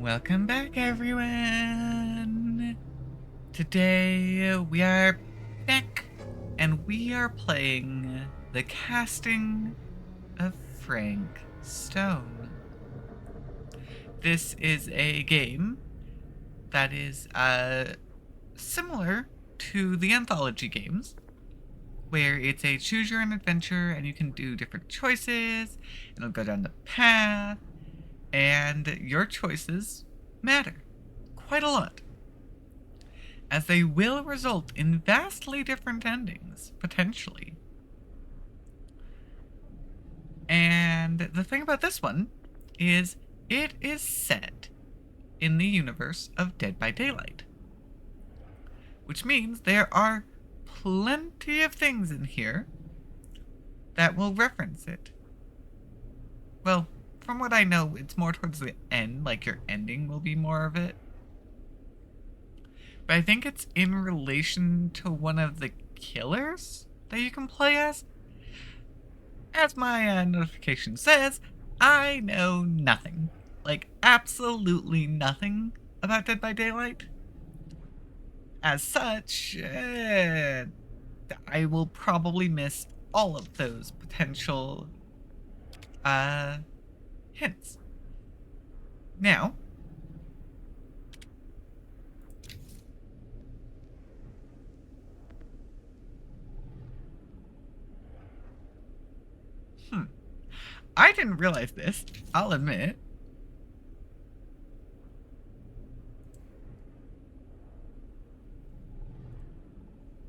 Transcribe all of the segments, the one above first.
Welcome back, everyone. Today we are back and we are playing The Casting of Frank Stone. This is a game that is similar to the anthology games, where it's a choose your own adventure and you can do different choices and it'll go down the path, and your choices matter quite a lot, as they will result in vastly different endings, potentially. And the thing about this one is it is set in the universe of Dead by Daylight, which means there are plenty of things in here that will reference it. Well, from what I know, it's more towards the end, like your ending will be more of it. But I think it's in relation to one of the killers that you can play as. As my notification says, I know nothing. Like, absolutely nothing about Dead by Daylight. As such, I will probably miss all of those potential hints. Now, I didn't realize this, I'll admit.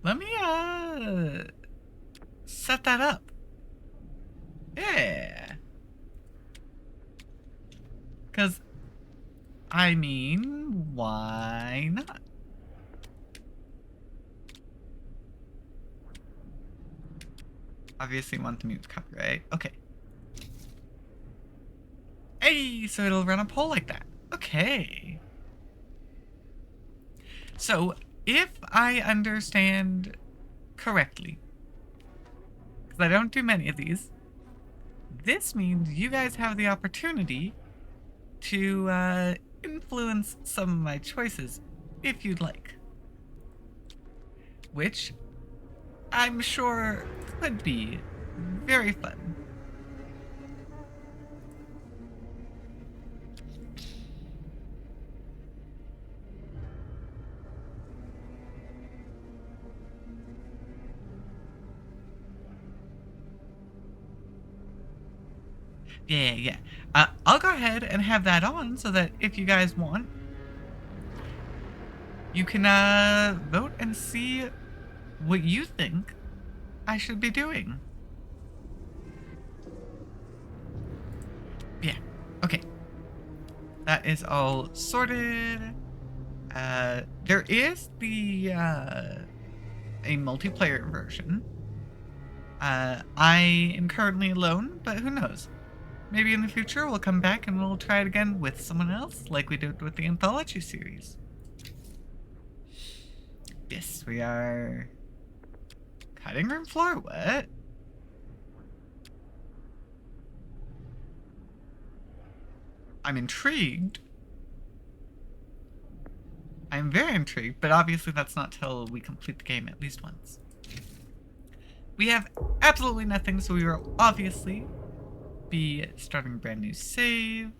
Let me set that up. Yeah. Cause I mean, why not? Obviously want to mute copyright. Okay. Hey, so it'll run a poll like that. Okay. So, if I understand correctly, because I don't do many of these, this means you guys have the opportunity to influence some of my choices if you'd like. Which I'm sure could be very fun. Yeah. I'll go ahead and have that on so that if you guys want, you can vote and see what you think I should be doing. Yeah. Okay. That is all sorted. There is the a multiplayer version. I am currently alone, but who knows? Maybe in the future we'll come back and we'll try it again with someone else, like we did with the anthology series. Yes, we are. Cutting room floor? What? I'm intrigued. I'm very intrigued, but obviously that's not till we complete the game at least once. We have absolutely nothing, so we will obviously be starting a brand new save.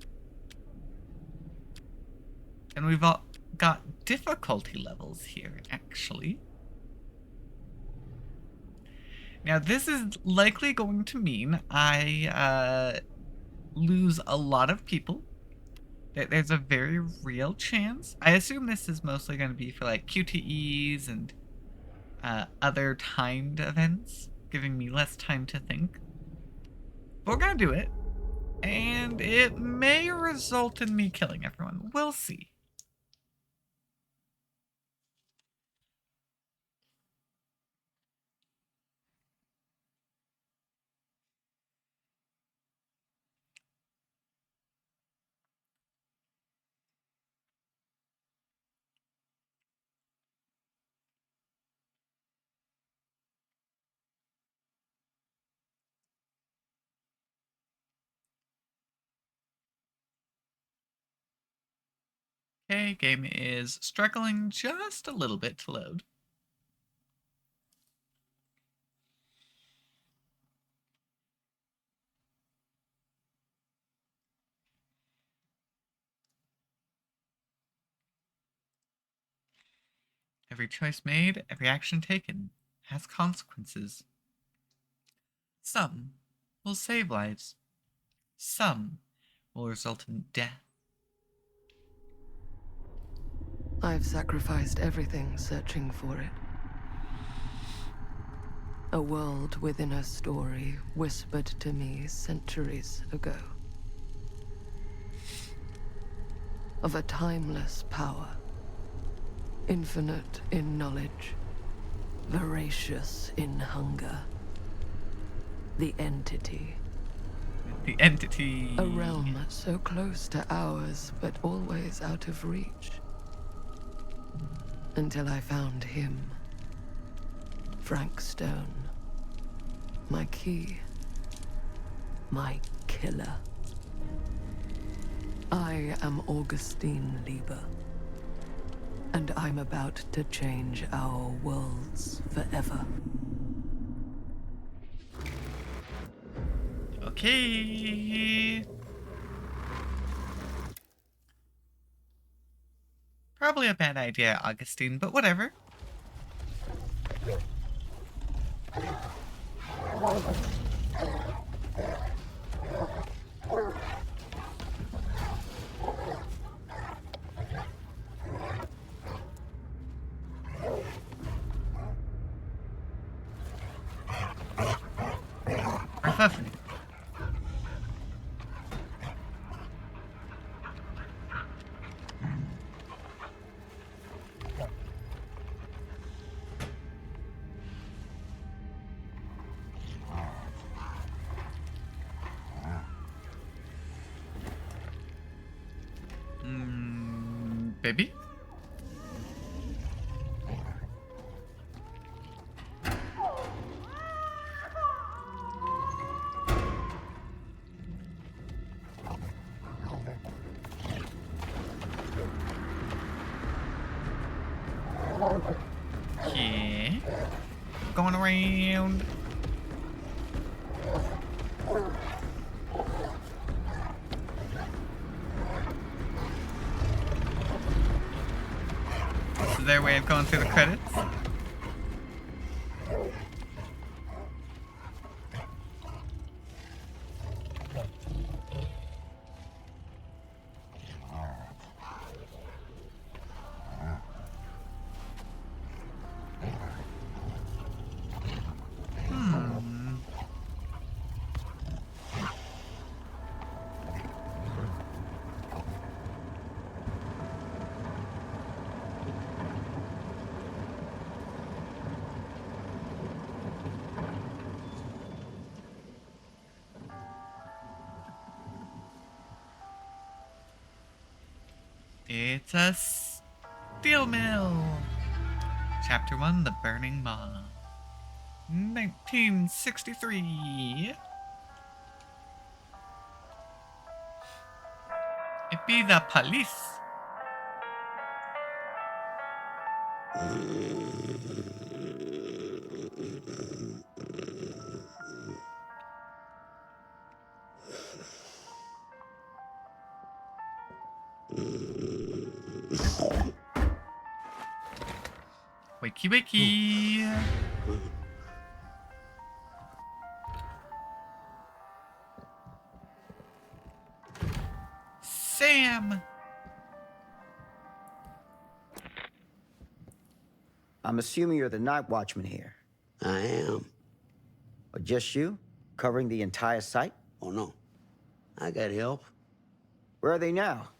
And we've all got difficulty levels here, actually. Now, this is likely going to mean I lose a lot of people. There's a very real chance. I assume this is mostly going to be for like QTEs and other timed events, giving me less time to think. But we're going to do it. And it may result in me killing everyone. We'll see. Okay, game is struggling just a little bit to load. Every choice made, every action taken has consequences. Some will save lives. Some will result in death. I've sacrificed everything searching for it. A world within a story whispered to me centuries ago. Of a timeless power. Infinite in knowledge. Voracious in hunger. The Entity. The Entity. A realm so close to ours, but always out of reach. Until I found him. Frank Stone. My key. My killer. I am Augustine Lieber. And I'm about to change our worlds forever. Okay. Probably a bad idea, Augustine, but whatever. Perfect. Baby? Okay. Going around. This is their way of going through the credits. It's a steel mill. Chapter 1, The Burning Maw. 1963. It be the police. Wakey wakey. Sam. I'm assuming you're the night watchman here. I am. Or just you? Covering the entire site? Oh, no. I got help. Where are they now?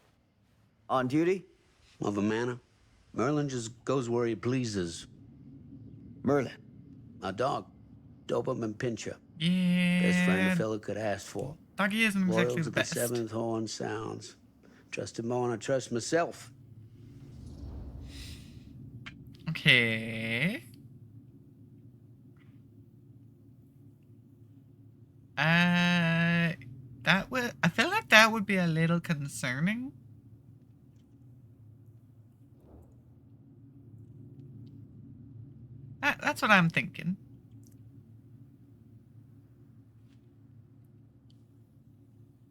On duty? Of a manner. Merlin just goes where he pleases. Merlin. A dog. Doberman Pinscher. Yeah. Best friend a fella could ask for. Doggy isn't exactly Loyal the to the best. seventh horn sounds. Trust him more than I trust myself. Okay. That would. I feel like that would be a little concerning. That's what I'm thinking.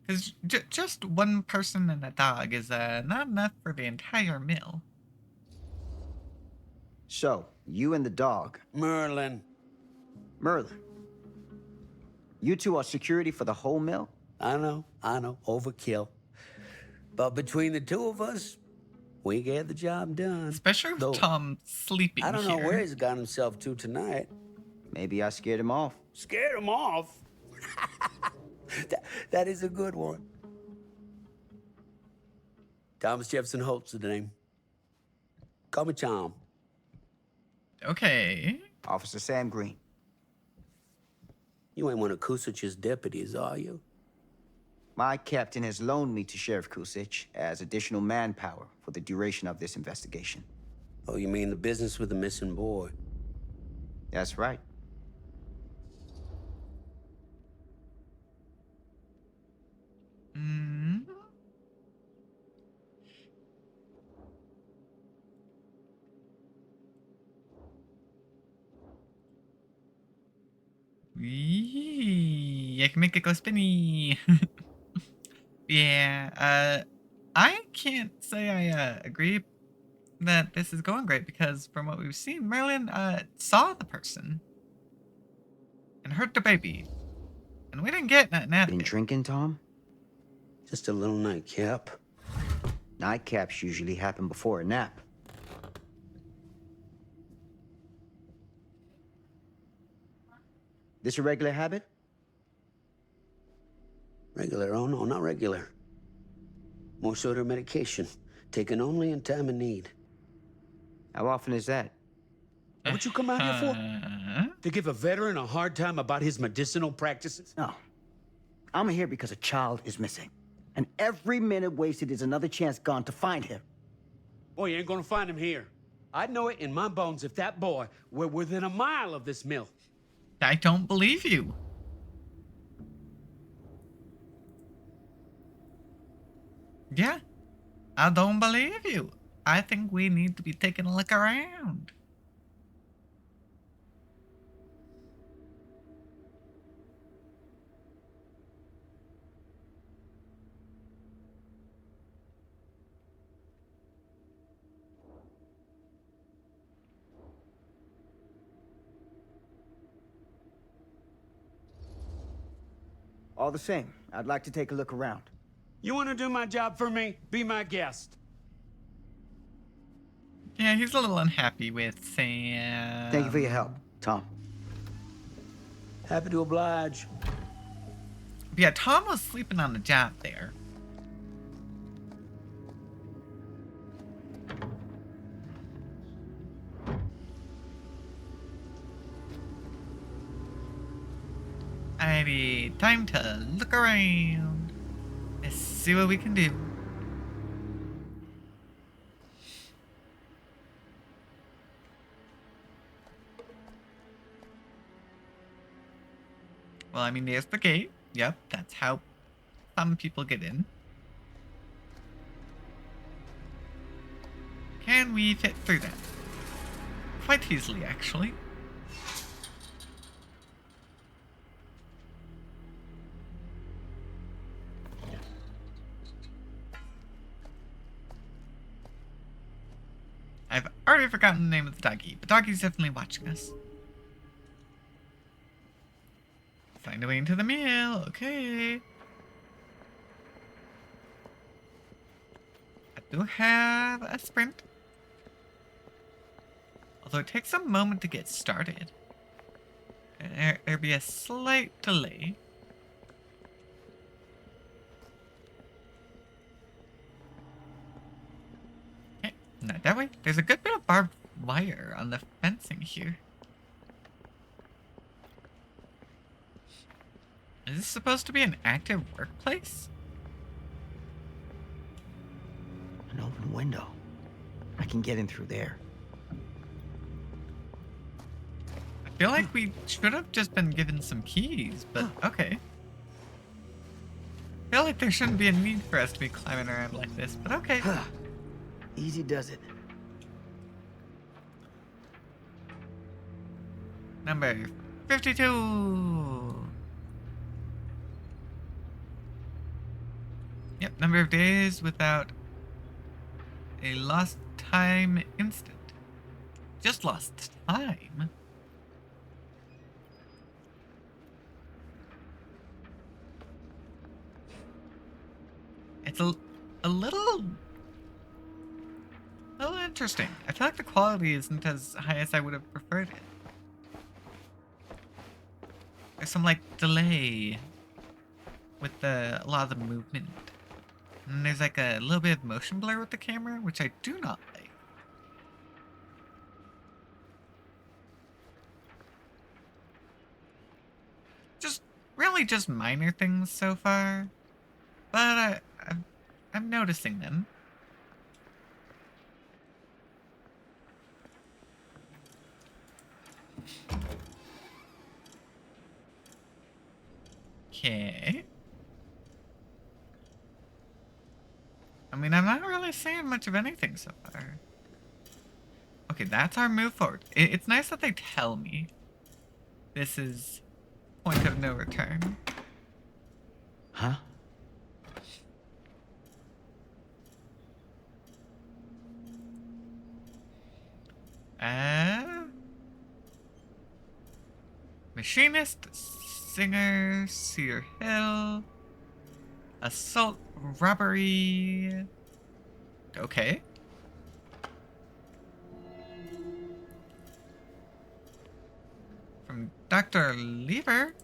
Because just one person and a dog is not enough for the entire mill. So, you and the dog, Merlin. Merlin. You two are security for the whole mill? I know. Overkill. But between the two of us, we get the job done. Especially with Though, Tom sleeping I don't know here. where he's got himself to tonight. Maybe I scared him off. Scared him off? that is a good one. Thomas Jefferson Holt's the name. Call me Tom. Okay. Officer Sam Green. You ain't one of Kusich's deputies, are you? My captain has loaned me to Sheriff Kusich as additional manpower for the duration of this investigation. Oh, you mean the business with the missing boy? That's right. Mm. Eee, I can make it go spinny. Yeah, I can't say I agree that this is going great because from what we've seen, Merlin saw the person and hurt the baby, and we didn't get nothing out of Been it. drinking, Tom? Just a little nightcap. Nightcaps usually happen before a nap. This a regular habit? Regular? Oh, no, not regular. More sort of medication. Taken only in time of need. How often is that? What you come out here for? Uh, To give a veteran a hard time about his medicinal practices? No. I'm here because a child is missing. And every minute wasted is another chance gone to find him. Boy, you ain't gonna find him here. I'd know it in my bones if that boy were within a mile of this mill. I don't believe you. Yeah, I don't believe you. I think we need to be taking a look around. All the same, I'd like to take a look around. You wanna do my job for me? Be my guest. Yeah, he's a little unhappy with Sam. Thank you for your help, Tom. Happy to oblige. Yeah, Tom was sleeping on the job there. Alrighty, time to look around. Let's see what we can do. Well, I mean, there's the gate. Yep, that's how some people get in. Can we fit through that? Quite easily, actually. I've already forgotten the name of the doggy, but doggy's definitely watching us. Find a way into the mill, okay. I do have a sprint. Although it takes a moment to get started. There'd be a slight delay. Okay, not that way. There's a good bit of barbed wire on the fencing here. Is this supposed to be an active workplace? An open window. I can get in through there. I feel like we should have just been given some keys, but okay. I feel like there shouldn't be a need for us to be climbing around like this, but okay. Easy does it. Number 52. Yep, number of days without a lost time instant. Just lost time. It's a little interesting. I feel like the quality isn't as high as I would have preferred it. There's some like delay with a lot of the movement. And there's like a little bit of motion blur with the camera, which I do not like. Really just minor things so far, but I'm noticing them. Okay. I mean, I'm not really saying much of anything so far. Okay, that's our move forward. It's nice that they tell me this is point of no return. Huh? Machinist, singer, Cedar Hill, assault, robbery. Okay. From Dr. Lever.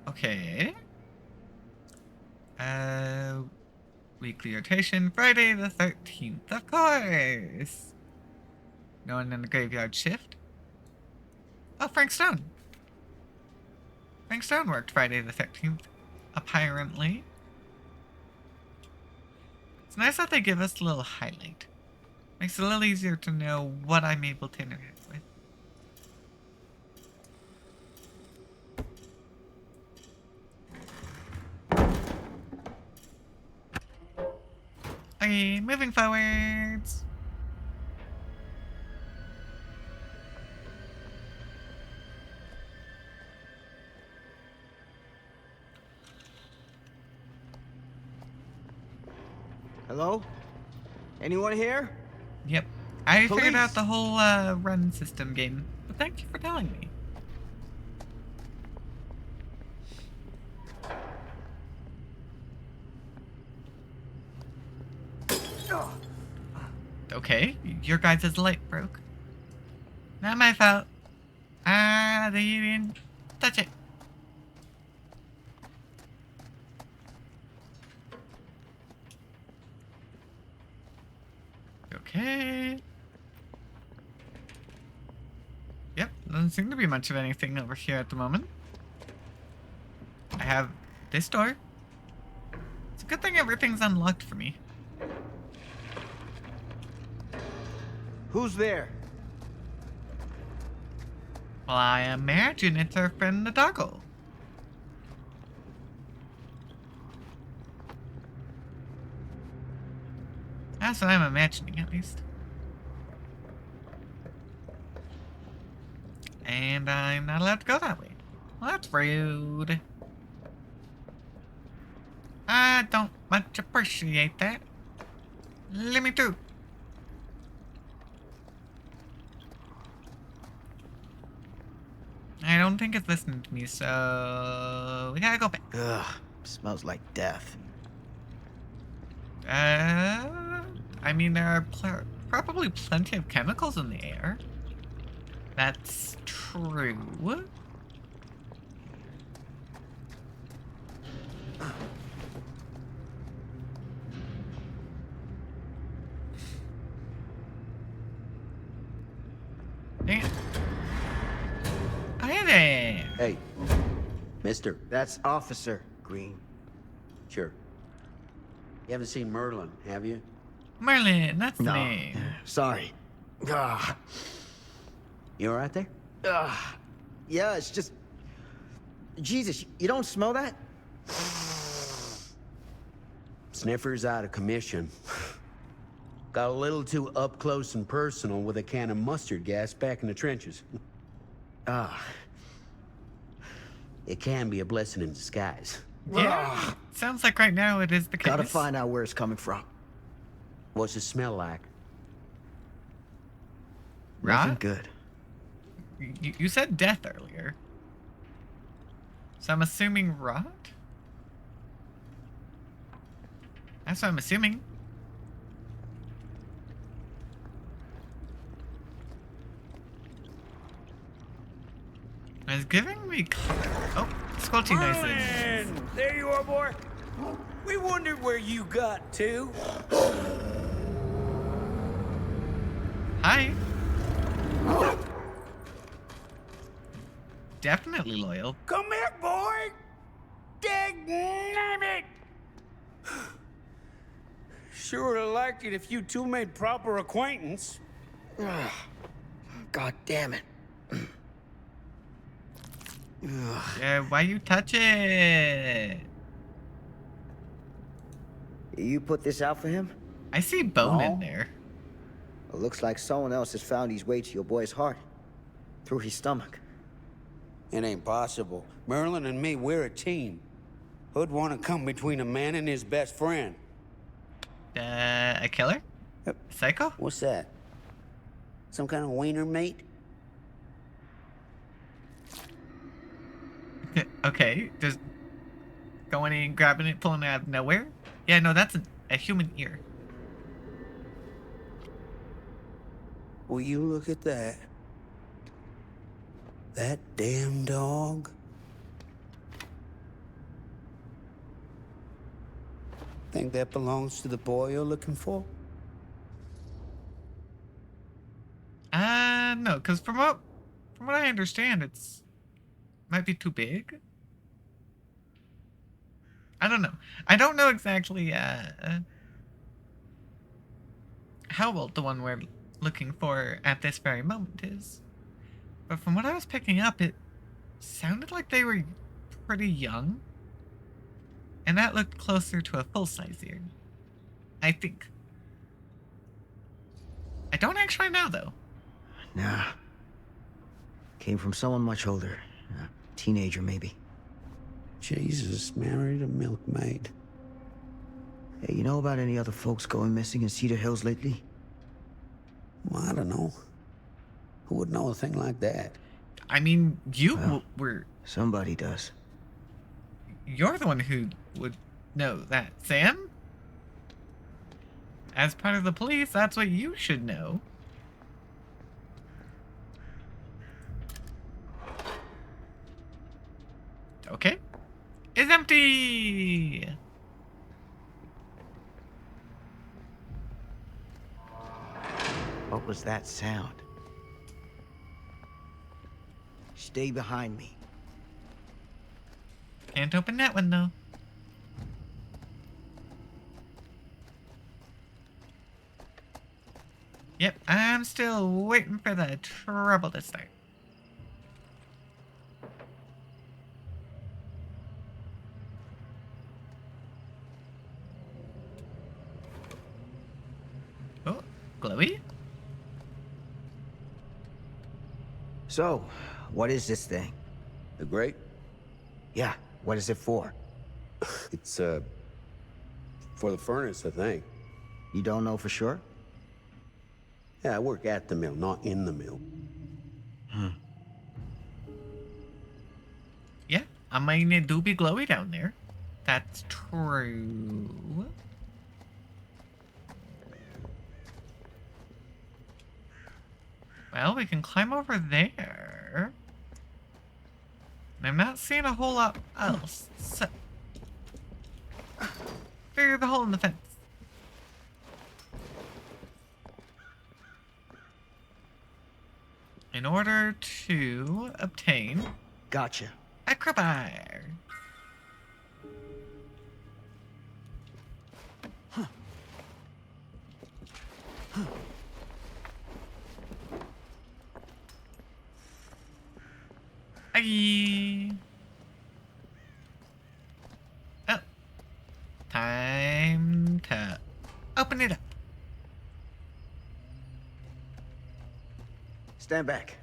Okay. Weekly rotation, Friday the 13th, of course. No one in the graveyard shift. Oh, Frank Stone. Frank Stone worked Friday the 13th, apparently. It's nice that they give us a little highlight. Makes it a little easier to know what I'm able to interact with. Okay, moving forwards. Hello? Anyone here? Yep. I figured out Police. the whole run system game, but thank you for telling me. Okay, your guys' light broke. Not my fault. They didn't touch it. Okay. Yep, doesn't seem to be much of anything over here at the moment. I have this door. It's a good thing everything's unlocked for me. Who's there? Well, I imagine it's our friend the doggo. That's what I'm imagining, at least. And I'm not allowed to go that way. Well, that's rude. I don't much appreciate that. Let me through. I don't think it's listening to me, so we gotta go back. Ugh, smells like death. I mean, there are probably plenty of chemicals in the air. That's true. Dang it. Hi there. Hey, mister. That's Officer Green. Sure. You haven't seen Merlin, have you? Merlin, that's the name. Sorry. Ugh. You all right there? Yeah, it's just... Jesus, you don't smell that? Sniffer's out of commission. Got a little too up close and personal with a can of mustard gas back in the trenches. Ah, It can be a blessing in disguise. Yeah. Sounds like right now it is the case. gotta find out where it's coming from. What's it smell like? Nothing Rot? good. You said death earlier. So I'm assuming rot? That's what I'm assuming. It's giving me... Oh, squelchy noises. Merlin! There you are, boy. We wondered where you got to. Hi. Definitely loyal. Come here, boy. Dang it. Sure would have liked it if you two made proper acquaintance. God damn it. Yeah, why you touch it? You put this out for him? I see bone in No. there. It looks like someone else has found his way to your boy's heart. Through his stomach. It ain't possible. Merlin and me, we're a team. Who'd want to come between a man and his best friend? A killer? Yep. Psycho? What's that? Some kind of wiener mate? Okay, just going in, grabbing it, pulling it out of nowhere? Yeah, no, that's a human ear. Will you look at that? That damn dog? Think that belongs to the boy you're looking for? No, because from what I understand, it's might be too big. I don't know. I don't know exactly how old the one we're looking for at this very moment is. But from what I was picking up, it sounded like they were pretty young. And that looked closer to a full-size ear. I think. I don't actually know, though. Nah. Came from someone much older. A teenager, maybe. Jesus, married a milkmaid. Hey, you know about any other folks going missing in Cedar Hills lately? Well, I don't know. Who would know a thing like that? I mean, you Well. were... Somebody does. You're the one who would know that, Sam? As part of the police, that's what you should know. Okay. It's empty! What was that sound? Stay behind me. Can't open that one, though. Yep, I'm still waiting for the trouble to start. Oh, glowy? So, what is this thing? The great? Yeah, what is it for? It's, for the furnace, I think. You don't know for sure? Yeah, I work at the mill, not in the mill. Yeah, I mean, it do be glowy down there. That's true. Well, we can climb over there. I'm not seeing a whole lot else. So, figure the hole in the fence. In order to obtain Gotcha. a crowbar. Aye. Oh. Time to open it up. Stand back.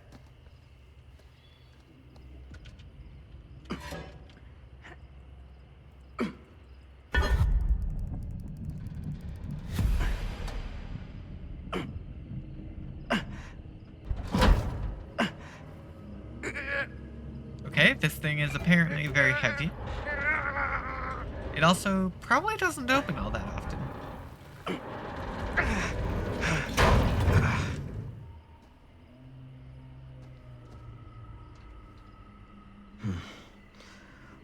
Okay, this thing is apparently very heavy. It also probably doesn't open all that often.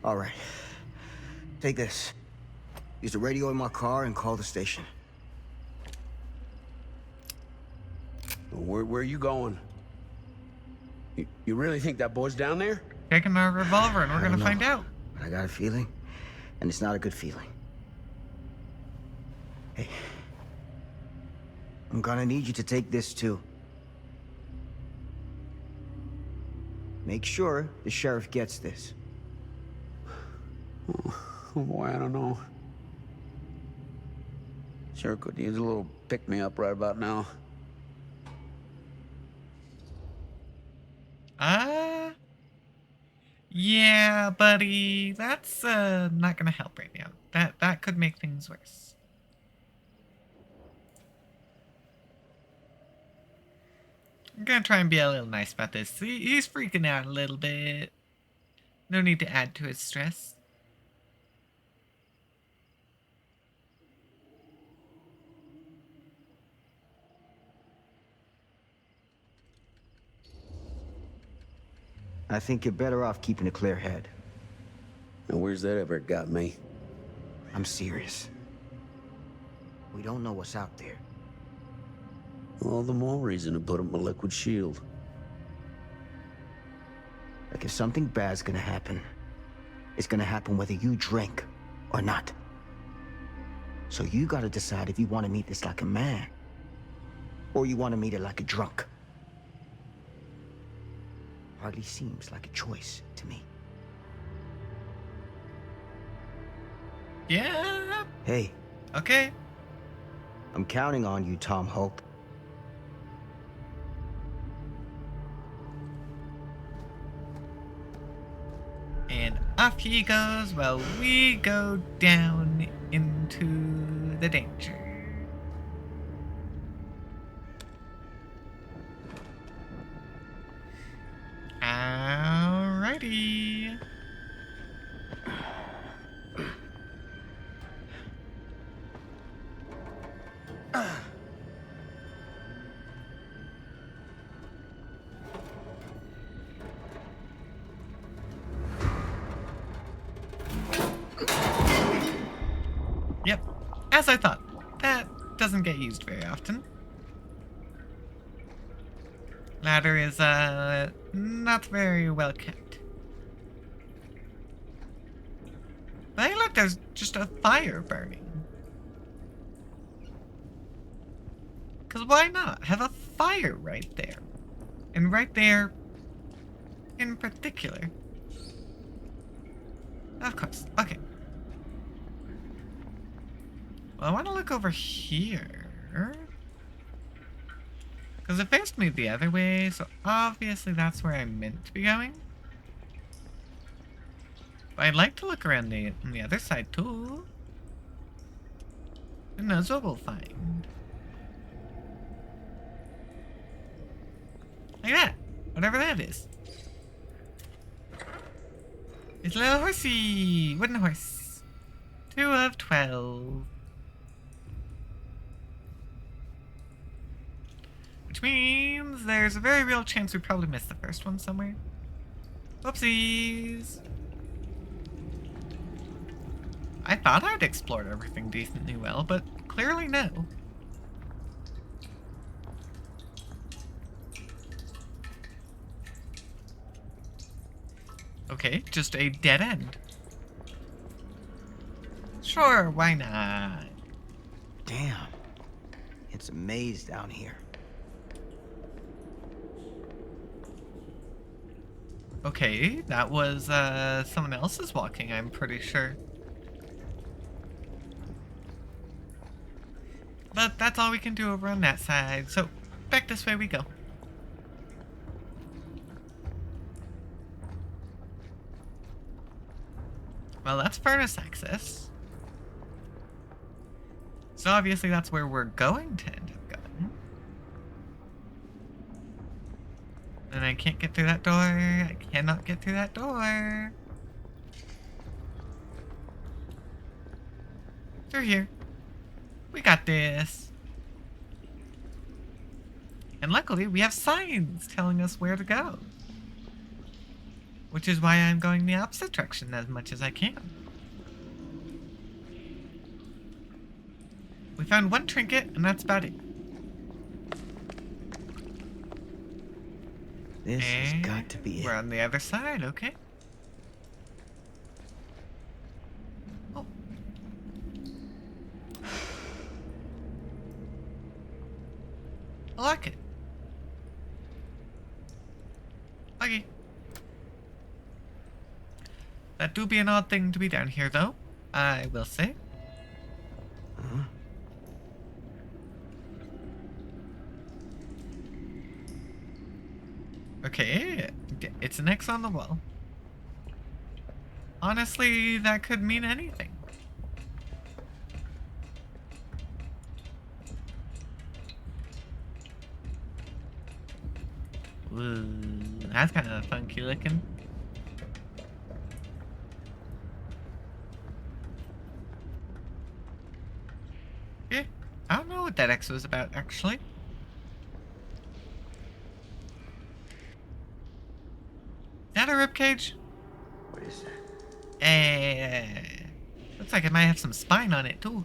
All right. Take this. Use the radio in my car and call the station. Where are you going? You really think that boy's down there? Taking our revolver and we're I gonna don't find know, out. but I got a feeling, and it's not a good feeling. Hey, I'm gonna need you to take this too. Make sure the sheriff gets this. Oh boy, I don't know. Sure could use a little pick-me-up right about now. Yeah, buddy, that's not gonna help right now. That could make things worse. I'm gonna try and be a little nice about this. He's freaking out a little bit. No need to add to his stress. I think you're better off keeping a clear head. And where's that ever got me? I'm serious. We don't know what's out there. All the more reason to put up a liquid shield. Like if something bad's gonna happen, it's gonna happen whether you drink or not. So you gotta decide if you want to meet this like a man, or you want to meet it like a drunk. Hardly seems like a choice to me. Yeah. Hey, Okay. I'm counting on you, Tom Hope. And off he goes while we go down into the danger. Alrighty. Yep, as I thought. That doesn't get used very often. Ladder is, not very well kept. But hey, look, there's just a fire burning. Because why not? Have a fire right there. And right there in particular. Of course. Okay. Well, I want to look over here. Because it faced me the other way, so obviously that's where I'm meant to be going. But I'd like to look around on the other side too. Who knows what we'll find. Like that. Whatever that is. It's a little horsey. Wooden horse. 2 of 12. Which means there's a very real chance we probably missed the first one somewhere. Whoopsies. I thought I'd explored everything decently well, but clearly no. Okay, just a dead end. Sure, why not? Damn. It's a maze down here. Okay, that was someone else's walking, I'm pretty sure. But that's all we can do over on that side, so back this way we go. Well, that's furnace access. So obviously that's where we're going to end up going. And I can't get through that door. I cannot get through that door. Through here. We got this. And luckily we have signs telling us where to go. Which is why I'm going the opposite direction as much as I can. We found one trinket, and that's about it. This has got to be We're it. on the other side, okay? Oh. I like it. Okay. That do be an odd thing to be down here, though, I will say. Huh? Okay, it's an X on the wall. Honestly, that could mean anything. Ooh, that's kind of funky looking. Yeah, I don't know what that X was about, actually. Is that a ribcage? What is that? Looks like it might have some spine on it, too.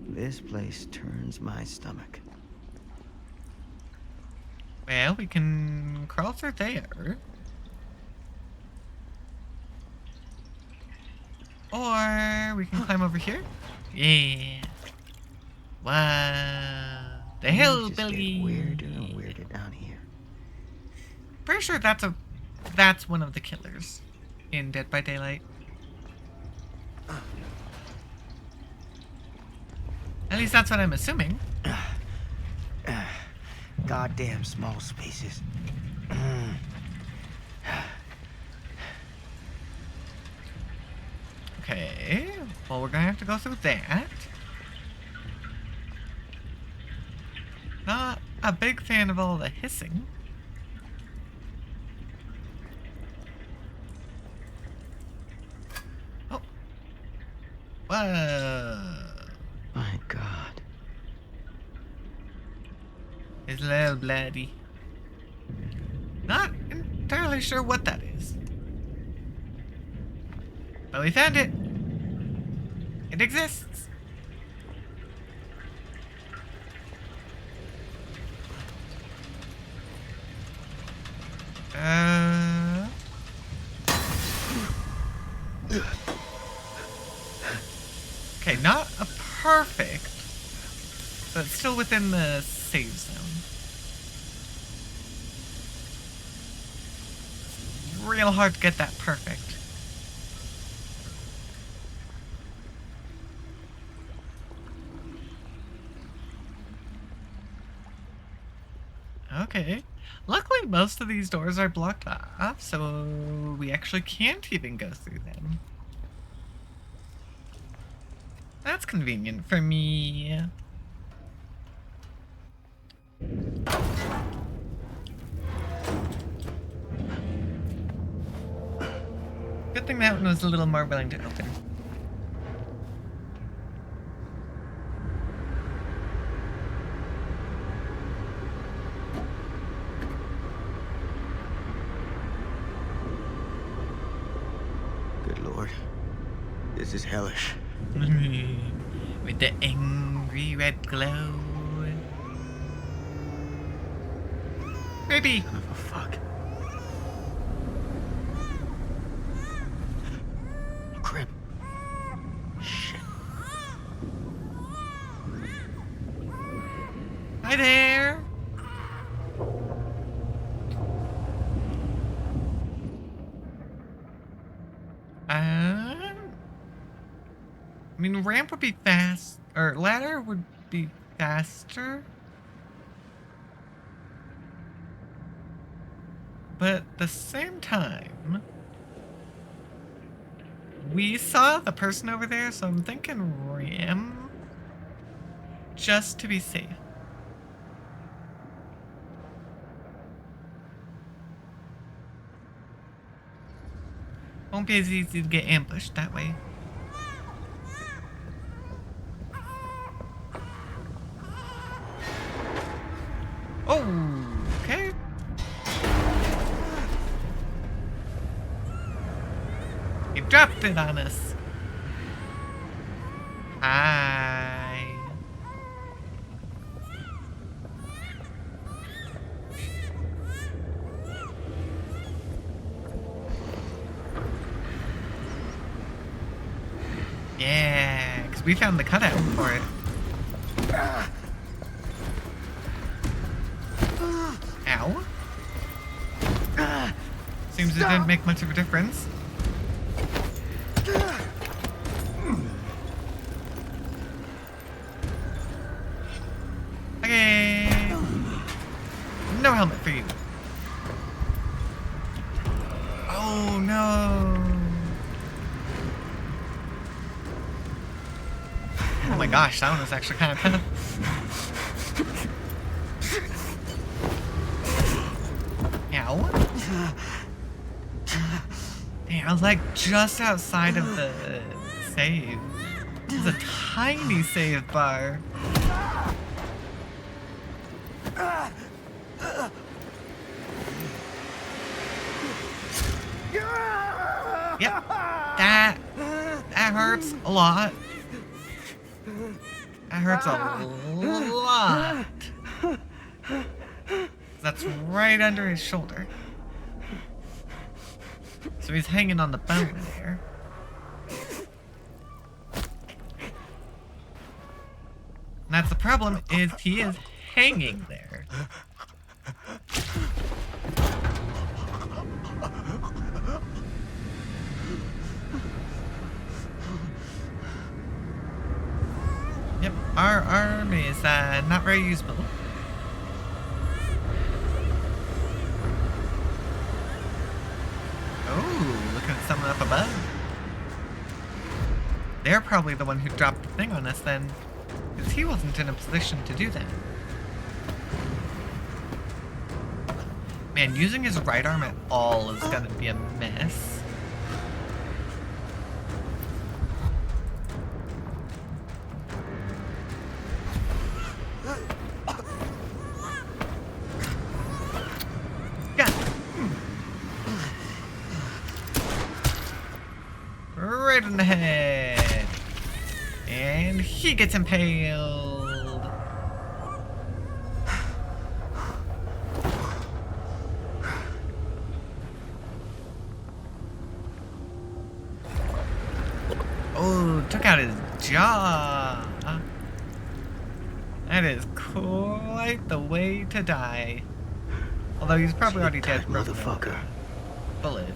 This place turns my stomach. Well, we can crawl through there. Or we can climb over here. Yeah. Wow. The Things just hillbilly. get weirder and weirder down here. Pretty sure that's one of the killers in Dead by Daylight. At least that's what I'm assuming. Goddamn small spaces. Okay. Well, we're gonna have to go through that. Not a big fan of all the hissing. Oh. Whoa. My God. It's a little bloody. Not entirely sure what that is. But we found it. It exists. Okay, not a perfect, but still within the save zone. Real hard to get that perfect. Okay. Luckily, most of these doors are blocked off, so we actually can't even go through them. That's convenient for me. Good thing that one was a little more willing to open. Good Lord. This is hellish. With the angry red glow. Baby! Son of a fuck. Crib. Shit. Hi there! I mean, ramp would be fast, or ladder would be faster. But at the same time, we saw the person over there, so I'm thinking Ram, just to be safe. Won't be as easy to get ambushed that way. Oh, okay. He dropped it on us. Hi. Yeah, because we found the cutout for it. Ow. Seems it didn't make much of a difference. Okay. No helmet for you. Oh no. Oh my gosh, that one was actually kind of tough. Ow. Damn, I was like just outside of the save. It was a tiny save bar. Yep, that hurts a lot. That hurts a lot. That's right under his shoulder. So he's hanging on the bone there. And that's the problem, is he is hanging there. Yep, our arm is not very usable. Oh, looking at someone up above. They're probably the one who dropped the thing on us then, because he wasn't in a position to do that. Man, using his right arm at all is gonna be a mess. Got it. Right in the head. And he gets impaled. Oh, took out his jaw. That is quite the way to die. Although he's probably already dead from the motherfucker. bullet.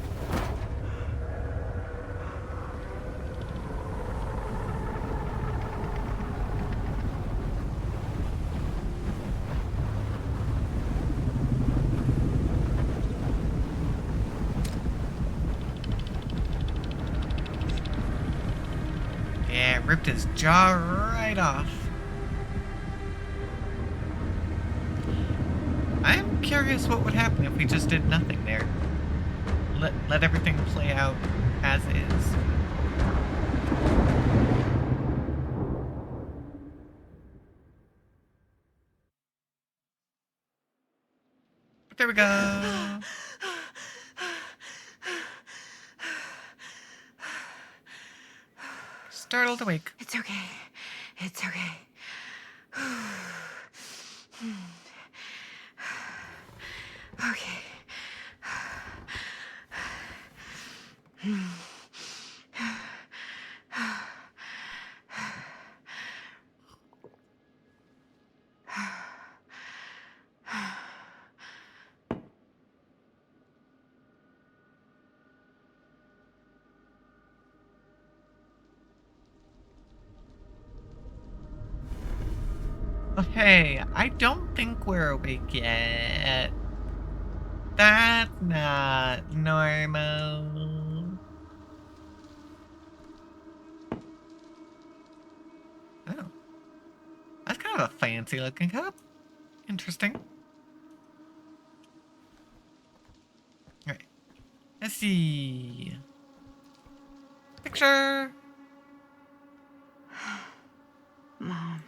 Yeah, ripped his jaw right off. I'm curious what would happen if we just did nothing there. Let everything play out as is. But there we go. Startled awake. It's okay. It's okay. Okay. Okay, I don't think we're awake yet. That's not normal. Oh. That's kind of a fancy looking cup. Interesting. Alright. Let's see. Picture. Mom.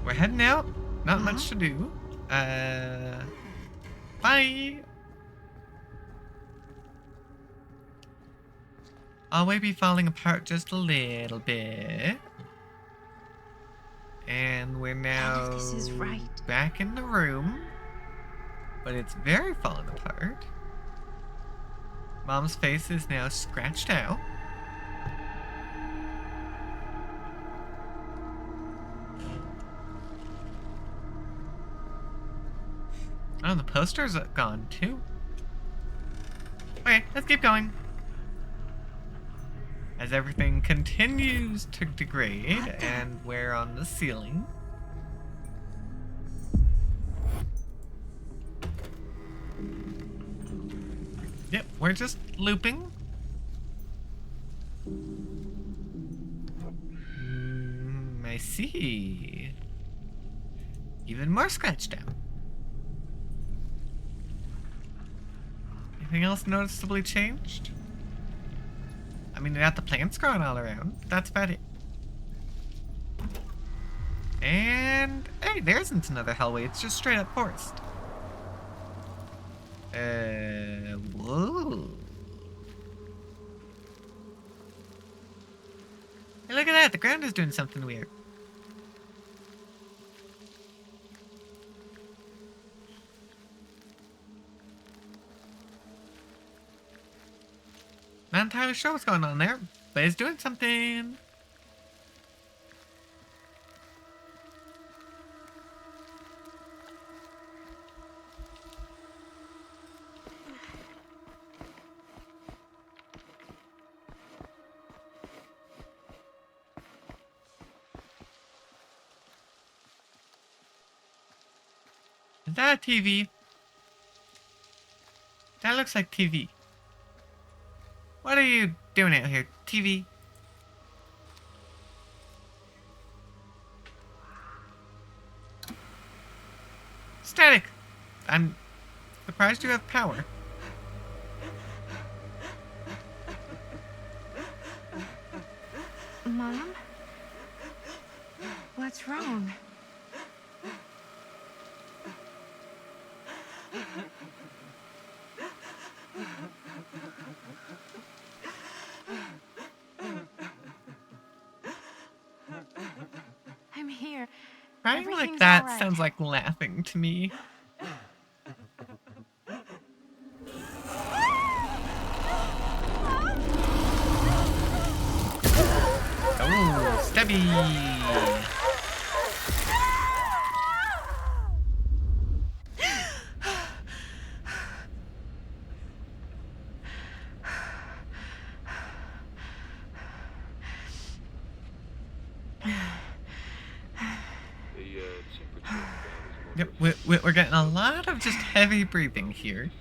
We're heading out. Not much to do. Bye. I'll maybe falling apart just a little bit. And we're now None of this is right. back in the room. But it's very falling apart. Mom's face is now scratched out. Oh, the poster's gone too. Okay, let's keep going. As everything continues to degrade, and we're on the ceiling. Yep, we're just looping. I see. Even more scratched out. Anything else noticeably changed? I mean, we got the plants growing all around. That's about it. And hey, there isn't another hallway. It's just straight up forest. Whoa. Hey, look at that. The ground is doing something weird. Not entirely sure what's going on there, but it's doing something. Is that a TV? That looks like TV. What are you doing out here, TV? Static! I'm surprised you have power. Mom? What's wrong? I'm here. Crying like Everything's that all right. sounds like laughing to me. Oh, Stubby! Yep, we're getting a lot of just heavy breathing here.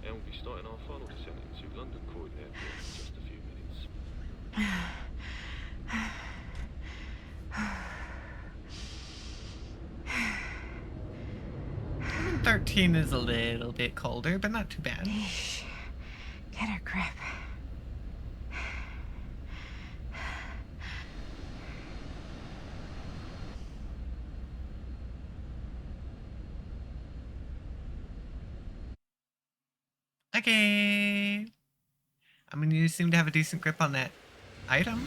And we'll be starting our final descent into London Croydon Airport in just a few minutes. 13 is a little bit colder, but not too bad. Get a grip. Okay. I mean, you seem to have a decent grip on that item.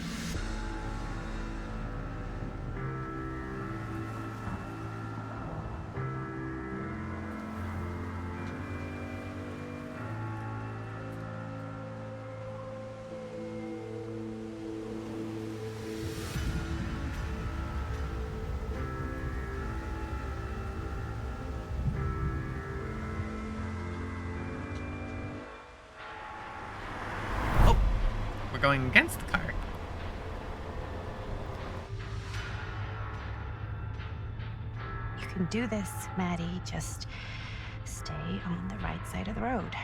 going against the cart. You can do this, Maddie. Just stay on the right side of the road.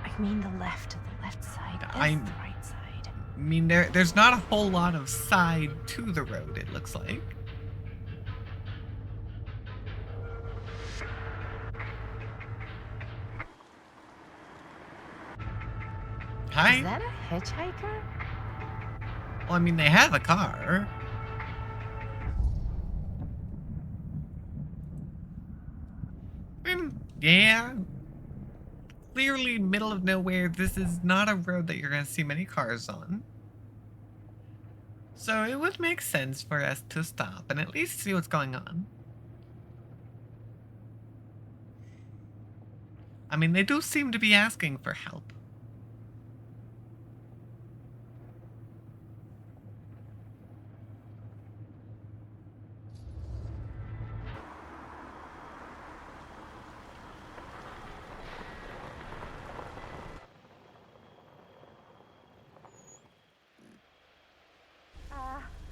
I mean the left side. That's I'm- the right side. I mean, there's not a whole lot of side to the road, it looks like. Hi. Is that a hitchhiker? Well, I mean, they have a car. Yeah. Clearly, middle of nowhere. This is not a road that you're going to see many cars on. So it would make sense for us to stop and at least see what's going on. I mean, they do seem to be asking for help.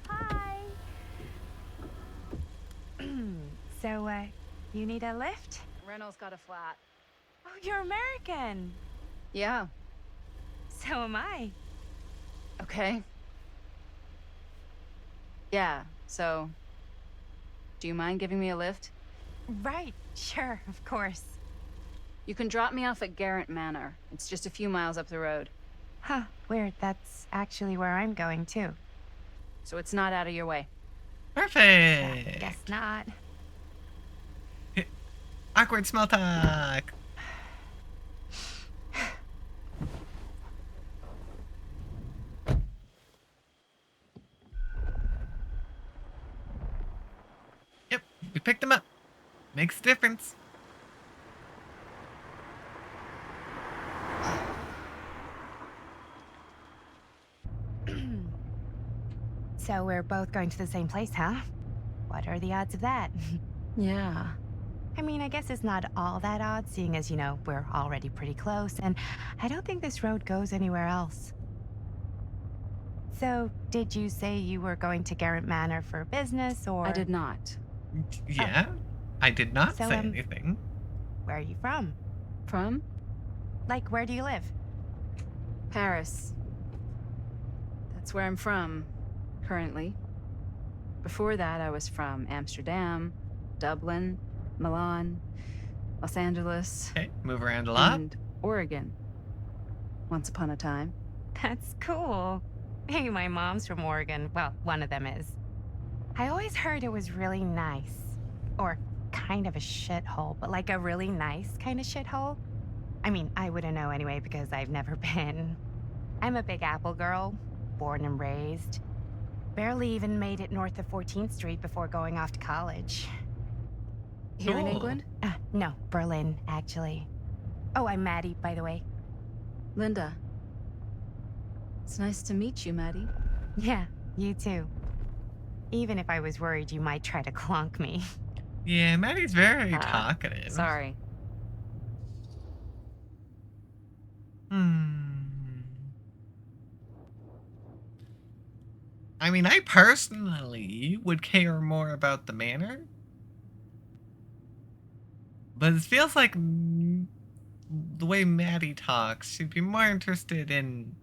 Hi. So, you need a lift? Reynolds got a flat. Oh, you're American. Yeah. So am I. Okay. Yeah, so... Do you mind giving me a lift? Right, sure, of course. You can drop me off at Garrett Manor. It's just a few miles up the road. Huh, weird. That's actually where I'm going, too. So it's not out of your way. Perfect. Guess not. Awkward small talk. Yep, we picked them up. Makes a difference. So we're both going to the same place, huh? What are the odds of that? Yeah. I mean, I guess it's not all that odd, seeing as, you know, we're already pretty close, and I don't think this road goes anywhere else. So, did you say you were going to Garrett Manor for business, or... I did not. Yeah, I did not So, say anything. Where are you from? From? Like, where do you live? Paris. That's where I'm from, currently. Before that, I was from Amsterdam, Dublin, Milan, Los Angeles, Okay, move around a lot. and Oregon. Once upon a time. That's cool. Hey, my mom's from Oregon. Well, one of them is. I always heard it was really nice. Or kind of a shithole, but like a really nice kind of shithole. I mean, I wouldn't know anyway because I've never been. I'm a Big Apple girl, born and raised. Barely even made it north of 14th Street before going off to college. Here in Cool. England? No, Berlin, actually. Oh, I'm Maddie, by the way. Linda. It's nice to meet you, Maddie. Yeah, you too. Even if I was worried you might try to clonk me. Yeah, Maddie's very Ah, talkative. Sorry. I mean, I personally would care more about the manor. But it feels like the way Maddie talks, she'd be more interested in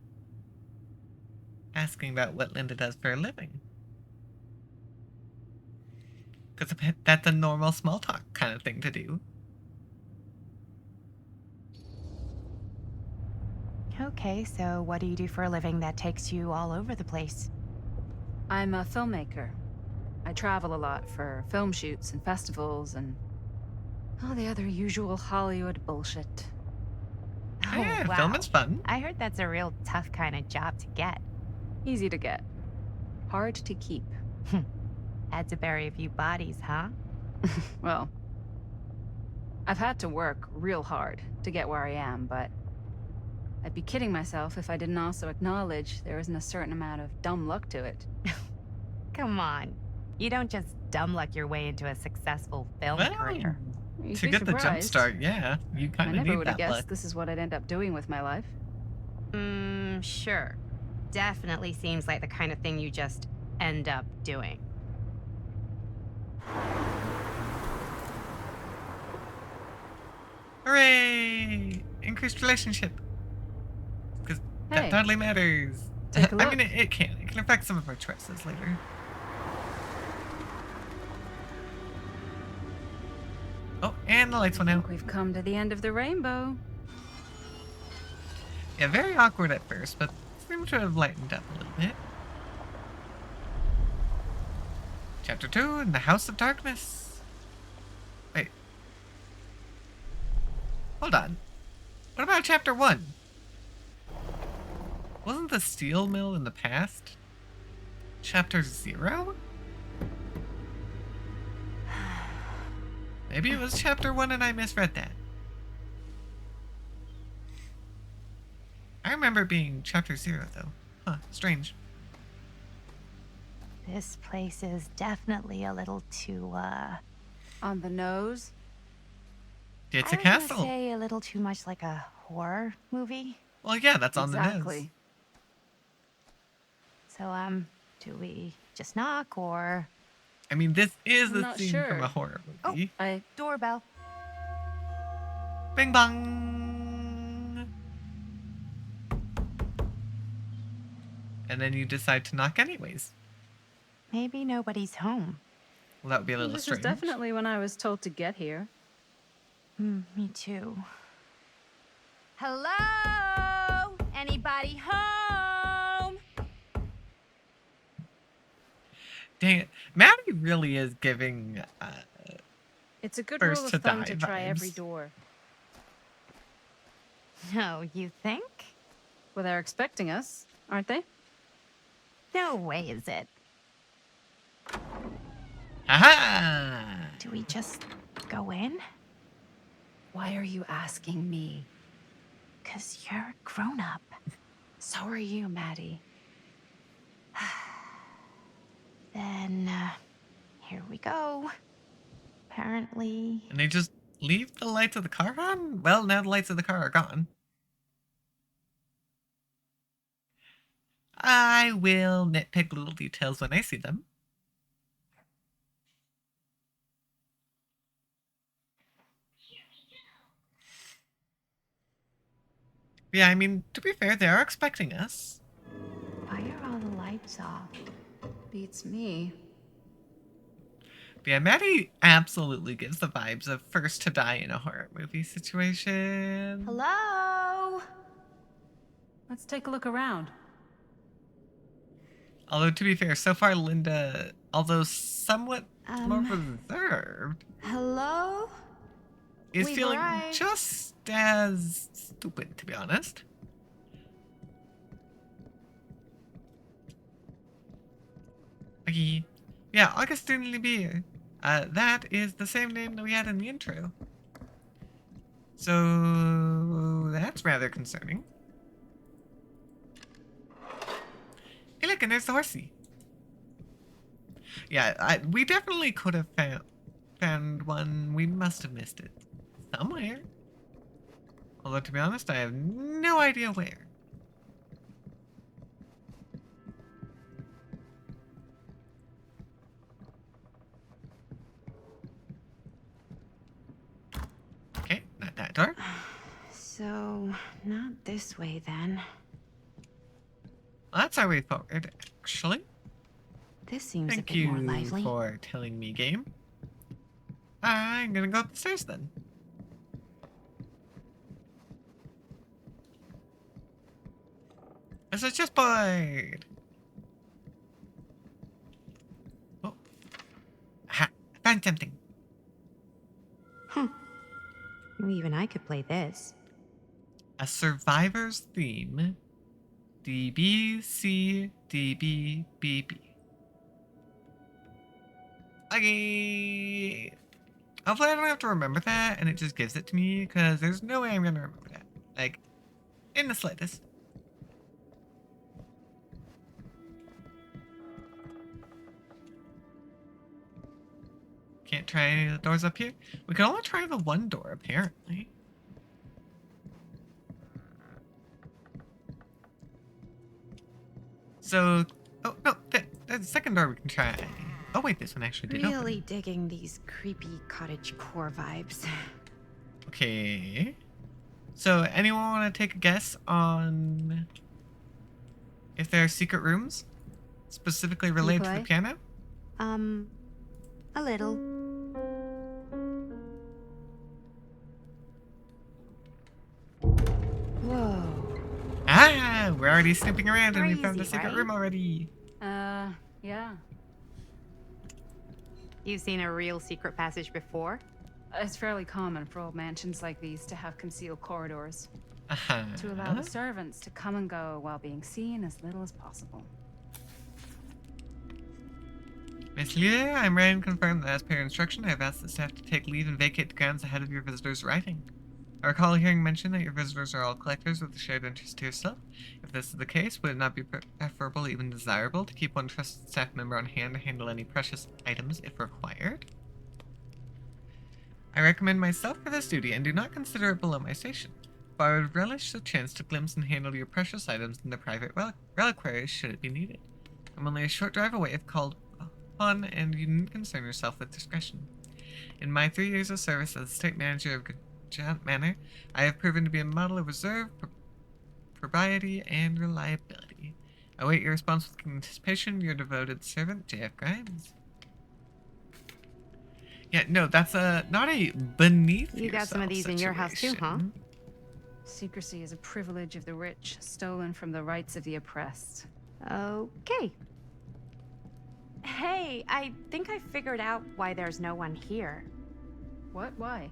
asking about what Linda does for a living. Because that's a normal small talk kind of thing to do. Okay, so what do you do for a living that takes you all over the place? I'm a filmmaker. I travel a lot for film shoots and festivals and all the other usual Hollywood bullshit. Oh, Yeah, wow. filming's fun. I heard that's a real tough kind of job to get. Easy to get. Hard to keep. Had to bury a few bodies, huh? Well, I've had to work real hard to get where I am, but I'd be kidding myself if I didn't also acknowledge there isn't a certain amount of dumb luck to it. Come on. You don't just dumb luck your way into a successful film Well, career. You'd to be get the jump surprised. start, yeah, you I kind of never need would have that guessed luck. this is what I'd end up doing with my life. Sure. definitely seems like the kind of thing you just end up doing. Hooray! Increased relationship. Because that Hey. totally matters. Take a I mean, look. it can. It can affect some of our choices later. Oh, and the lights went I out. think we've come to the end of the rainbow. Yeah, very awkward at first, but seems to have lightened up a little bit. Chapter 2 in the House of Darkness. Wait. Hold on. What about Chapter 1? Wasn't the steel mill in the past Chapter 0? Maybe it was Chapter 1 and I misread that. I remember it being Chapter 0, though. Huh, strange. This place is definitely a little too, On the nose. It's I a was gonna castle. say a little too much like a horror movie. Well, yeah, that's on the nose. Exactly. So, do we just knock or... I mean, this is I'm the not scene sure. from a horror movie. I Doorbell. Bing bong! And then you decide to knock anyways. Maybe nobody's home. Well, that would be a little this strange. is definitely when I was told to get here. Me too. Hello? Anybody home? Dang it. Maddie really is giving... It's a good First rule to of thumb die to try every vibes. door. No, you think? Well, they're expecting us, aren't they? No way is it. Aha! Do we just go in? Why are you asking me? 'Cause you're a grown-up. So are you, Maddie. Then, here we go. Apparently... And they just leave the lights of the car on? Well, now the lights of the car are gone. I will nitpick little details when I see them. Yeah, I mean, to be fair, they are expecting us. Why are all the lights off? Beats me. But yeah, Maddie absolutely gives the vibes of first to die in a horror movie situation. Hello? Let's take a look around. Although, to be fair, so far Linda, although somewhat more reserved, Hello? is We've feeling arrived. just as stupid, to be honest. Okay. Yeah, Augustine Libier. That is the same name that we had in the intro. So that's rather concerning. Hey, look, and there's the horsey. Yeah, we definitely could have found one. We must have missed it somewhere. Although, to be honest, I have no idea where. Okay, not that door. So, not this way then. Well, that's our way forward, actually. This seems Thank a bit more you lively. for telling me, game. I'm gonna go up the stairs then. There's a chessboard! Oh. Ha! I found something. Even I could play this. A survivor's theme. DBC DBBB. Okay. Hopefully I don't have to remember that and it just gives it to me because there's no way I'm gonna remember that. Like, in the slightest. Can't try any of the doors up here? We can only try the one door, apparently. So, oh no, there's a second door we can try. Oh wait, this one actually did Really open. digging these creepy cottage core vibes. Okay. So, anyone want to take a guess on if there are secret rooms specifically related to the play? piano? A little. Whoa. Ah, we're already snooping around and we found a Crazy, secret right? room already. Yeah. You've seen a real secret passage before? It's fairly common for old mansions like these to have concealed corridors Uh-huh. to allow the servants to come and go while being seen as little as possible. Miss Lear, I'm ready to confirm that as per your instruction, I have asked the staff to take leave and vacate the grounds ahead of your visitors' arriving. I recall hearing mention that your visitors are all collectors with a shared interest to yourself. If this is the case, would it not be preferable, even desirable, to keep one trusted staff member on hand to handle any precious items if required? I recommend myself for this duty and do not consider it below my station, but I would relish the chance to glimpse and handle your precious items in the private reliquaries should it be needed. I'm only a short drive away if called upon, and you needn't concern yourself with discretion. In my 3 years of service as state manager of Gajant Manor, I have proven to be a model of reserve, propriety, and reliability. I await your response with anticipation. Your devoted servant, J.F. Grimes. Yeah, no, that's not a beneath You got some of these in your house too, huh? situation. Secrecy is a privilege of the rich, stolen from the rights of the oppressed. Okay. Hey, I think I figured out why there's no one here. What? Why?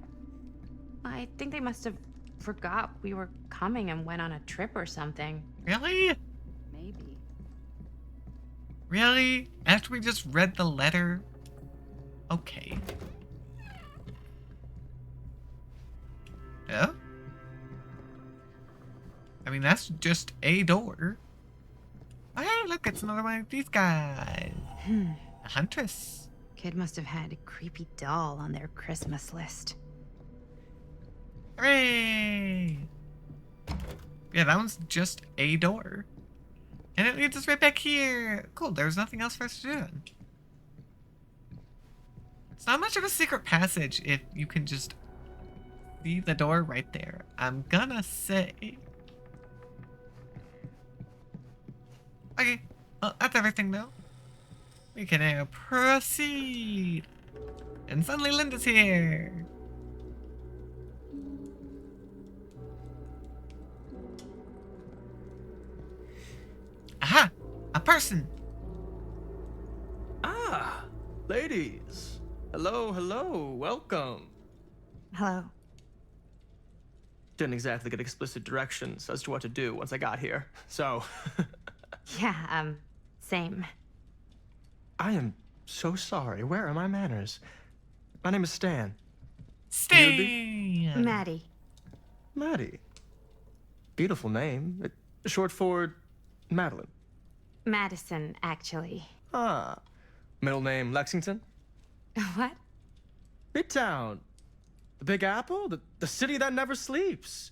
I think they must have forgot we were coming and went on a trip or something. Really? Maybe. Really? After we just read the letter? Okay. Yeah? I mean, that's just a door. Oh, hey, look, it's another one of these guys. A huntress. Kid must have had a creepy doll on their Christmas list. Hooray! Yeah, that one's just a door. And it leads us right back here. Cool, there's nothing else for us to do then. It's not much of a secret passage if you can just see the door right there. I'm gonna say. Okay, well, that's everything though. We can now proceed. And suddenly Linda's here. Aha! A person! Ah, ladies. Hello, hello, welcome. Hello. Didn't exactly get explicit directions as to what to do once I got here, so. Yeah, same. I am so sorry. Where are my manners? My name is Stan. Stan! Maddie. Maddie. Beautiful name. Short for Madeline. Madison, actually. Ah. Middle name Lexington? What? Midtown. The Big Apple? The city that never sleeps.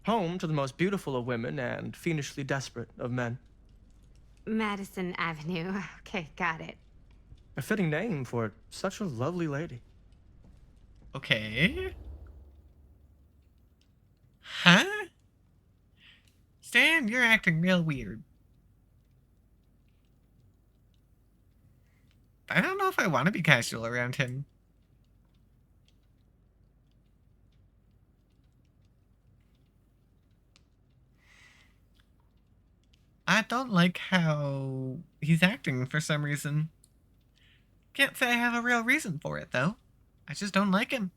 Home to the most beautiful of women and fiendishly desperate of men. Madison Avenue. Okay, got it. A fitting name for such a lovely lady. Okay. Huh? Stan, you're acting real weird. I don't know if I want to be casual around him. I don't like how he's acting for some reason. Can't say I have a real reason for it, though. I just don't like him.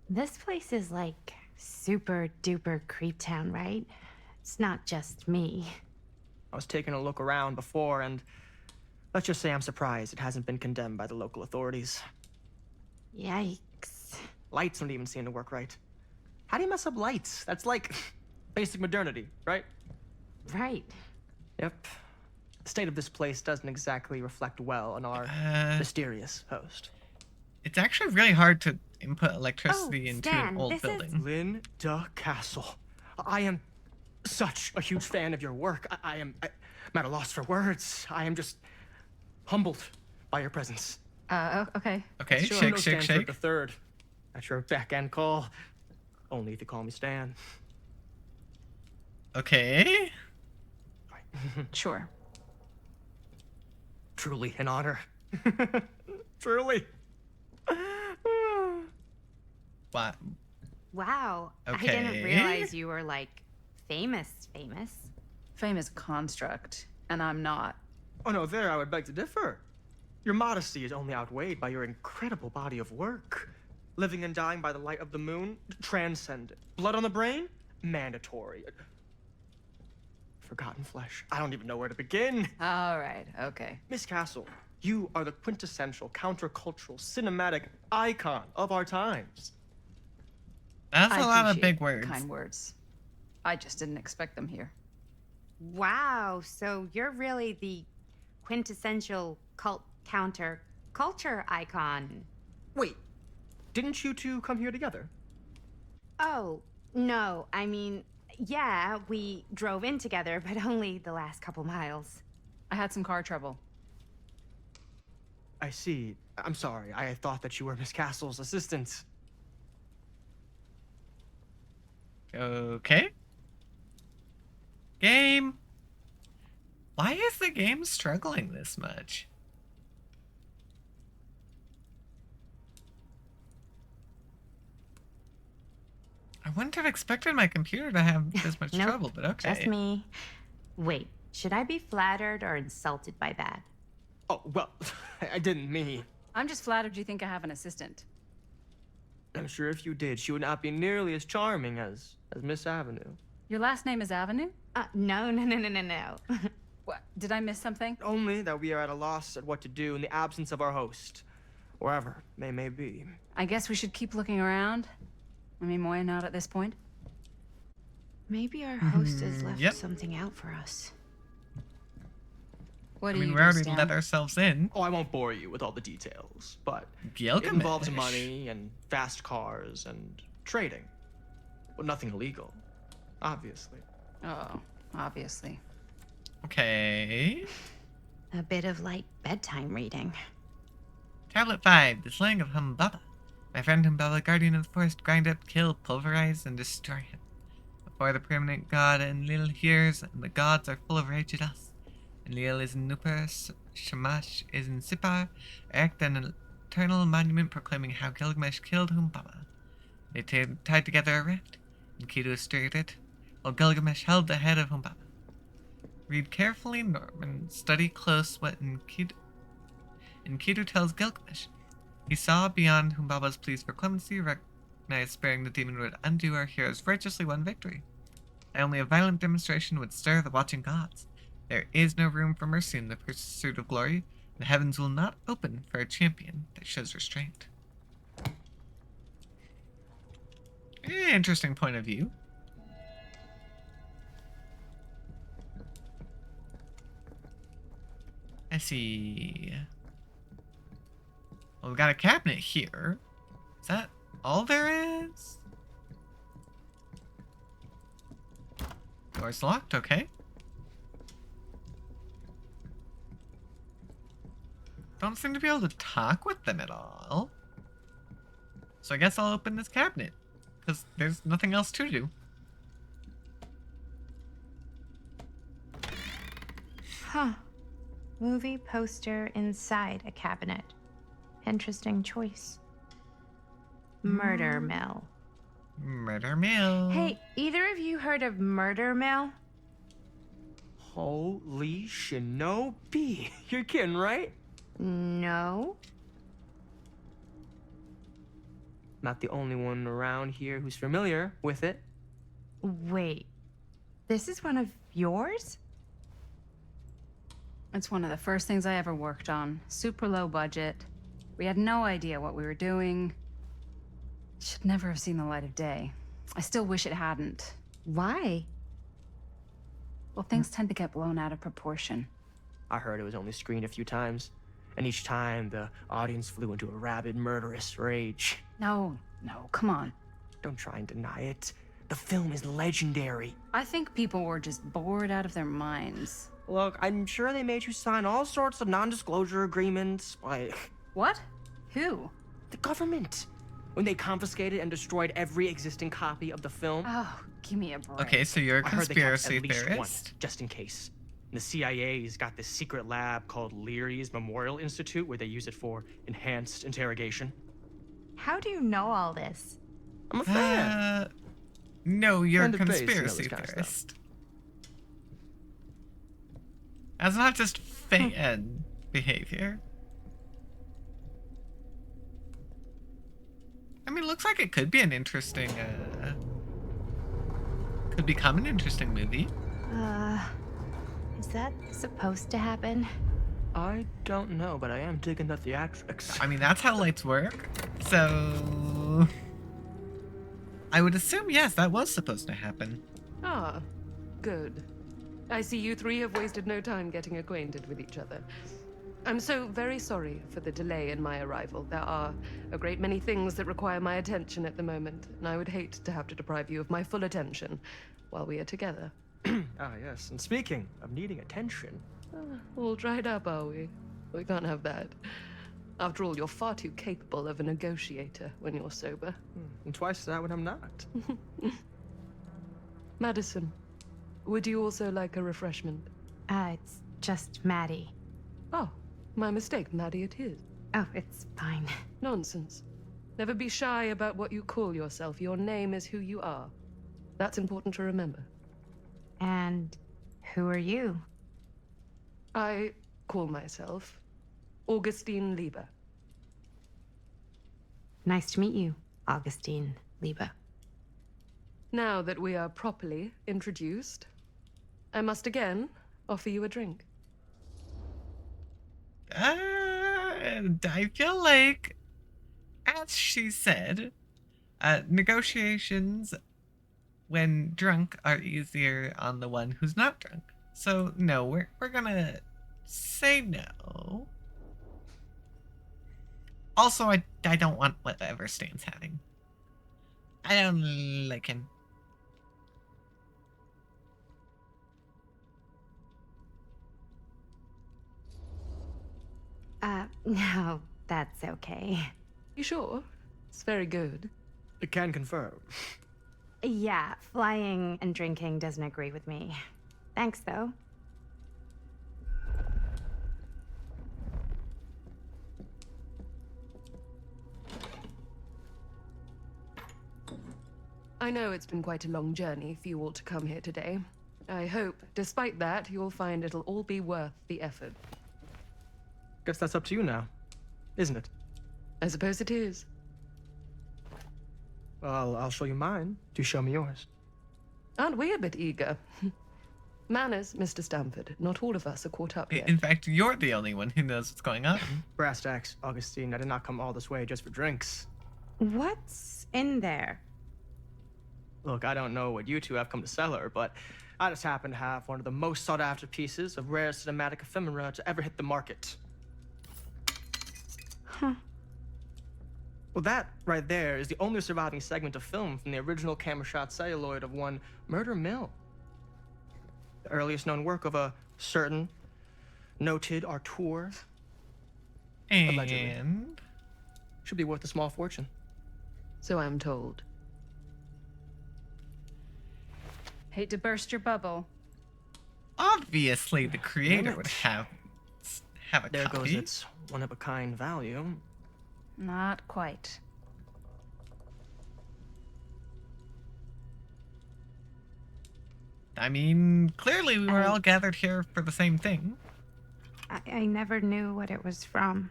This place is like super duper creep town, right? It's not just me. I was taking a look around before, and let's just say I'm surprised it hasn't been condemned by the local authorities. Yikes. Lights don't even seem to work right. How do you mess up lights? That's like basic modernity, right? Right. Yep. The state of this place doesn't exactly reflect well on our mysterious host. It's actually really hard to input electricity Oh, into Stan, an old this is- building. Linda Castle. I am such a huge fan of your work. I'm at a loss for words. I am just humbled by your presence. Okay. Okay, Sure. shake, No shake, Stanford shake. the third. At your beck and call. Only if you call me Stan. Okay. Sure. Truly an honor. Truly. What? Wow. I Okay. didn't realize you were like famous. Fame is a construct, and I'm not. Oh no, there I would beg to differ. Your modesty is only outweighed by your incredible body of work. Living and dying by the light of the moon, transcendent. Blood on the brain, mandatory. Forgotten flesh. I don't even know where to begin. All right, okay. Miss Castle, you are the quintessential countercultural cinematic icon of our times. That's I a lot of appreciate big words. Kind words. I just didn't expect them here. Wow. So you're really the quintessential cult counter culture icon. Wait, didn't you two come here together? Oh, no. I mean, yeah, we drove in together, but only the last couple miles. I had some car trouble. I see. I'm sorry. I thought that you were Miss Castle's assistant. Okay. Game. Why is the game struggling this much? I wouldn't have expected my computer to have this much Nope, trouble, but okay. Just me. Wait, should I be flattered or insulted by that? Oh, well, I didn't mean. I'm just flattered you think I have an assistant. I'm sure if you did, she would not be nearly as charming as Miss Avenue. Your last name is Avenue? No. What? Did I miss something? Only that we are at a loss at what to do in the absence of our host, wherever they may be. I guess we should keep looking around. I mean, why not at this point? Maybe our host has left Yep. something out for us. What I do mean, you we do, already Stan? let ourselves in. Oh, I won't bore you with all the details, but it Gilgamesh. involves money and fast cars and trading. Well, nothing illegal, obviously. Oh, obviously. Okay. A bit of light bedtime reading. Tablet 5, The Slaying of Humbaba. My friend Humbaba, guardian of the forest, grind up, kill, pulverize, and destroy him. Before the permanent god Enlil hears, and the gods are full of rage at us. Enlil is in Nupur, Shamash is in Sipar, erect an eternal monument proclaiming how Gilgamesh killed Humbaba. They tied together a rift, and Enkidu stirred it, while Gilgamesh held the head of Humbaba. Read carefully, Norman. Study close what Enkidu tells Gilgamesh. He saw beyond Humbaba's pleas for clemency, recognized sparing the demon would undo our hero's righteously won victory. Only a violent demonstration would stir the watching gods. There is no room for mercy in the pursuit of glory. The heavens will not open for a champion that shows restraint. Interesting point of view. I see. Well, we got a cabinet here. Is that all there is? Door's locked, okay. Don't seem to be able to talk with them at all. So I guess I'll open this cabinet, because there's nothing else to do. Huh. Movie poster inside a cabinet. Interesting choice. Murder Mill. Murder Mill. Hey, either of you heard of Murder Mill? Holy shinobi. You're kidding, right? No. Not the only one around here who's familiar with it. Wait. This is one of yours? It's one of the first things I ever worked on. Super low budget. We had no idea what we were doing. Should never have seen the light of day. I still wish it hadn't. Why? Well, things tend to get blown out of proportion. I heard it was only screened a few times, and each time the audience flew into a rabid, murderous rage. No, come on. Don't try and deny it. The film is legendary. I think people were just bored out of their minds. Look, I'm sure they made you sign all sorts of non-disclosure agreements, like What? Who? the government. When they confiscated and destroyed every existing copy of the film. Oh, give me a break. Okay, so you're a I heard they kept conspiracy at least one, theorist. just in case. The CIA's got this secret lab called Leary's Memorial Institute where they use it for enhanced interrogation. How do you know all this? I'm a fan. No, you're a Friend of base, conspiracy this kind of stuff. theorist. That's not just fan behavior. I mean, it looks like it could be an interesting, could become an interesting movie. Is that supposed to happen? I don't know, but I am digging the theatrics. I mean, that's how lights work. So, I would assume, yes, that was supposed to happen. Ah, good. I see you three have wasted no time getting acquainted with each other. I'm so very sorry for the delay in my arrival. There are a great many things that require my attention at the moment, and I would hate to have to deprive you of my full attention while we are together. Ah, yes. And speaking of needing attention. All dried up, are we? We can't have that. After all, you're far too capable of a negotiator when you're sober. And twice that when I'm not. Madison, would you also like a refreshment? It's just Maddie. Oh, my mistake. Maddie it is. Oh, it's fine. Nonsense. Never be shy about what you call yourself. Your name is who you are. That's important to remember. And who are you? I call myself Augustine Lieber. Nice to meet you, Augustine Lieber. Now that we are properly introduced, I must again offer you a drink. And I feel like, as she said, negotiations when drunk are easier on the one who's not drunk. So no, we're gonna say no. Also, I don't want whatever Stan's having. I don't like him. No, that's okay. You sure? It's very good. I can confirm. Yeah, flying and drinking doesn't agree with me. Thanks, though. I know it's been quite a long journey for you all to come here today. I hope, despite that, you'll find it'll all be worth the effort. Guess that's up to you now, isn't it? I suppose it is. Well, I'll show you mine. Do show me yours. Aren't we a bit eager? Manners, Mr. Stamford. Not all of us are caught up yet. In fact, you're the only one who knows what's going on. Brass tacks, Augustine. I did not come all this way just for drinks. What's in there? Look, I don't know what you two have come to cellar, but I just happen to have one of the most sought-after pieces of rare cinematic ephemera to ever hit the market. Huh. Well, that right there is the only surviving segment of film from the original camera shot celluloid of one Murder Mill. The earliest known work of a certain noted auteur. Allegedly. And Should be worth a small fortune. So I'm told. Hate to burst your bubble. obviously the creator Damn would it. have a There goes copy. its one-of-a-kind value. Not quite. I mean, clearly we were all gathered here for the same thing. I never knew what it was from.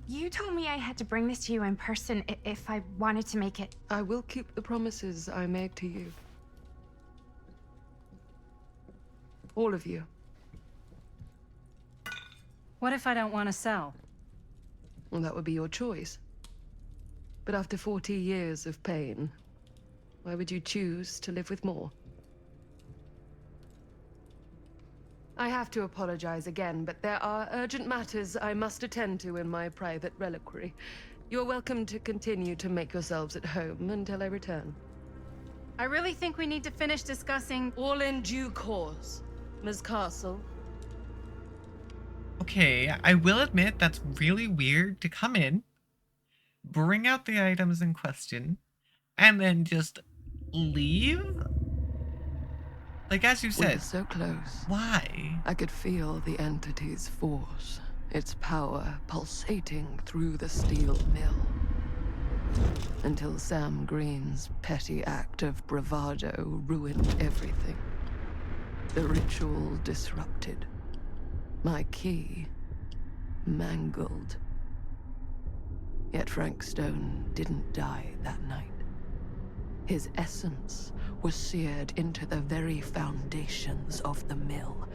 You told me I had to bring this to you in person if I wanted to make it. I will keep the promises I made to you. All of you. What if I don't want to sell? Well, that would be your choice. But after 40 years of pain, why would you choose to live with more? I have to apologize again, but there are urgent matters I must attend to in my private reliquary. You're welcome to continue to make yourselves at home until I return. I really think we need to finish discussing. All in due course, Ms. Castle. Okay, I will admit that's really weird to come in, bring out the items in question, and then just leave? Like, as you We said, were so close. why? I could feel the entity's force, its power pulsating through the steel mill. Until Sam Green's petty act of bravado ruined everything. The ritual disrupted. My key mangled. Yet Frank Stone didn't die that night. His essence was seared into the very foundations of the mill.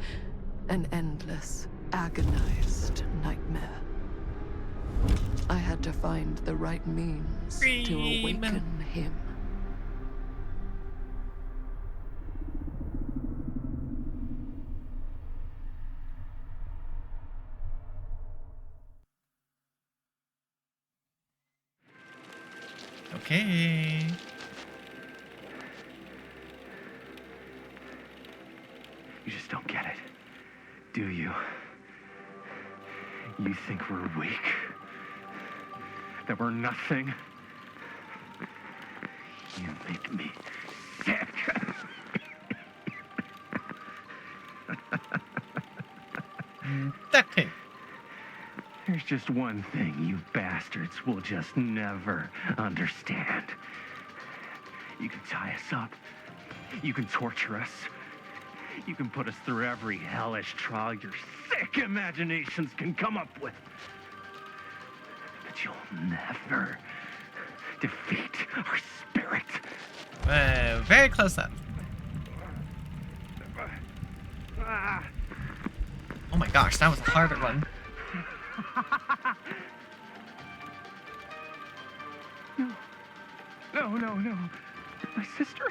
An endless, agonized nightmare. I had to find the right means to awaken him. Okay. You just don't get it, do you? You think we're weak? That we're nothing? You make me sick. Duct tape. There's just one thing you bastards will just never understand. You can tie us up. You can torture us. You can put us through every hellish trial your sick imaginations can come up with. But you'll never defeat our spirit. Very close up. Oh my gosh, that was a harder one. No. My sister?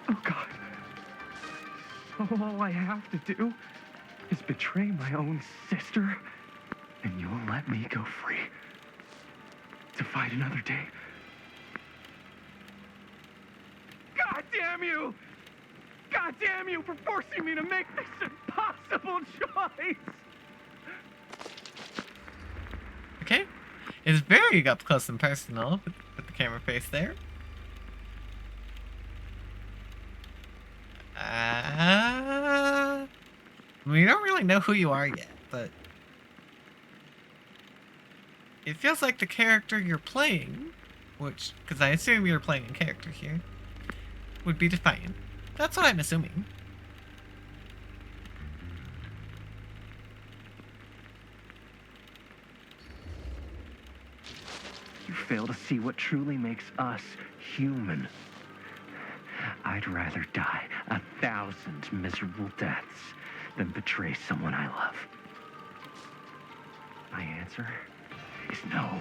Oh, God. So all I have to do is betray my own sister, and you'll let me go free to fight another day. God damn you! God damn you for forcing me to make this impossible choice! Okay. It's very up close and personal with the camera face there. We don't really know who you are yet, but it feels like the character you're playing, which, because I assume you're playing a character here, would be Defiant. That's what I'm assuming. You fail to see what truly makes us human. I'd rather die 1,000 miserable deaths than betray someone I love. My answer is no.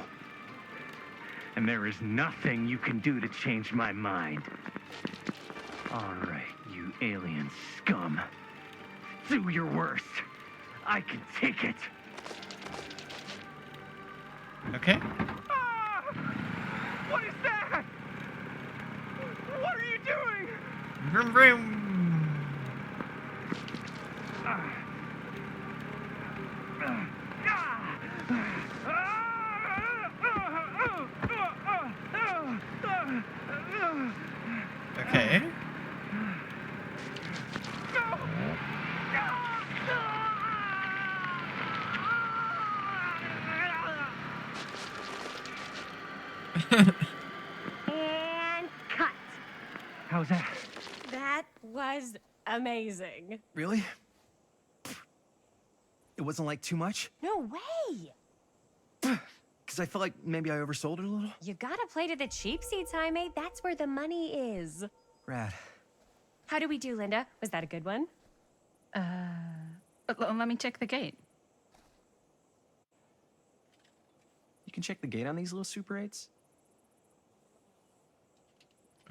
And there is nothing you can do to change my mind. All right, you alien scum. Do your worst. I can take it. Okay. What is that? What are you doing? Vroom vroom. Okay. And cut. How's that? That was amazing. Really? It wasn't like too much? No way. Because I felt like maybe I oversold it a little? You gotta play to the cheap seats, Jaime. That's where the money is. Rad. How do we do, Linda? Was that a good one? Let me check the gate. You can check the gate on these little Super 8s?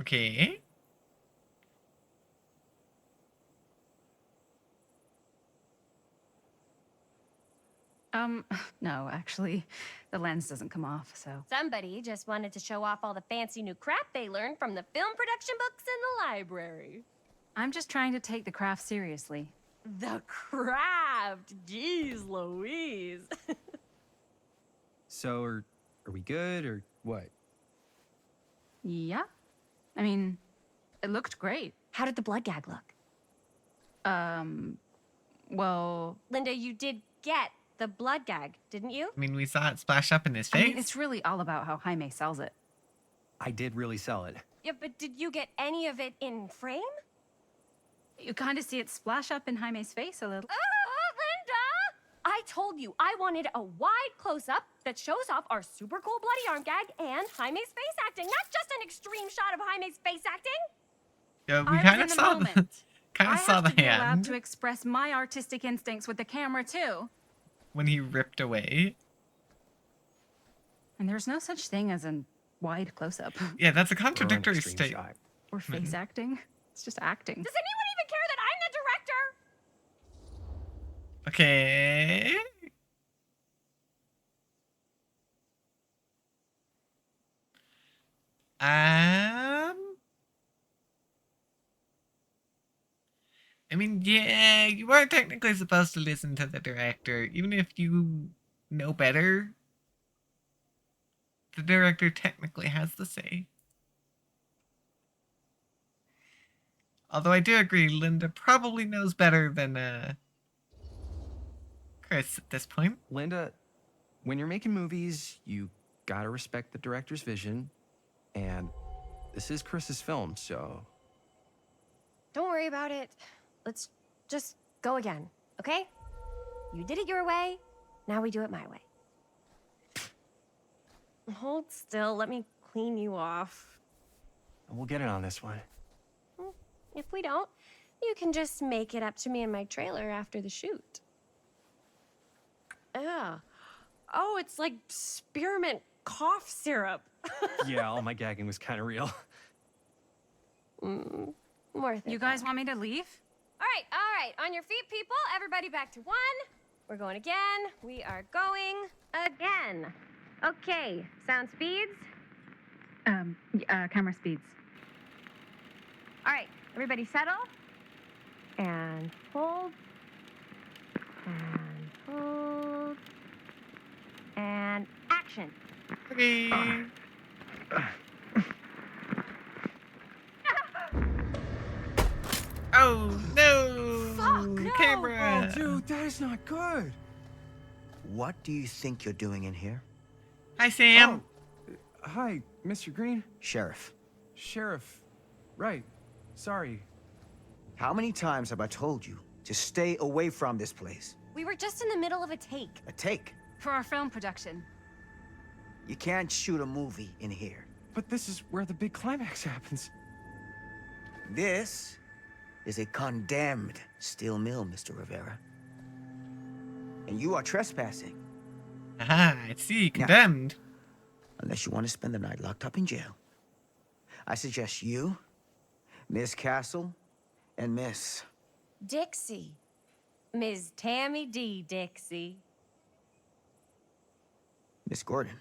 Okay. No, actually, the lens doesn't come off, so. Somebody just wanted to show off all the fancy new crap they learned from the film production books in the library. I'm just trying to take the craft seriously. The craft! Jeez Louise. So, are we good or what? Yeah. I mean, it looked great. How did the blood gag look? Well... Linda, you did get the blood gag, didn't you? I mean, we saw it splash up in his I face. mean, it's really all about how Jaime sells it. I did really sell it. Yeah, but did you get any of it in frame? You kind of see it splash up in Jaime's face a little. Linda! I told you I wanted a wide close-up that shows off our super cool bloody arm gag and Jaime's face acting, not just an extreme shot of Jaime's face acting. Yeah, we I kind was of in the saw moment. kind I of saw have the to be allowed hand to express my artistic instincts with the camera too. when he ripped away. And there's no such thing as a wide close-up. Yeah, that's a contradictory extreme statement. shot. Or face acting. It's just acting. Does anyone even care that I'm the director? Okay. I mean, yeah, you are technically supposed to listen to the director, even if you know better. The director technically has the say. Although I do agree, Linda probably knows better than Chris at this point. Linda, when you're making movies, you gotta respect the director's vision. And this is Chris's film, so... Don't worry about it. Let's just go again, okay? You did it your way, now we do it my way. Hold still, let me clean you off. We'll get it on this one. If we don't, you can just make it up to me in my trailer after the shoot. Oh, it's like spearmint cough syrup. Yeah, all my gagging was kind of real. Worth it. You guys want me to leave? All right. On your feet, people. Everybody back to one. We're going again. We are going again. Okay, sound speeds. Camera speeds. All right, everybody settle. And hold. And hold. And action. Okay. Oh no! Fuck, no! Camera! Oh, dude, that is not good. What do you think you're doing in here? Hi, Sam. Hi, Mr. Green. Sheriff. Sheriff. Right. Sorry. How many times have I told you to stay away from this place? We were just in the middle of a take. A take? For our film production. You can't shoot a movie in here. But this is where the big climax happens. This is a condemned steel mill, Mr. Rivera. And you are trespassing. Ah, I see. Condemned. Unless you want to spend the night locked up in jail. I suggest you, Miss Castle, and Miss... Dixie. Ms. Tammy D. Dixie. Miss Gordon.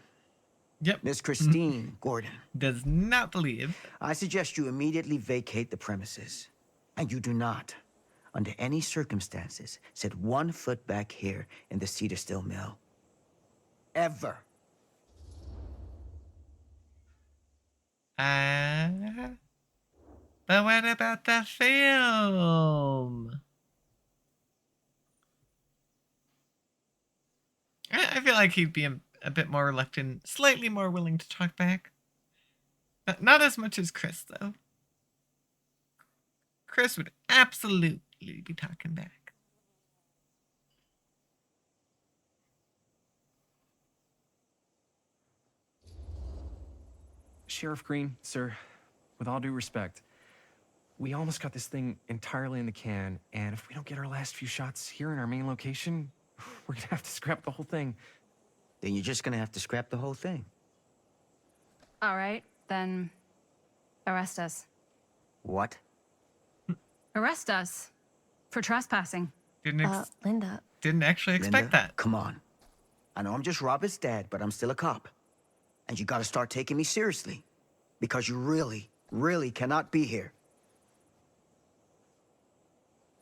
Yep. Miss Christine Gordon. Does not believe. I suggest you immediately vacate the premises. And you do not, under any circumstances, set 1 foot back here in the Cedar Steel Mill. Ever. But what about the film? I feel like he'd be a bit more reluctant, slightly more willing to talk back. Not as much as Chris, though. Chris would absolutely be talking back. Sheriff Green, sir, with all due respect, we almost got this thing entirely in the can, and if we don't get our last few shots here in our main location, we're gonna have to scrap the whole thing. Then you're just gonna have to scrap the whole thing. All right, then arrest us. What? Arrest us for trespassing. Didn't Linda. Didn't actually expect Linda, that. Come on. I know I'm just Robert's dad, but I'm still a cop. And you gotta start taking me seriously. Because you really, really cannot be here.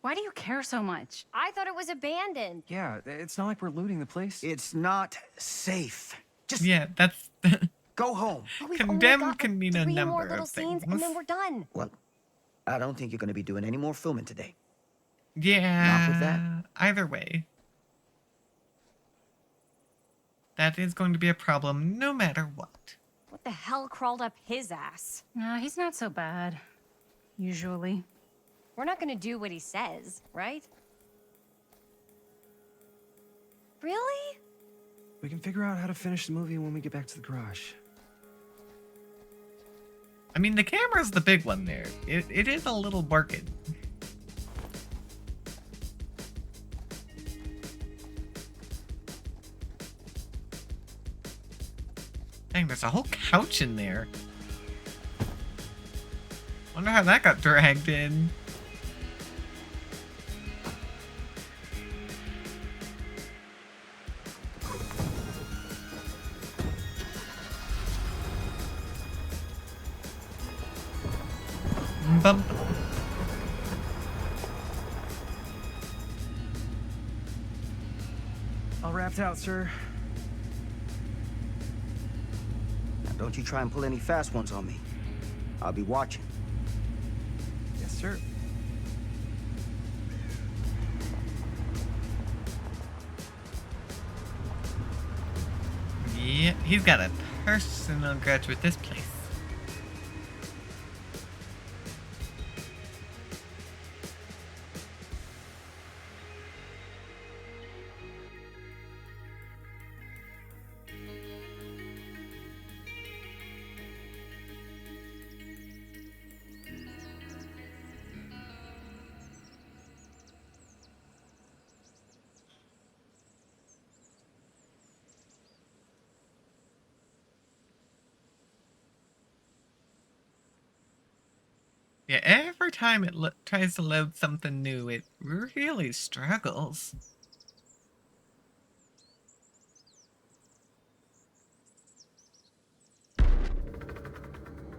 Why do you care so much? I thought it was abandoned. Yeah, it's not like we're looting the place. It's not safe. Just Yeah, that's go home. But we've only condemned got, can mean a three number more little of scenes, things. and then we're done. Well, I don't think you're gonna be doing any more filming today. Yeah. Not with that. Either way. That is going to be a problem no matter what. What the hell crawled up his ass? Nah, he's not so bad. Usually. We're not gonna do what he says, right? Really? We can figure out how to finish the movie when we get back to the garage. I mean, the camera's the big one there. It is a little broken. Dang, there's a whole couch in there. Wonder how that got dragged in. Bump. All wrapped out, sir. Now, don't you try and pull any fast ones on me. I'll be watching. Yes, sir. Yeah, he's got a personal grudge with this place. Yeah, every time it tries to load something new, it really struggles.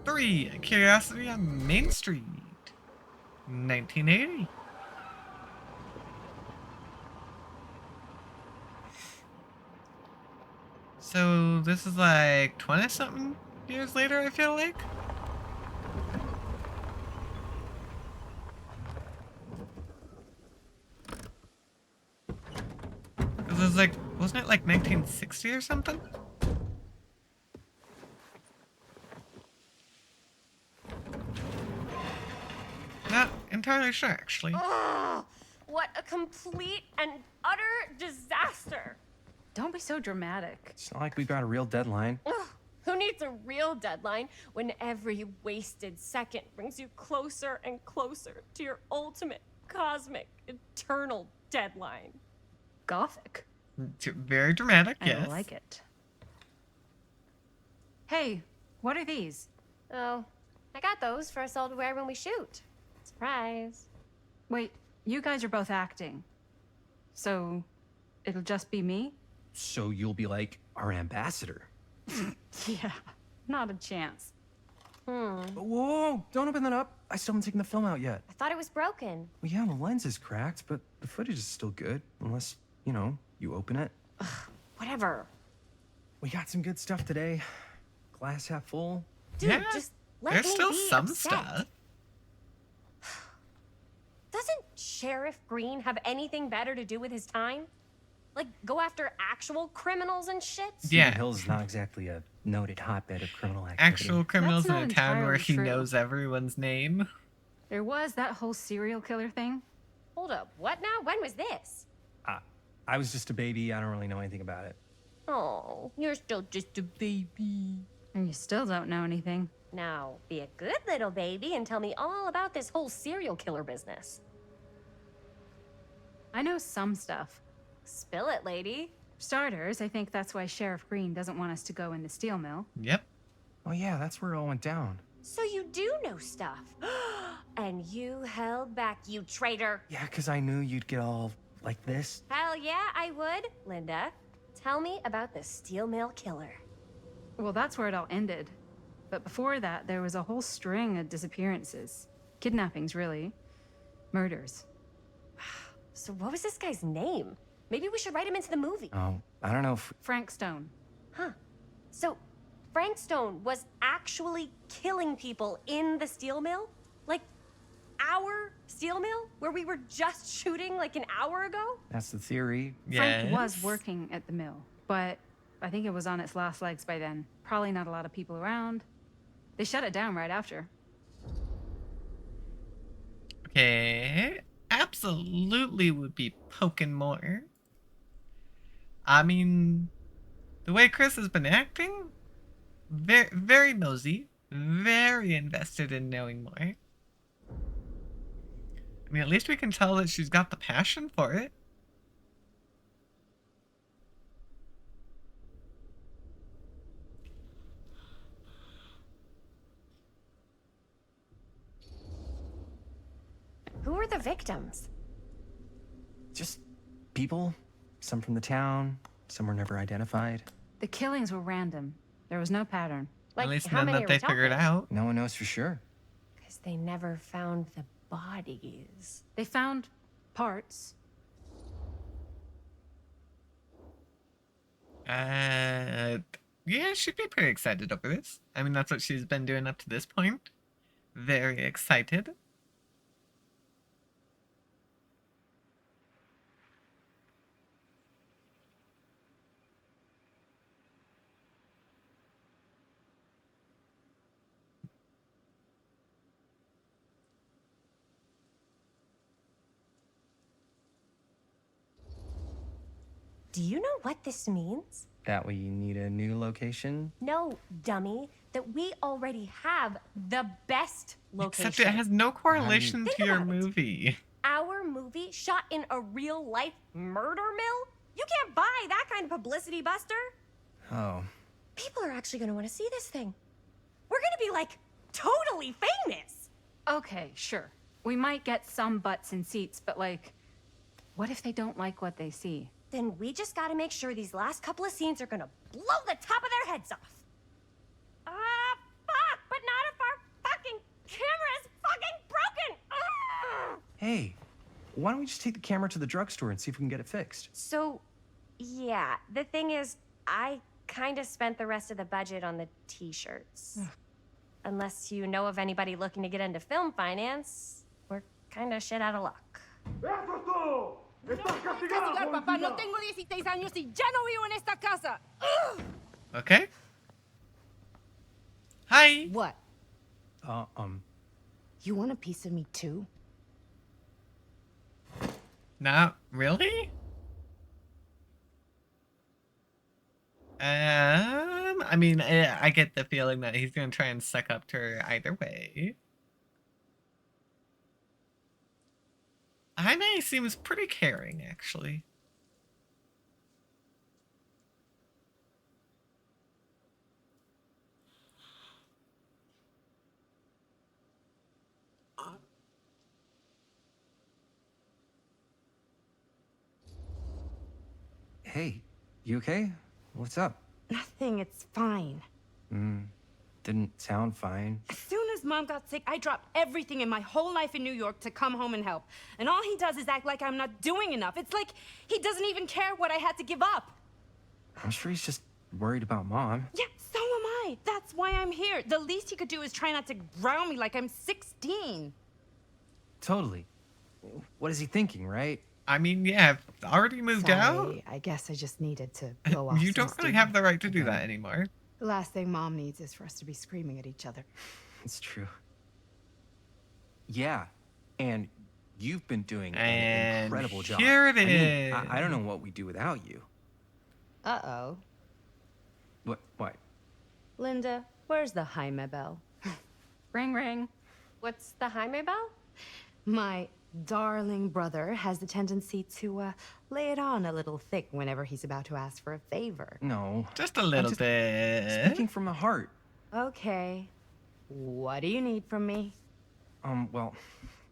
Three, Curiosity on Main Street, 1980. So this is like 20-something years later, I feel like. It was like, wasn't it like 1960 or something? Not entirely sure, actually. Oh, what a complete and utter disaster. Don't be so dramatic. It's not like we've got a real deadline. Ugh, who needs a real deadline when every wasted second brings you closer and closer to your ultimate, cosmic, eternal deadline? Gothic. Very dramatic, yes. I like it. Hey, what are these? Oh, I got those for us all to wear when we shoot. Surprise. Wait, you guys are both acting. So, it'll just be me? So you'll be like our ambassador. Yeah, not a chance. Whoa, don't open that up. I still haven't taken the film out yet. I thought it was broken. Well, yeah, the lens is cracked, but the footage is still good. Unless, you know, you open it. Whatever. We got some good stuff today. Glass half full. Dude, Yeah, just let there's me still be some upset. stuff. Doesn't Sheriff Green have anything better to do with his time? Like, go after actual criminals and shit? Yeah. Cedar Hill's not exactly a noted hotbed of criminal activity. Actual criminals in That's a not town where entirely he true. knows everyone's name. There was that whole serial killer thing. Hold up, what now? When was this? I was just a baby. I don't really know anything about it. Oh, you're still just a baby. And you still don't know anything. Now, be a good little baby and tell me all about this whole serial killer business. I know some stuff. Spill it, lady. For starters, I think that's why Sheriff Green doesn't want us to go in the steel mill. Yep. Oh yeah, that's where it all went down. So you do know stuff. And you held back, you traitor. Yeah, because I knew you'd get all like this. Hell yeah, I would, Linda. Tell me about the Steel Mill Killer. Well, that's where it all ended. But before that, there was a whole string of disappearances. Kidnappings, really. Murders. So what was this guy's name? Maybe we should write him into the movie. Oh, I don't know if... Frank Stone. Huh. So Frank Stone was actually killing people in the steel mill? Like our steel mill? Where we were just shooting like an hour ago? That's the theory. Frank was working at the mill, but I think it was on its last legs by then. Probably not a lot of people around. They shut it down right after. Okay. Absolutely would be poking more. I mean, the way Chris has been acting, very, very nosy, very invested in knowing more. I mean, at least we can tell that she's got the passion for it. Who were the victims? Just people. Some from the town. Some were never identified. The killings were random. There was no pattern. Like, At least how none many that are they we figured talking? out. No one knows for sure. Because they never found the bodies. They found parts. Yeah, she'd be pretty excited over this. I mean, that's what she's been doing up to this point. Very excited. Do you know what this means? That we need a new location? No, dummy. That we already have the best location. Except it has no correlation Think to your about it. movie. Our movie shot in a real-life murder mill? You can't buy that kind of publicity, Buster. Oh. People are actually going to want to see this thing. We're going to be, like, totally famous. Okay, sure. We might get some butts in seats, but like, what if they don't like what they see? Then we just got to make sure these last couple of scenes are going to blow the top of their heads off. Fuck, but not if our fucking camera is fucking broken. Ugh. Hey, why don't we just take the camera to the drugstore and see if we can get it fixed? So, yeah, the thing is, I kind of spent the rest of the budget on the t-shirts. Unless you know of anybody looking to get into film finance, we're kind of shit out of luck. Castigar, papá. No tengo 16 años y ya no vivo en esta casa. Ugh. Okay. Hi. What? You want a piece of me too? Not really? I mean, I get the feeling that he's gonna try and suck up to her either way. Jaime seems pretty caring, actually. Hey, you okay? What's up? Nothing, it's fine. Didn't sound fine. As soon as Mom got sick, I dropped everything in my whole life in New York to come home and help. And all he does is act like I'm not doing enough. It's like he doesn't even care what I had to give up. I'm sure he's just worried about Mom. Yeah, so am I. That's why I'm here. The least he could do is try not to ground me like I'm 16. Totally. What is he thinking, right? I mean, yeah, I've already moved out. Sorry, I guess I just needed to go off. You don't really have the right to do that anymore. The last thing Mom needs is for us to be screaming at each other. It's true. Yeah, and you've been doing an And incredible job. here it I mean, is. I don't know what we'd do without you. Uh-oh. What? Linda, where's the Jaime bell? Ring, ring. What's the Jaime bell? My darling brother has the tendency to lay it on a little thick whenever he's about to ask for a favor. No. Just a little bit. Speaking from the heart. Okay. What do you need from me? Well,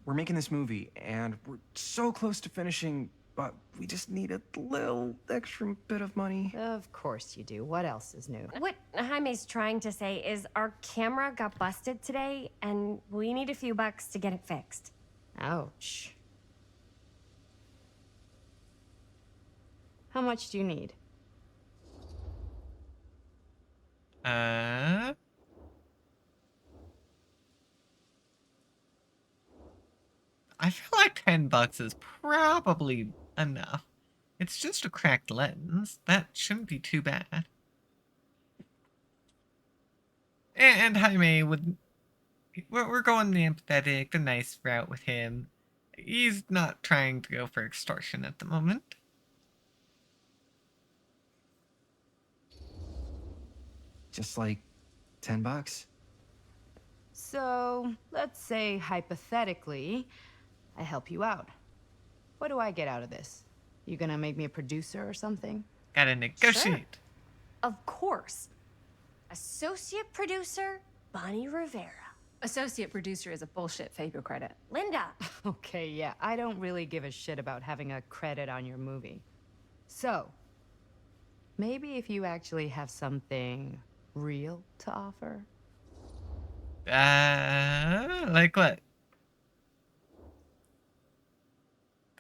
we're making this movie, and we're so close to finishing, but we just need a little extra bit of money. Of course you do. What else is new? What Jaime's trying to say is our camera got busted today, and we need a few bucks to get it fixed. Ouch. How much do you need? I feel like $10 is probably enough. It's just a cracked lens. That shouldn't be too bad. And Jaime would... We're going the empathetic, the nice route with him. He's not trying to go for extortion at the moment. Just like $10. So, let's say hypothetically, I help you out. What do I get out of this? You gonna make me a producer or something? Gotta negotiate. Sure. Of course. Associate producer, Bonnie Rivera. Associate producer is a bullshit FAPE credit. Linda. Okay, yeah, I don't really give a shit about having a credit on your movie. So, maybe if you actually have something real to offer? Like what?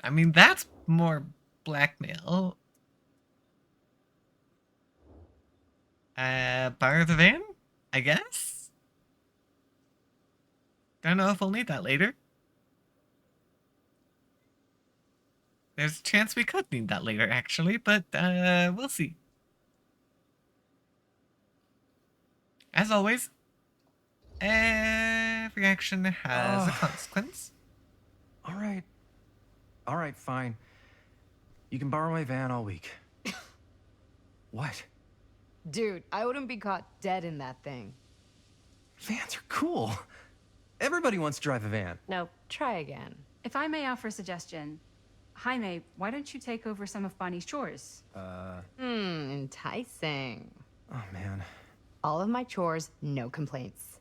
I mean, that's more blackmail. Borrow the van? I guess? Don't know if we'll need that later. There's a chance we could need that later, actually, but, we'll see. As always, every action has a consequence. All right, fine. You can borrow my van all week. What? Dude, I wouldn't be caught dead in that thing. Vans are cool. Everybody wants to drive a van. No, try again. If I may offer a suggestion, Jaime, why don't you take over some of Bonnie's chores? Enticing. Oh, man. All of my chores, no complaints.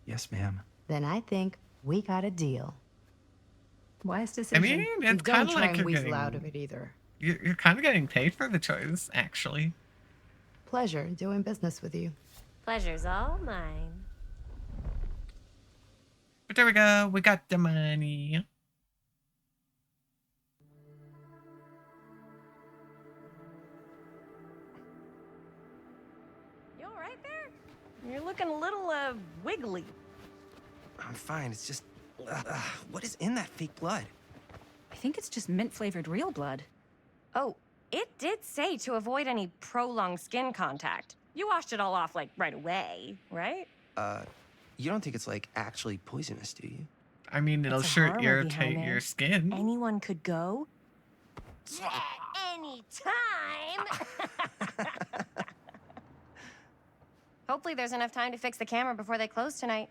Yes, ma'am. Then I think we got a deal. Wise I decision. mean, it's And kind don't of try like and you're weasel getting... out of it either. You're kind of getting paid for the choice, actually. Pleasure doing business with you. Pleasure's all mine. But there we go. We got the money. You all right there? You're looking a little, wiggly. I'm fine. It's just... what is in that fake blood? I think it's just mint-flavored real blood. Oh, it did say to avoid any prolonged skin contact. You washed it all off, like, right away, right? You don't think it's, like, actually poisonous, do you? I mean, it'll It's a sure horror movie, irritate Jaime. your skin. Anyone could go. Yeah, anytime. Hopefully there's enough time to fix the camera before they close tonight.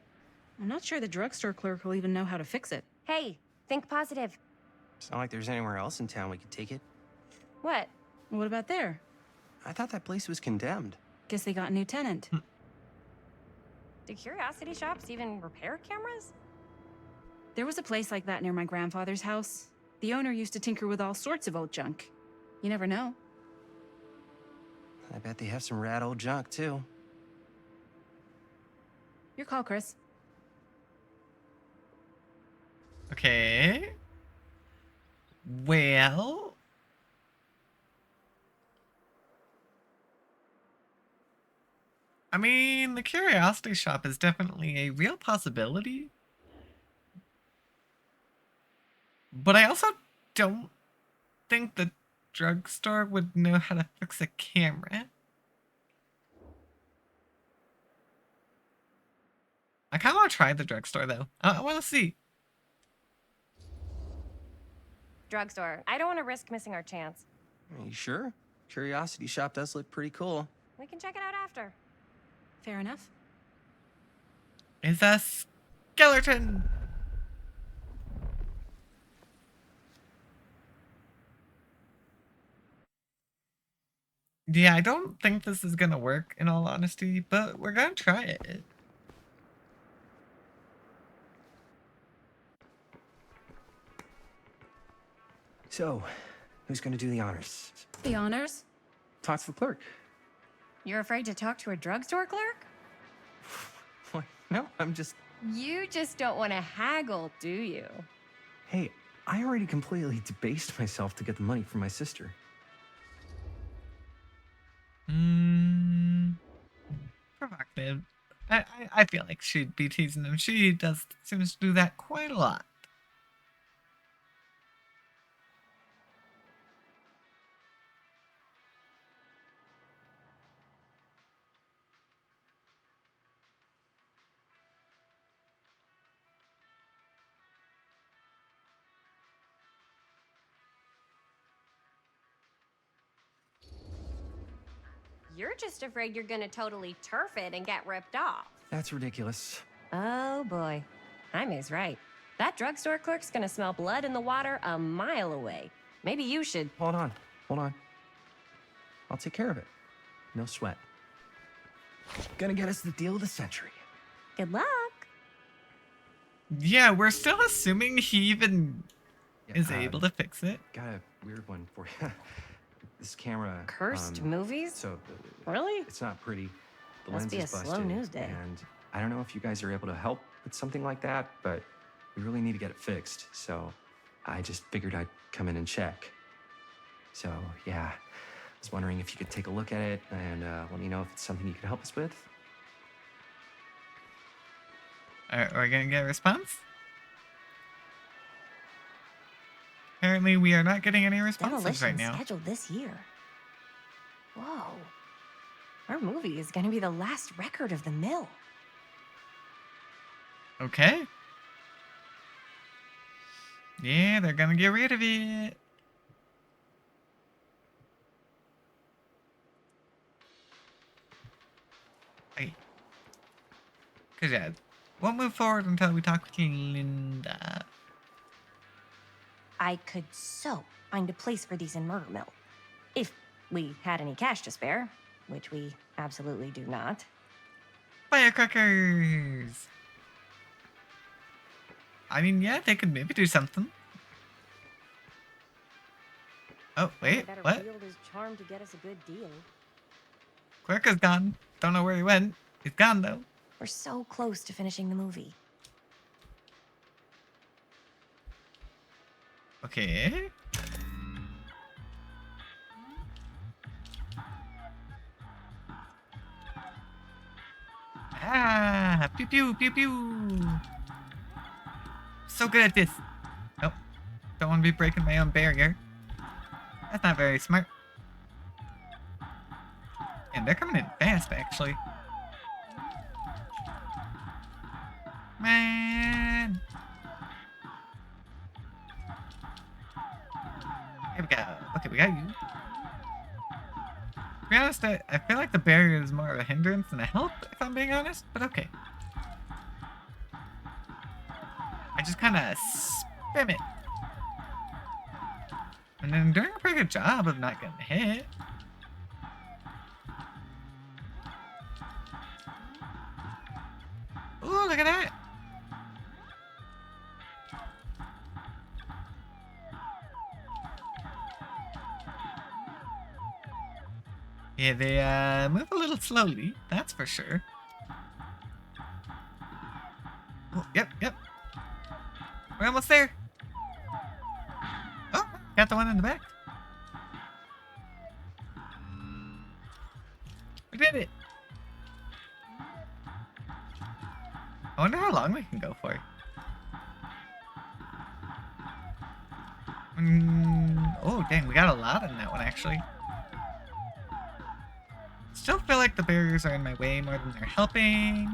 I'm not sure the drugstore clerk will even know how to fix it. Hey, think positive. It's not like there's anywhere else in town we could take it. What? What about there? I thought that place was condemned. Guess they got a new tenant. Do curiosity shops even repair cameras? There was a place like that near my grandfather's house. The owner used to tinker with all sorts of old junk. You never know. I bet they have some rad old junk, too. Your call, Chris. Okay. Well... I mean, the curiosity shop is definitely a real possibility. But I also don't think the drugstore would know how to fix a camera. I kind of want to try the drugstore, though. I want to see. Drugstore. I don't want to risk missing our chance. Are you sure? Curiosity shop does look pretty cool. We can check it out after. Fair enough. Is a skeleton. Yeah, I don't think this is gonna work, in all honesty, but we're gonna try it. So, who's gonna do the honors? The honors? Talk to the clerk. You're afraid to talk to a drugstore clerk? What? No, I'm just... You just don't want to haggle, do you? Hey, I already completely debased myself to get the money from my sister. Provocative. I feel like she'd be teasing him. She seems to do that quite a lot. You're just afraid you're gonna totally turf it and get ripped off. That's ridiculous. Oh boy. Jaime's right. That drugstore clerk's gonna smell blood in the water a mile away. Maybe you should... Hold on. I'll take care of it. No sweat. Gonna get us the deal of the century. Good luck. Yeah, we're still assuming he even is able to fix it. Got a weird one for you. This camera... Cursed movies? So... Really? It's not pretty. The Must lens be a is busted. slow news day. And I don't know if you guys are able to help with something like that, but we really need to get it fixed. So I just figured I'd come in and check. So yeah, I was wondering if you could take a look at it and let me know if it's something you could help us with. Are we gonna get a response? Apparently we are not getting any responses right now. Scheduled this year. Whoa. Our movie is gonna be the last record of the mill. Okay. Yeah, they're gonna get rid of it. Okay. Cause yeah, we'll move forward until we talk with Linda. I could so find a place for these in Murder Mill. If we had any cash to spare, which we absolutely do not. Firecrackers! I mean, yeah, they could maybe do something. Oh, wait, what? Wield his charm to get us a good deal. Quirk is gone. Don't know where he went. He's gone, though. We're so close to finishing the movie. Okay. Ah, pew pew pew pew. So good at this. Nope. Don't want to be breaking my own barrier. That's not very smart. And they're coming in fast, actually. Man. Here we go. Okay, we got you. To be honest, I feel like the barrier is more of a hindrance than a help, if I'm being honest, but okay. I just kind of spam it. And then doing a pretty good job of not getting hit. Ooh, look at that. Yeah, they move a little slowly, that's for sure. Oh, yep. We're almost there. Oh, got the one in the back. We did it. I wonder how long we can go for. Oh, dang, we got a lot in that one, actually. Still feel like the barriers are in my way more than they're helping.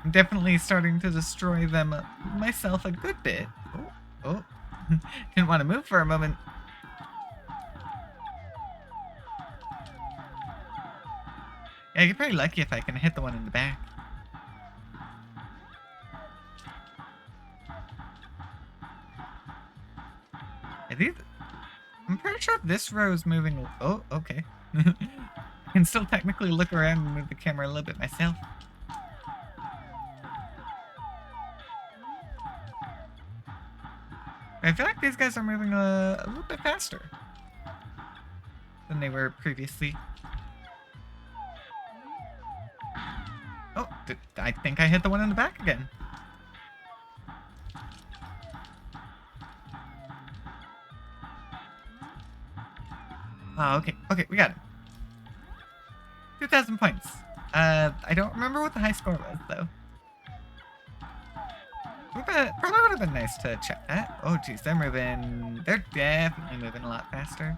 I'm definitely starting to destroy them myself a good bit. Oh. Didn't want to move for a moment. Yeah, I get pretty lucky if I can hit the one in the back. I'm pretty sure this row is moving. Oh, okay. I can still technically look around and move the camera a little bit myself. I feel like these guys are moving a little bit faster than they were previously. Oh, I think I hit the one in the back again. Oh, okay. Okay, we got it. 2,000 points. I don't remember what the high score was, though. Probably would have been nice to check that. Oh, geez, they're moving. They're definitely moving a lot faster.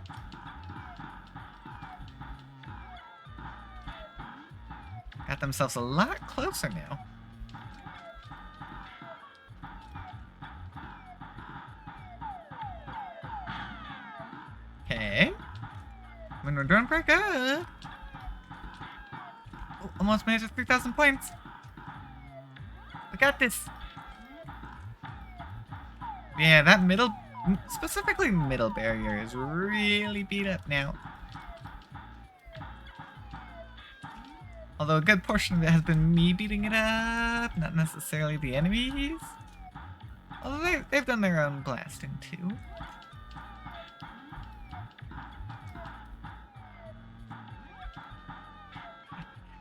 Got themselves a lot closer now. Okay. I mean, we're doing pretty good. Oh, almost made it to 3,000 points. We got this. Yeah, that middle, specifically middle barrier is really beat up now. Although a good portion of it has been me beating it up, not necessarily the enemies. Although they've done their own blasting too.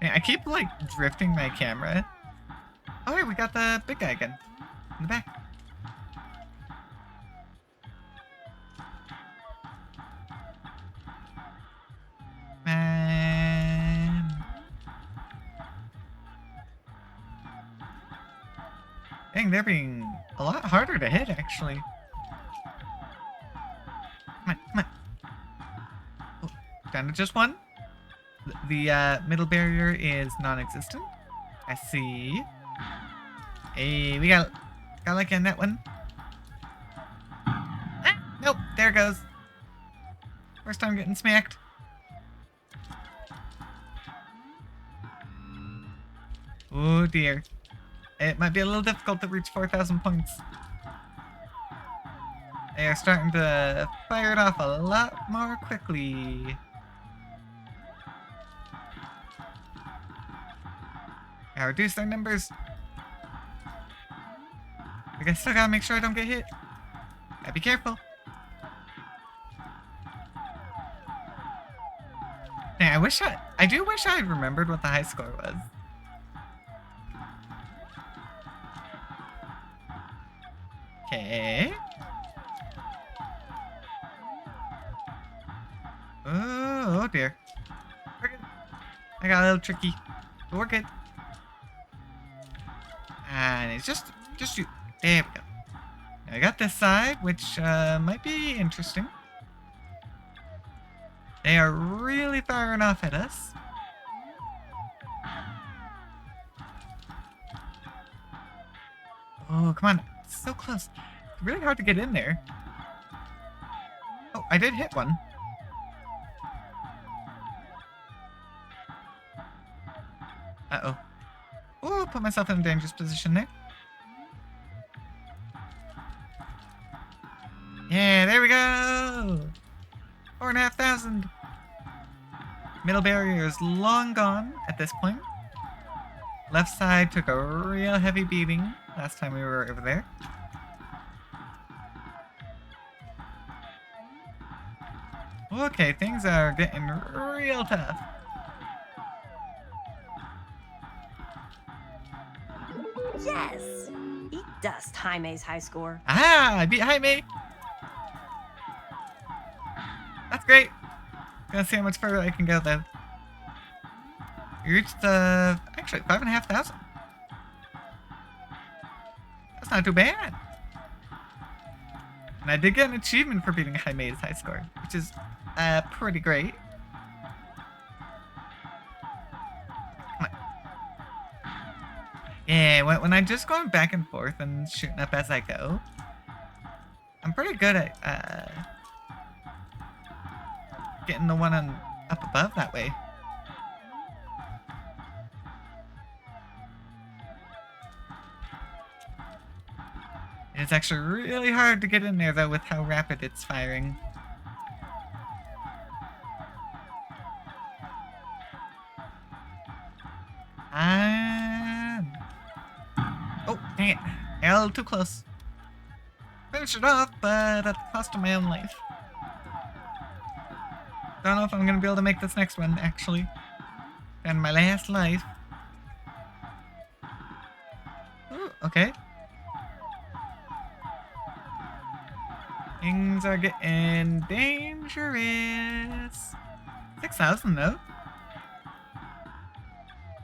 Yeah, I keep like drifting my camera. Oh wait, we got the big guy again. In the back. Man. Dang, they're being a lot harder to hit, actually. Come on, come on. Oh, down to just one. The middle barrier is non-existent. I see. Hey, we got like in that one. Ah, nope, there it goes. First time getting smacked. Oh dear. It might be a little difficult to reach 4,000 points. They are starting to fire it off a lot more quickly. I reduce their numbers. I guess still gotta make sure I don't get hit. Gotta be careful. Dang, I do wish I had remembered what the high score was. Okay. Oh dear. We're good. I got a little tricky, but we're good. And it's just you. There we go. Now I got this side, which might be interesting. They are really firing off at us. Oh, come on. It's so close. It's really hard to get in there. Oh, I did hit one. Uh-oh. Oh, put myself in a dangerous position there. Yeah, there we go! 4,500. Middle barrier is long gone at this point. Left side took a real heavy beating last time we were over there. Okay, things are getting real tough. Yes! Eat dust, Jaime's high score. Ah, I beat Jaime! That's great. Gonna see how much further I can go though. You reached the actually 5,500. That's not too bad. And I did get an achievement for beating Jaime's high score, which is pretty great. Come on. Yeah, when I'm just going back and forth and shooting up as I go, I'm pretty good at getting the one on up above that way. It's actually really hard to get in there though with how rapid it's firing. Oh, dang it. A little too close. But finish it off, but at the cost of my own life. Don't know if I'm gonna be able to make this next one, actually. And my last life. Ooh, okay. Things are getting dangerous. 6,000 though.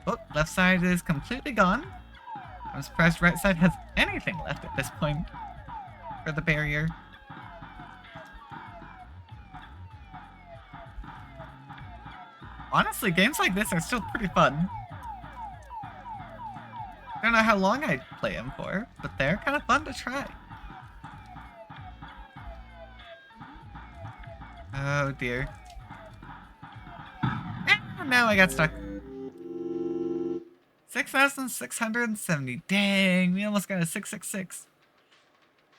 Oh, left side is completely gone. I'm surprised right side has anything left at this point for the barrier. Honestly, games like this are still pretty fun. I don't know how long I'd play them for, but they're kind of fun to try. Oh dear. And now I got stuck. 6,670. Dang, we almost got a 666.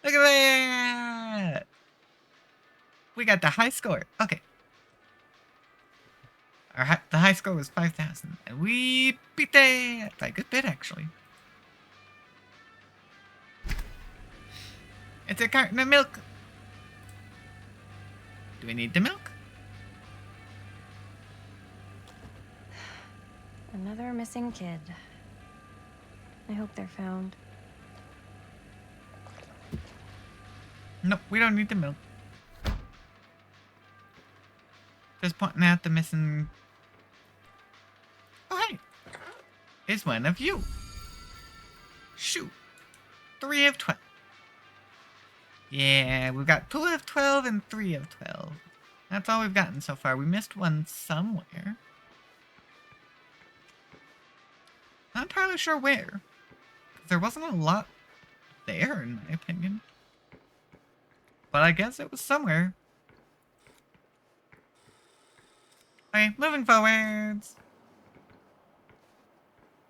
Look at that! We got the high score. Okay. The high score was 5,000, and we beat that by a good bit, actually. It's a carton of milk. Do we need the milk? Another missing kid. I hope they're found. Nope, we don't need the milk. Just pointing out the missing... Oh, hey! Is one of you. Shoot. 3 of 12. Yeah, we've got 2 of 12 and 3 of 12. That's all we've gotten so far. We missed one somewhere. Not entirely sure where. 'Cause there wasn't a lot there, in my opinion. But I guess it was somewhere. Okay, moving forwards.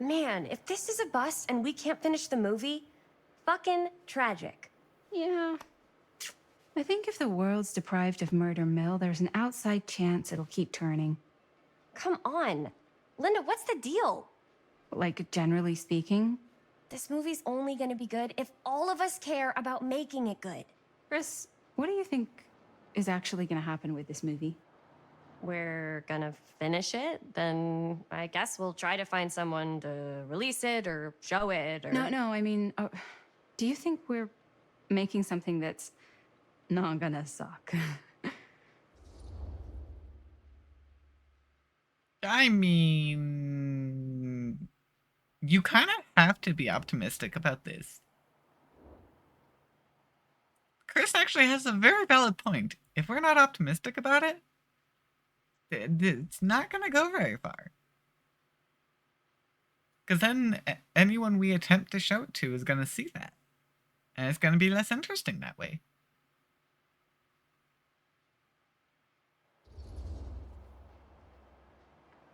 Man, if this is a bust and we can't finish the movie, fucking tragic. Yeah. I think if the world's deprived of Murder Mill, there's an outside chance it'll keep turning. Come on. Linda, what's the deal? Like, generally speaking? This movie's only gonna be good if all of us care about making it good. Chris, what do you think is actually gonna happen with this movie? We're gonna finish it, then I guess we'll try to find someone to release it or show it or... No, I mean, do you think we're making something that's not gonna suck? I mean... You kind of have to be optimistic about this. Chris actually has a very valid point. If we're not optimistic about it, it's not going to go very far. Because then anyone we attempt to show it to is going to see that. And it's going to be less interesting that way.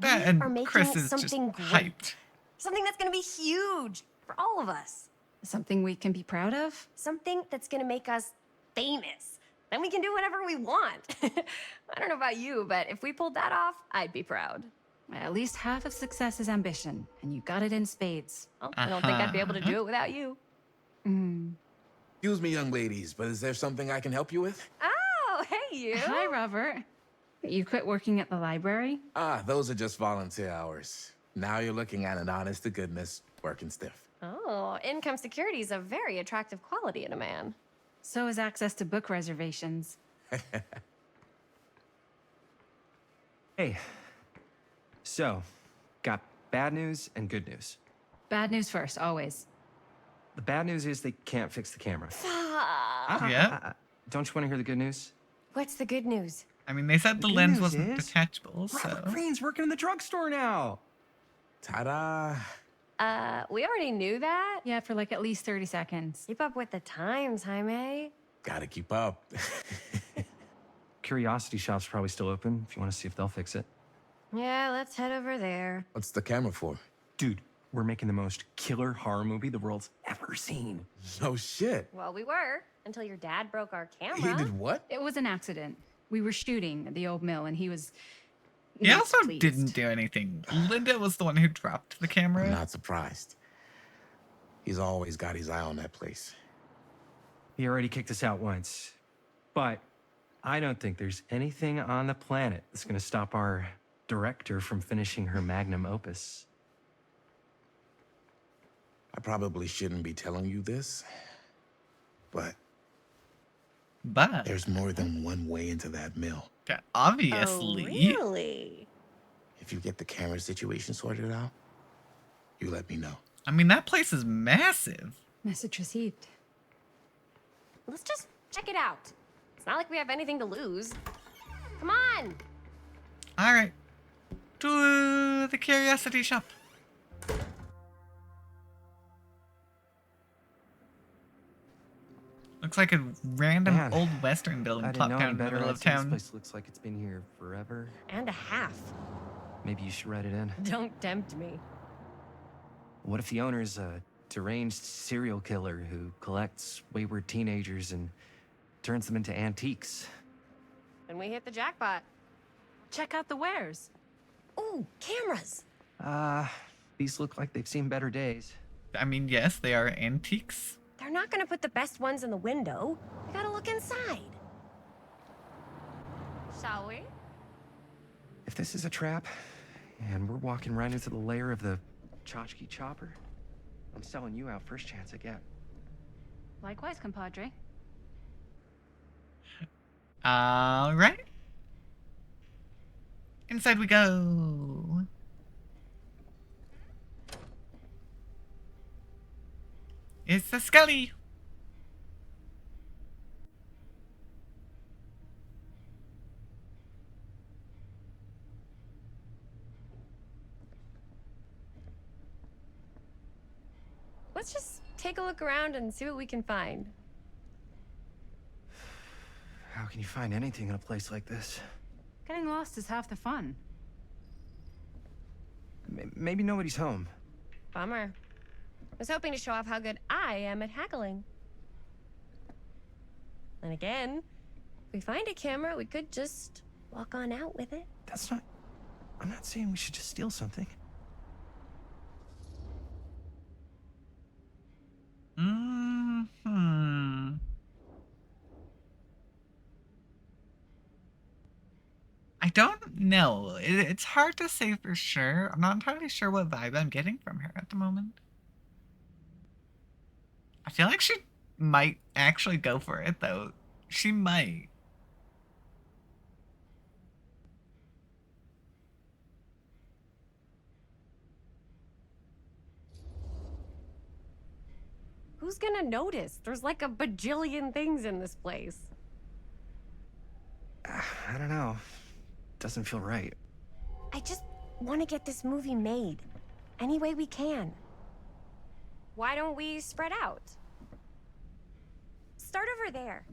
That We are and making Chris is just something great. hyped. Something that's gonna be huge for all of us. Something we can be proud of? Something that's gonna make us famous. Then we can do whatever we want. I don't know about you, but if we pulled that off, I'd be proud. At least half of success is ambition, and you got it in spades. Well, I don't think I'd be able to do it without you. Excuse me, young ladies, but is there something I can help you with? Oh, hey, you. Hi, Robert. You quit working at the library? Ah, those are just volunteer hours. Now you're looking at an honest-to-goodness working stiff. Oh, income security is a very attractive quality in a man. So is access to book reservations. Hey. So, got bad news and good news. Bad news first, always. The bad news is they can't fix the camera. Yeah? Don't you want to hear the good news? What's the good news? I mean, they said the good lens news wasn't is detachable, so... Robert Greene's working in the drugstore now. Ta-da! We already knew that. Yeah, for like at least 30 seconds. Keep up with the times, Jaime. Gotta keep up. Curiosity Shop's probably still open if you want to see if they'll fix it. Yeah, let's head over there. What's the camera for? Dude, we're making the most killer horror movie the world's ever seen. No shit. Well, we were, until your dad broke our camera. He did what? It was an accident. We were shooting at the old mill, and he was... He not also pleased. didn't do anything. Linda was the one who dropped the camera. Not surprised. He's always got his eye on that place. He already kicked us out once. But I don't think there's anything on the planet that's gonna stop our director from finishing her magnum opus. I probably shouldn't be telling you this, but there's more than one way into that mill. Obviously. Really? If you get the camera situation sorted out, you let me know. I mean, that place is massive. Message received. Let's just check it out. It's not like we have anything to lose. Come on! All right. To the curiosity shop. Looks like a random Man, old western building I didn't plopped know down any in the better. middle I'd of say This town. place looks like it's been here forever. And a half. Maybe you should write it in. Don't tempt me. What if the owner's a deranged serial killer who collects wayward teenagers and turns them into antiques? Then we hit the jackpot. Check out the wares. Ooh, cameras! These look like they've seen better days. I mean, yes, they are antiques. They're not gonna put the best ones in the window. We gotta look inside. Shall we? If this is a trap, and we're walking right into the lair of the tchotchke chopper, I'm selling you out first chance I get. Likewise, compadre. All right. Inside we go. It's the Scully. Let's just take a look around and see what we can find. How can you find anything in a place like this? Getting lost is half the fun. Maybe nobody's home. Bummer. I was hoping to show off how good I am at haggling. And again, if we find a camera, we could just walk on out with it. That's not... I'm not saying we should just steal something. Hmm. I don't know. It's hard to say for sure. I'm not entirely sure what vibe I'm getting from her at the moment. I feel like she might actually go for it, though. She might. Who's gonna notice? There's like a bajillion things in this place. I don't know. Doesn't feel right. I just want to get this movie made. Any way we can. Why don't we spread out? Start over there.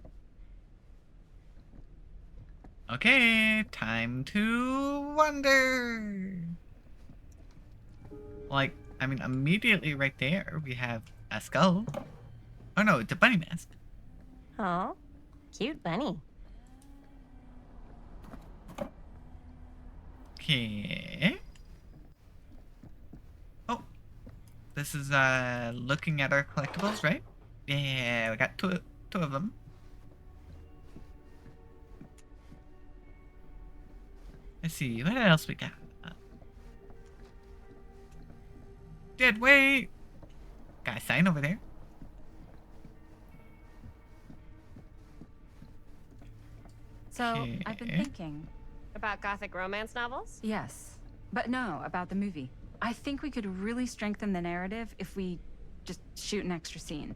Okay, time to wonder. Like, I mean, immediately right there, we have a skull. Oh no, it's a bunny mask. Oh, cute bunny. Okay. Oh, this is looking at our collectibles, right? Yeah, we got two of them. Let's see, what else we got? Dead weight. Got a sign over there. So, I've been thinking. About gothic romance novels? Yes. But no, about the movie. I think we could really strengthen the narrative if we just shoot an extra scene.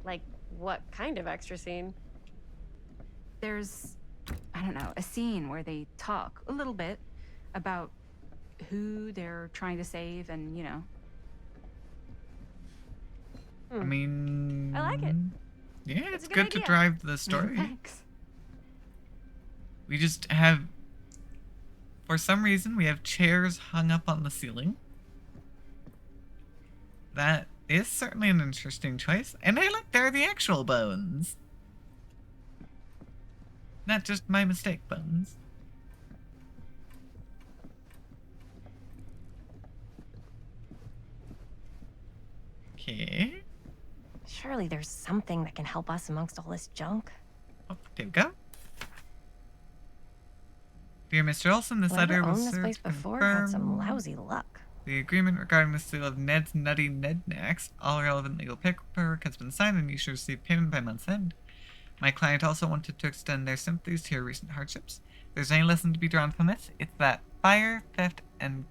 Like, what kind of extra scene? There's, I don't know, a scene where they talk a little bit about who they're trying to save and, you know. I mean... I like it. Yeah, That's it's a good good to idea. drive the story. Thanks. We just have... For some reason, we have chairs hung up on the ceiling. That is certainly an interesting choice. And hey, look, there are the actual bones. Not just my mistake bones. Okay. Sure Surely there's something that can help us amongst all this junk. Oh, there we go. Dear Mr. Olson, this Whoever letter will owned this serve place to before had some confirm lousy luck. the agreement regarding the sale of Ned's Nutty Nednacks. All relevant legal paperwork has been signed and you should receive payment by month's end. My client also wanted to extend their sympathies to your recent hardships. If there's any lesson to be drawn from this, it's that fire, theft, and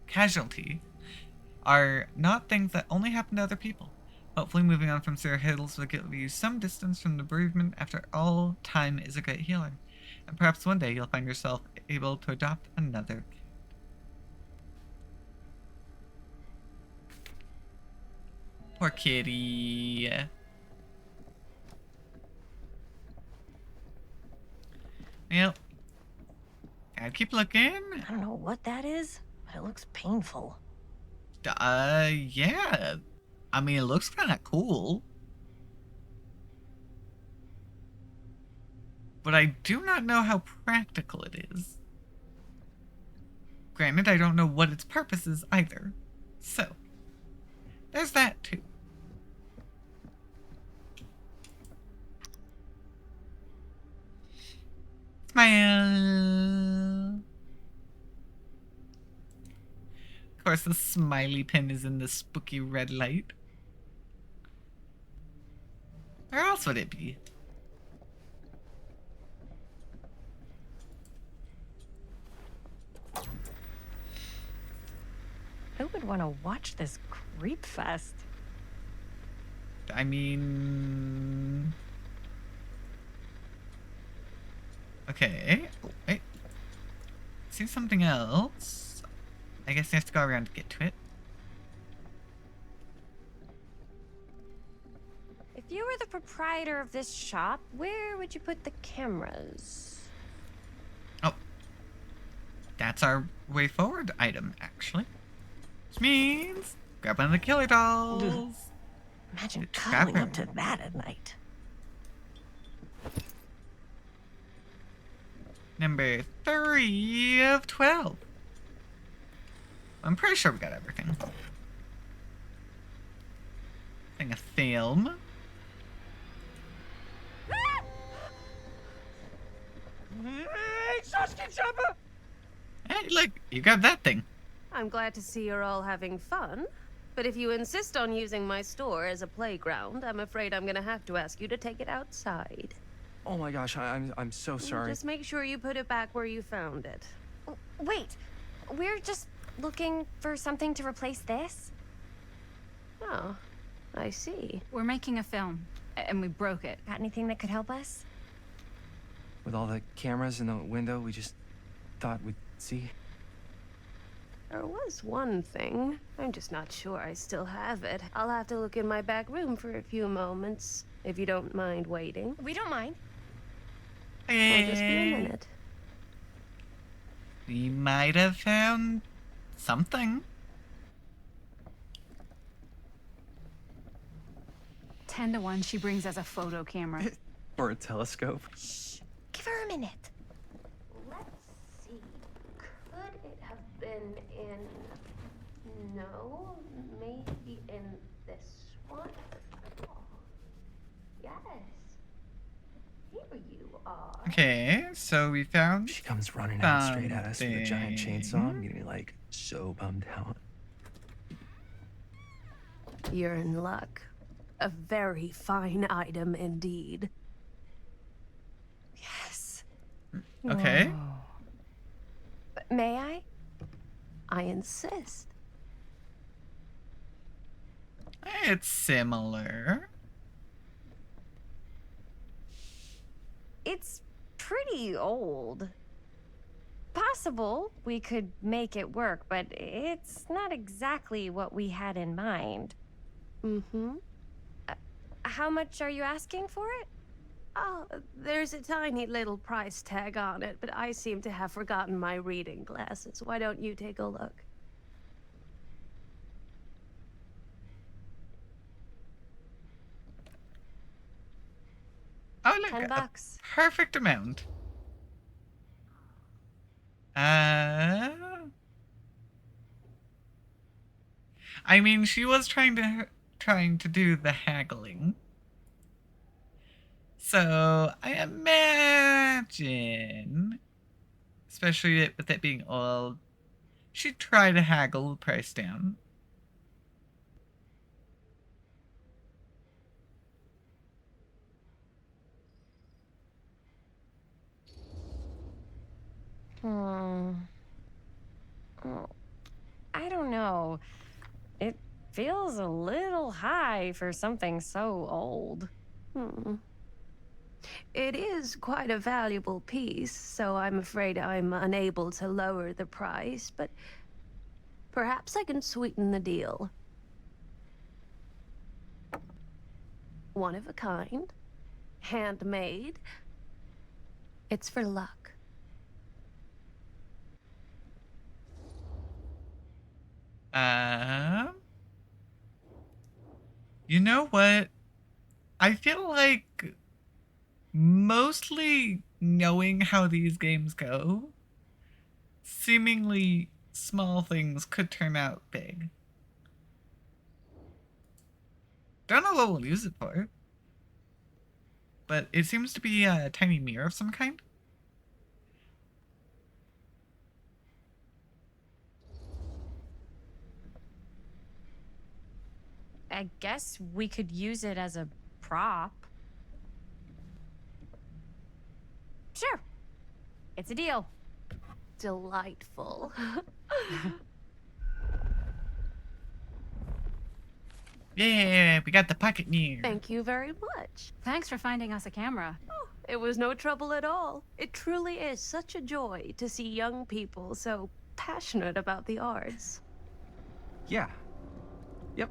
casualty are not things that only happen to other people. Hopefully moving on from Sarah Hills will give you some distance from the bereavement. After all, time is a great healer. And perhaps one day you'll find yourself able to adopt another kid. Poor kitty. Well, gotta keep looking. I don't know what that is, but it looks painful. Yeah. I mean, it looks kind of cool. But I do not know how practical it is. Granted, I don't know what its purpose is either. So, there's that too. Smile. Of course, the smiley pin is in the spooky red light. Where else would it be? Who would want to watch this creep fest? I mean... Okay. Oh, wait. See something else? I guess you have to go around to get to it. If you were the proprietor of this shop, where would you put the cameras? Oh. That's our way forward item, actually. Which means, grab one of the killer dolls. Imagine Trap cuddling her. up to that at night. Number 3 of 12. I'm pretty sure we got everything. Thing of film. Hey, look, you got that thing. I'm glad to see you're all having fun. But if you insist on using my store as a playground, I'm afraid I'm gonna have to ask you to take it outside. Oh my gosh, I'm so sorry. Just make sure you put it back where you found it. Wait, we're just looking for something to replace this? Oh, I see. We're making a film, and we broke it. Got anything that could help us? With all the cameras in the window, we just thought we'd see. There was one thing. I'm just not sure I still have it. I'll have to look in my back room for a few moments, if you don't mind waiting. We don't mind. I'll just be a minute. We might have found something. 10 to 1, she brings us a photo camera. Or a telescope. Give her a minute. Let's see. Could it have been in... No, maybe in this one? Oh, yes. Here you are. Okay, so we found. She comes running out straight at us with a giant chainsaw. I'm getting like so bummed out. You're in luck. A very fine item indeed. Yes. Okay. May I? I insist. It's similar. It's pretty old. Possible we could make it work, but it's not exactly what we had in mind. Mm-hmm. How much are you asking for it? Oh, there's a tiny little price tag on it, but I seem to have forgotten my reading glasses. Why don't you take a look? Oh, look. $10. Perfect amount. I mean, she was trying to do the haggling. So I imagine, especially with it being old, she'd try to haggle the price down. Oh, I don't know. It feels a little high for something so old. It is quite a valuable piece, so I'm afraid I'm unable to lower the price, but perhaps I can sweeten the deal. One of a kind, handmade. It's for luck. You know what? I feel like mostly knowing how these games go, seemingly small things could turn out big. Don't know what we'll use it for, but it seems to be a tiny mirror of some kind. I guess we could use it as a prop. Sure. It's a deal. Delightful. Yeah, we got the pocket mirror. Thank you very much. Thanks for finding us a camera. Oh, it was no trouble at all. It truly is such a joy to see young people so passionate about the arts. Yeah. Yep,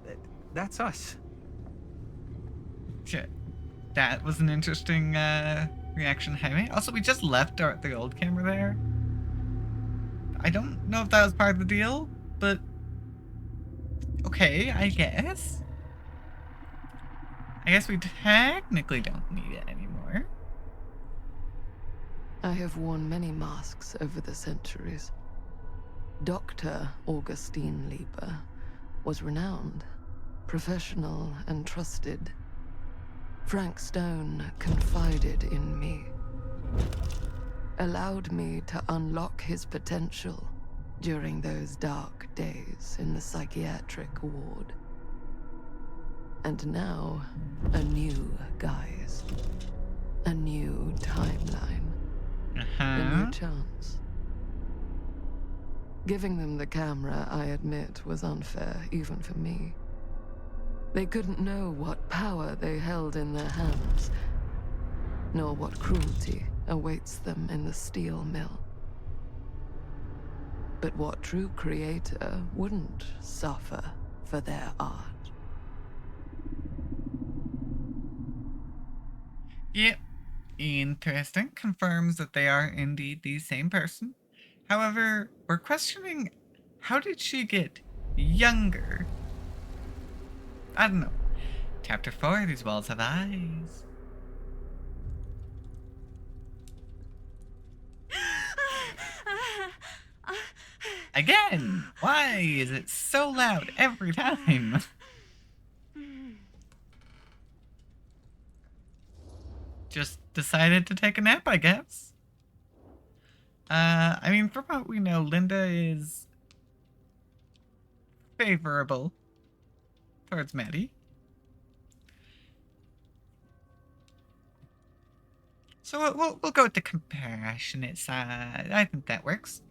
that's us. Shit. That was an interesting reaction, Jaime. Also, we just left the old camera there. I don't know if that was part of the deal, but okay, I guess. I guess we technically don't need it anymore. I have worn many masks over the centuries. Dr. Augustine Lieber was renowned, professional, and trusted. Frank Stone confided in me, allowed me to unlock his potential during those dark days in the psychiatric ward. And now, a new guise, a new timeline, a new chance. Giving them the camera, I admit, was unfair even for me. They couldn't know what power they held in their hands, nor what cruelty awaits them in the steel mill. But what true creator wouldn't suffer for their art? Yep. Interesting. Confirms that they are indeed the same person. However, we're questioning, how did she get younger? I don't know. Chapter 4, these walls have eyes. Again! Why is it so loud every time? Just decided to take a nap, I guess. I mean, from what we know, Linda is favorable towards Maddie. So we'll go with the compassionate side. I think that works.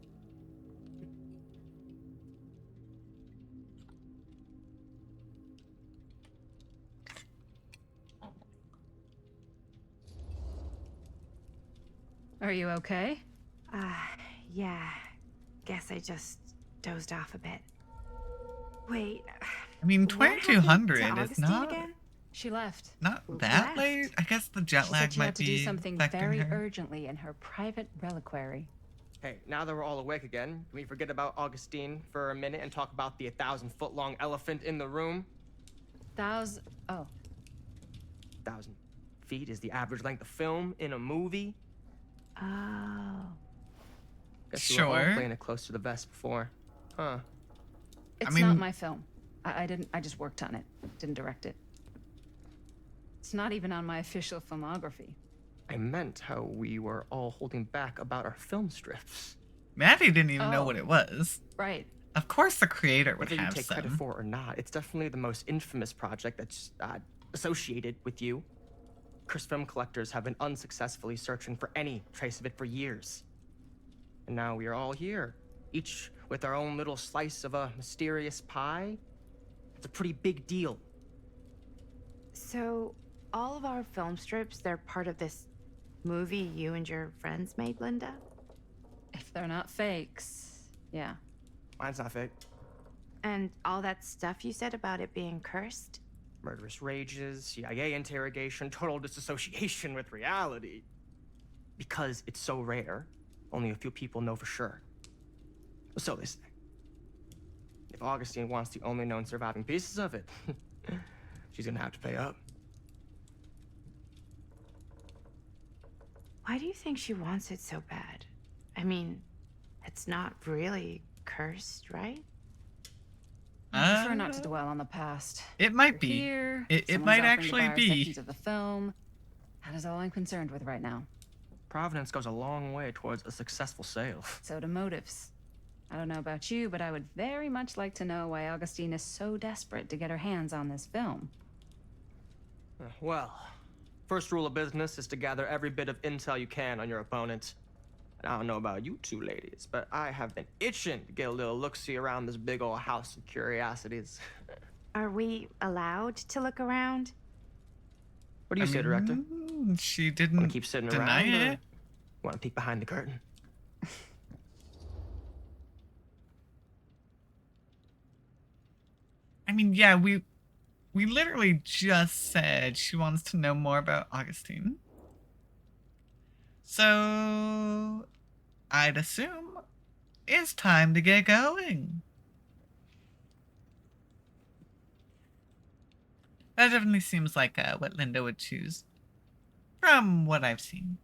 Are you okay? Yeah. Guess I just dozed off a bit. Wait. I mean, what happened 2200 to is Augustine not again? She left. not that Left? late. I guess the jet She lag said she might had to be do something affecting very her. urgently in her private reliquary. Hey, now that we're all awake again, can we forget about Augustine for a minute and talk about the 1,000-foot-long elephant in the room? Oh. 1,000 feet is the average length of film in a movie. Oh. Guess you were all Sure. playing it close to the vest before, huh? It's mean- not my film. I just worked on it. Didn't direct it. It's not even on my official filmography. I meant how we were all holding back about our film strips. Maddie didn't even know Oh. what it was. Right. Of course the creator would Whether you have take credit some. for it or not, it's definitely the most infamous project that's associated with you. Cursed film collectors have been unsuccessfully searching for any trace of it for years. And now we are all here, each with our own little slice of a mysterious pie. It's a pretty big deal. So, all of our film strips, they're part of this movie you and your friends made, Linda? If they're not fakes, yeah. Mine's not fake. And all that stuff you said about it being cursed? Murderous rages, CIA interrogation, total disassociation with reality. Because it's so rare, only a few people know for sure. So they say. If Augustine wants the only known surviving pieces of it, she's gonna have to pay up. Why do you think she wants it so bad? I mean, it's not really cursed, right? I prefer not to dwell on the past. It might We're be. Here, It someone's might offering to actually buy our be. sections of the film. That is all I'm concerned with right now. Providence goes a long way towards a successful sale. So do motives. I don't know about you, but I would very much like to know why Augustine is so desperate to get her hands on this film. Well, first rule of business is to gather every bit of intel you can on your opponent. And I don't know about you two ladies, but I have been itching to get a little look-see around this big old house of curiosities. Are we allowed to look around? What do you say, director? She didn't Want to keep sitting deny around, or it. want to peek behind the curtain? I mean, yeah, we literally just said she wants to know more about Augustine. So, I'd assume it's time to get going. That definitely seems like what Linda would choose, from what I've seen.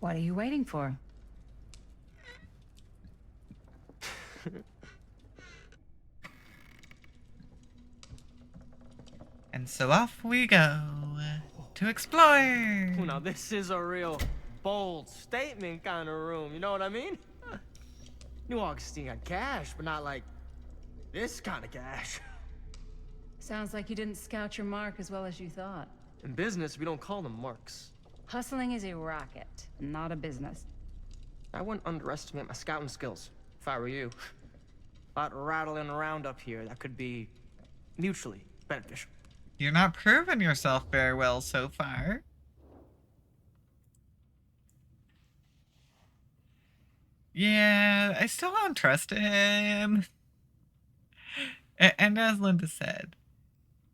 What are you waiting for? And so off we go to explore. Well, now this is a real bold statement kind of room, you know what I mean? New Augustine got cash, but not like this kind of cash. Sounds like you didn't scout your mark as well as you thought. In business, we don't call them marks. Hustling is a racket, not a business. I wouldn't underestimate my scouting skills, if I were you. A lot rattling around up here that could be mutually beneficial. You're not proving yourself very well so far. Yeah, I still don't trust him. And as Linda said,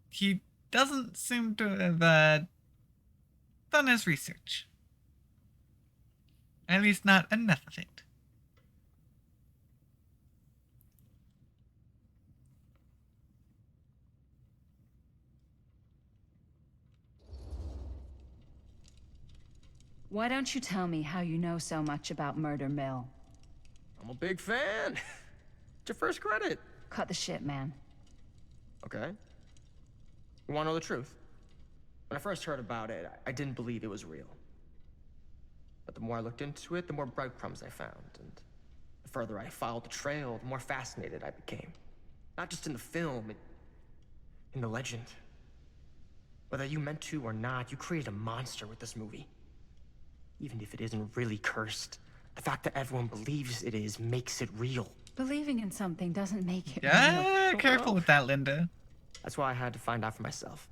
he doesn't seem to have done his research. At least not enough of it. Why don't you tell me how you know so much about Murder Mill? I'm a big fan. It's your first credit. Cut the shit, man. Okay. You want to know the truth? When I first heard about it, I didn't believe it was real. But the more I looked into it, the more breadcrumbs I found. And the further I followed the trail, the more fascinated I became. Not just in the film, in the legend. Whether you meant to or not, you created a monster with this movie. Even if it isn't really cursed, the fact that everyone believes it is makes it real. Believing in something doesn't make it Yeah, real. careful with that, Linda. That's why I had to find out for myself.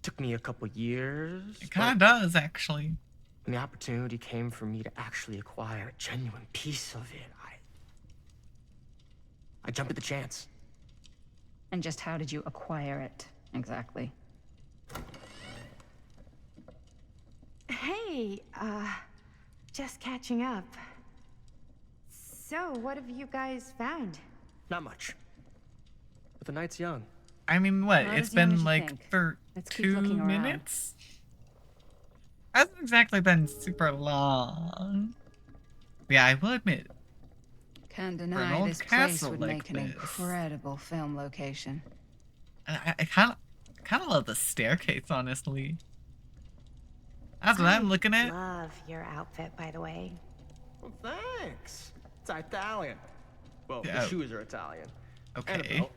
Took me a couple years. It kind of does, actually. When the opportunity came for me to actually acquire a genuine piece of it, I jumped at the chance. And just how did you acquire it, exactly? Hey, just catching up. So, what have you guys found? Not much. But the night's young. I mean, what? Not It's as young as been you like think. for Let's keep 2 looking around. minutes? Hasn't exactly been super long. Yeah, I will admit, Can't an deny old this place castle would like make an this. incredible film location. I kind of love the staircase, honestly. That's what I'm looking at. Love your outfit, by the way. Well, thanks. It's Italian. Well, Yeah. the shoes are Italian. And a Okay. belt.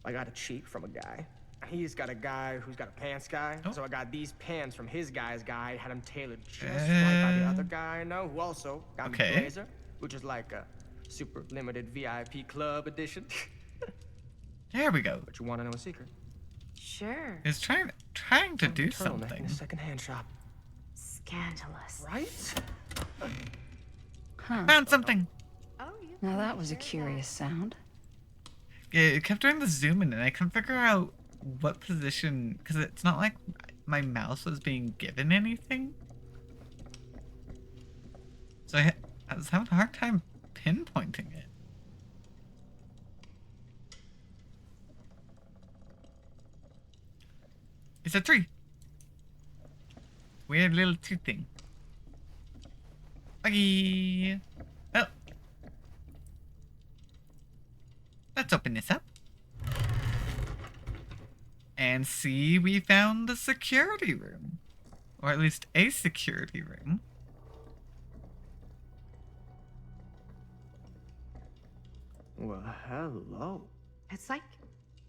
I got a cheat from a guy. He's got a guy who's got a pants guy. So I got these pants from his guy's guy, had them tailored just right by the other guy I know, who also got me Okay. a blazer, which is like a super limited VIP club edition. There we go. But you want to know a secret? Sure. It's trying to do Turtleneck in something. a secondhand shop. Scandalous. Right? Huh. Found something. Now that was a curious sound. Yeah, it kept doing the zoom in, and I couldn't figure out what position, because it's not like my mouse was being given anything. So I was having a hard time pinpointing it. It's a tree. Weird little tree thing. Okay. Well, let's open this up. And see, we found the security room. Or at least a security room. Well, hello. It's like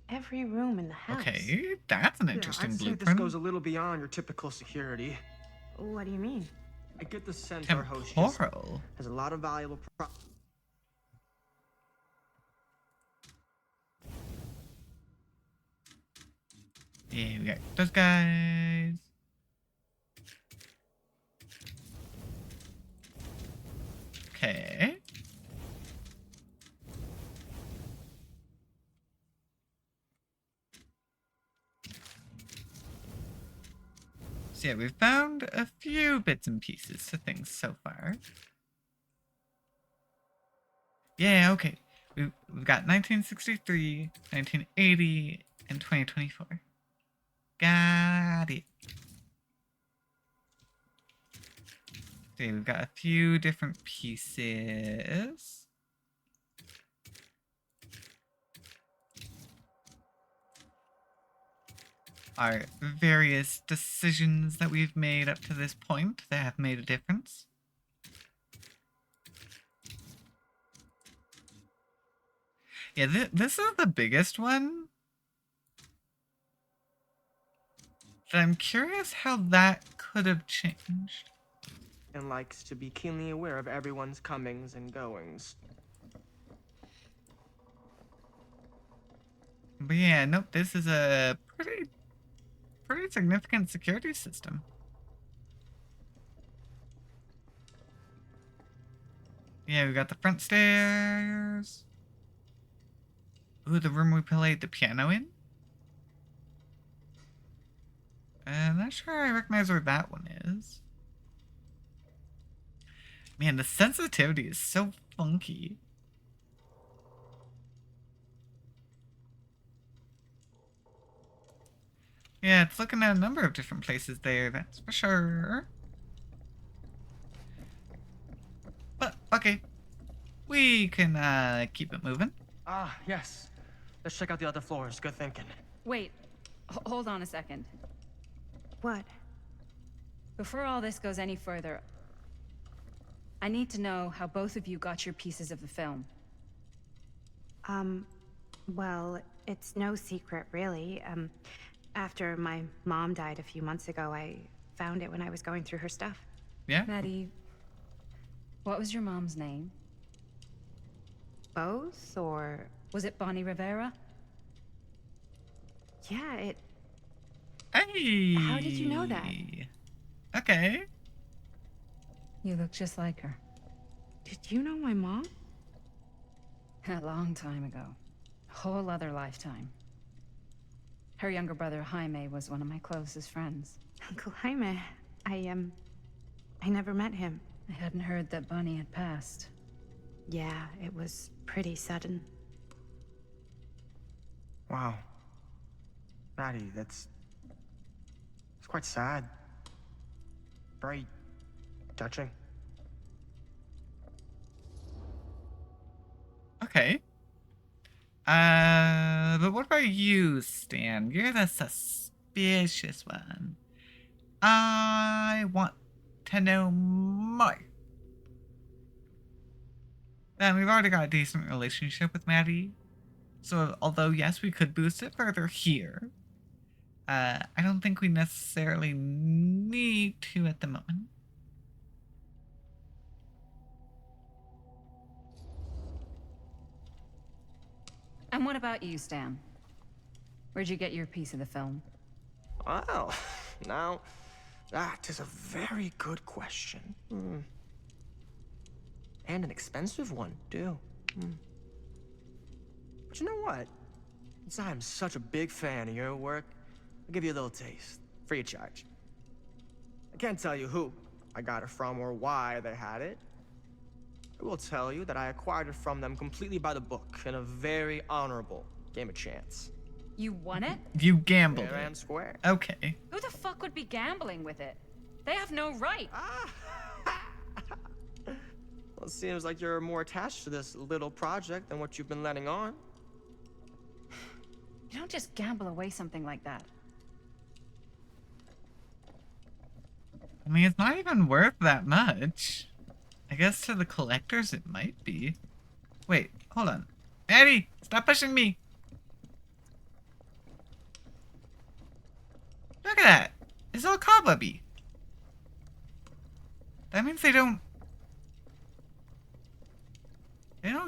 every room in the house. Okay, that's an Yeah, interesting I'd say blueprint. this goes a little beyond your typical security. What do you mean? I get the sense our host just Temporal. has a lot of valuable Yeah, we got those guys. Okay. So yeah, we've found a few bits and pieces to things so far. Yeah, okay. We've got 1963, 1980, and 2024. Got it. Okay, we've got a few different pieces. Our various decisions that we've made up to this point that have made a difference. Yeah, this is the biggest one. But I'm curious how that could have changed. and likes to be keenly aware of everyone's comings and goings. But yeah, nope, this is a pretty significant security system. Yeah, we got the front stairs. Ooh, the room we played the piano in. I'm not sure I recognize where that one is. Man, the sensitivity is so funky. Yeah, it's looking at a number of different places there, that's for sure. But, okay. We can, keep it moving. Ah, yes. Let's check out the other floors. Good thinking. Wait, hold on a second. What? Before all this goes any further, I need to know how both of you got your pieces of the film. Well, it's no secret, really. After my mom died a few months ago, I found it when I was going through her stuff. Yeah? Maddie, what was your mom's name? Both, or... Was it Bonnie Rivera? Yeah, it... Hey! How did you know that? Okay. You look just like her. Did you know my mom? A long time ago. A whole other lifetime. Her younger brother, Jaime, was one of my closest friends. Uncle Jaime. I never met him. I hadn't heard that Bonnie had passed. Yeah, it was pretty sudden. Wow. Maddie, it's quite sad. Very touching. Okay. But what about you, Stan? You're the suspicious one. I want to know more. Then we've already got a decent relationship with Maddie. So although, yes, we could boost it further here, I don't think we necessarily need to at the moment. And what about you, Stan? Where'd you get your piece of the film? Well, now, that is a very good question. And an expensive one, too. But you know what? Since I'm such a big fan of your work, I'll give you a little taste, free of charge. I can't tell you who I got it from or why they had it. I will tell you that I acquired it from them completely by the book in a very honorable game of chance. You won it? You gambled Fair it. and square. Okay. Who the fuck would be gambling with it? They have no right. Well, it seems like you're more attached to this little project than what you've been letting on. You don't just gamble away something like that. I mean, it's not even worth that much. I guess to the collectors it might be. Wait, hold on. Maddie, stop pushing me. Look at that. It's all cobwebby. That means they don't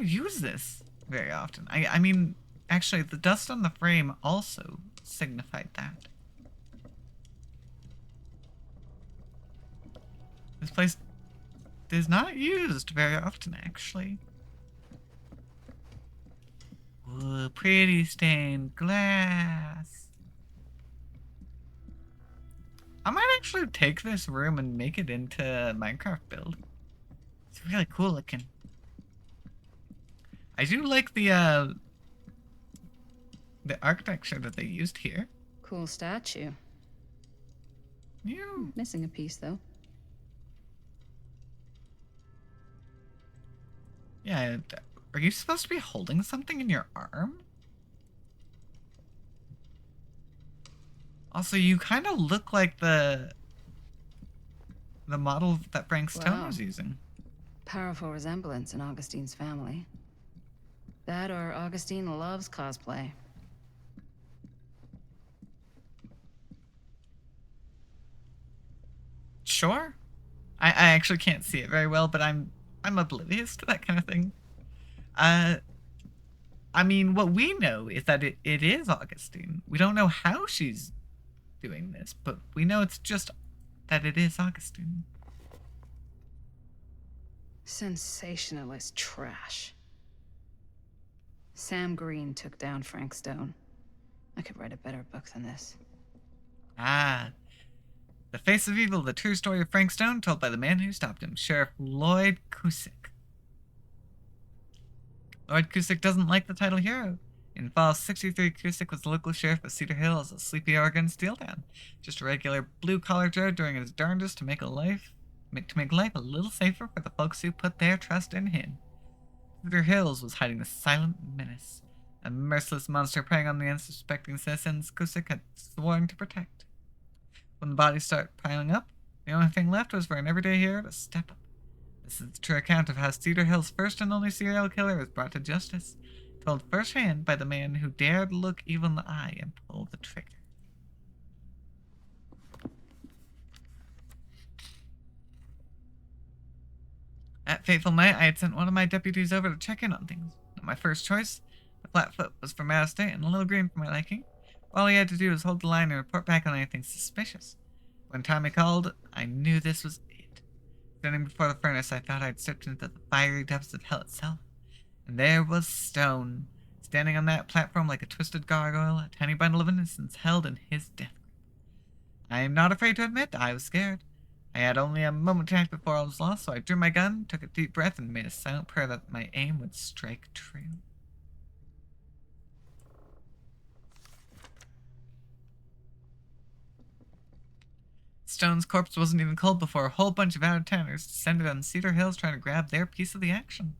use this very often. I mean, actually, the dust on the frame also signified that. This place is not used very often, actually. Ooh, pretty stained glass. I might actually take this room and make it into a Minecraft build. It's really cool looking. I do like the architecture that they used here. Cool statue. Yeah. Missing a piece, though. Yeah, are you supposed to be holding something in your arm? Also, you kind of look like the model that Frank Stone was using. Powerful resemblance in Augustine's family. That or Augustine loves cosplay. Sure. I actually can't see it very well, but I'm oblivious to that kind of thing. I mean, what we know is that it is Augustine. We don't know how she's doing this, but we know it's just that it is Augustine. Sensationalist trash. Sam Green took down Frank Stone. I could write a better book than this. Ah. The Face of Evil, the true story of Frank Stone, told by the man who stopped him, Sheriff Lloyd Cusick. Lloyd Cusick doesn't like the title hero. In fall 63, Cusick was the local sheriff of Cedar Hill as a sleepy Oregon steel town. Just a regular blue-collar Joe doing his darndest to make life a little safer for the folks who put their trust in him. Cedar Hills was hiding the silent menace, a merciless monster preying on the unsuspecting citizens Cusick had sworn to protect. When the bodies started piling up, the only thing left was for an everyday hero to step up. This is the true account of how Cedar Hill's first and only serial killer was brought to justice, told firsthand by the man who dared look evil in the eye and pull the trigger. That fateful night, I had sent one of my deputies over to check in on things. My first choice, the Flatfoot, was from out of state and a little green for my liking. All he had to do was hold the line and report back on anything suspicious. When Tommy called, I knew this was it. Standing before the furnace, I thought I'd stepped into the fiery depths of hell itself. And there was Stone, standing on that platform like a twisted gargoyle, a tiny bundle of innocence held in his death grip. I am not afraid to admit I was scared. I had only a moment to act before all was lost, so I drew my gun, took a deep breath, and made a silent prayer that my aim would strike true. Stone's corpse wasn't even cold before a whole bunch of out-of-towners descended on Cedar Hills trying to grab their piece of the action.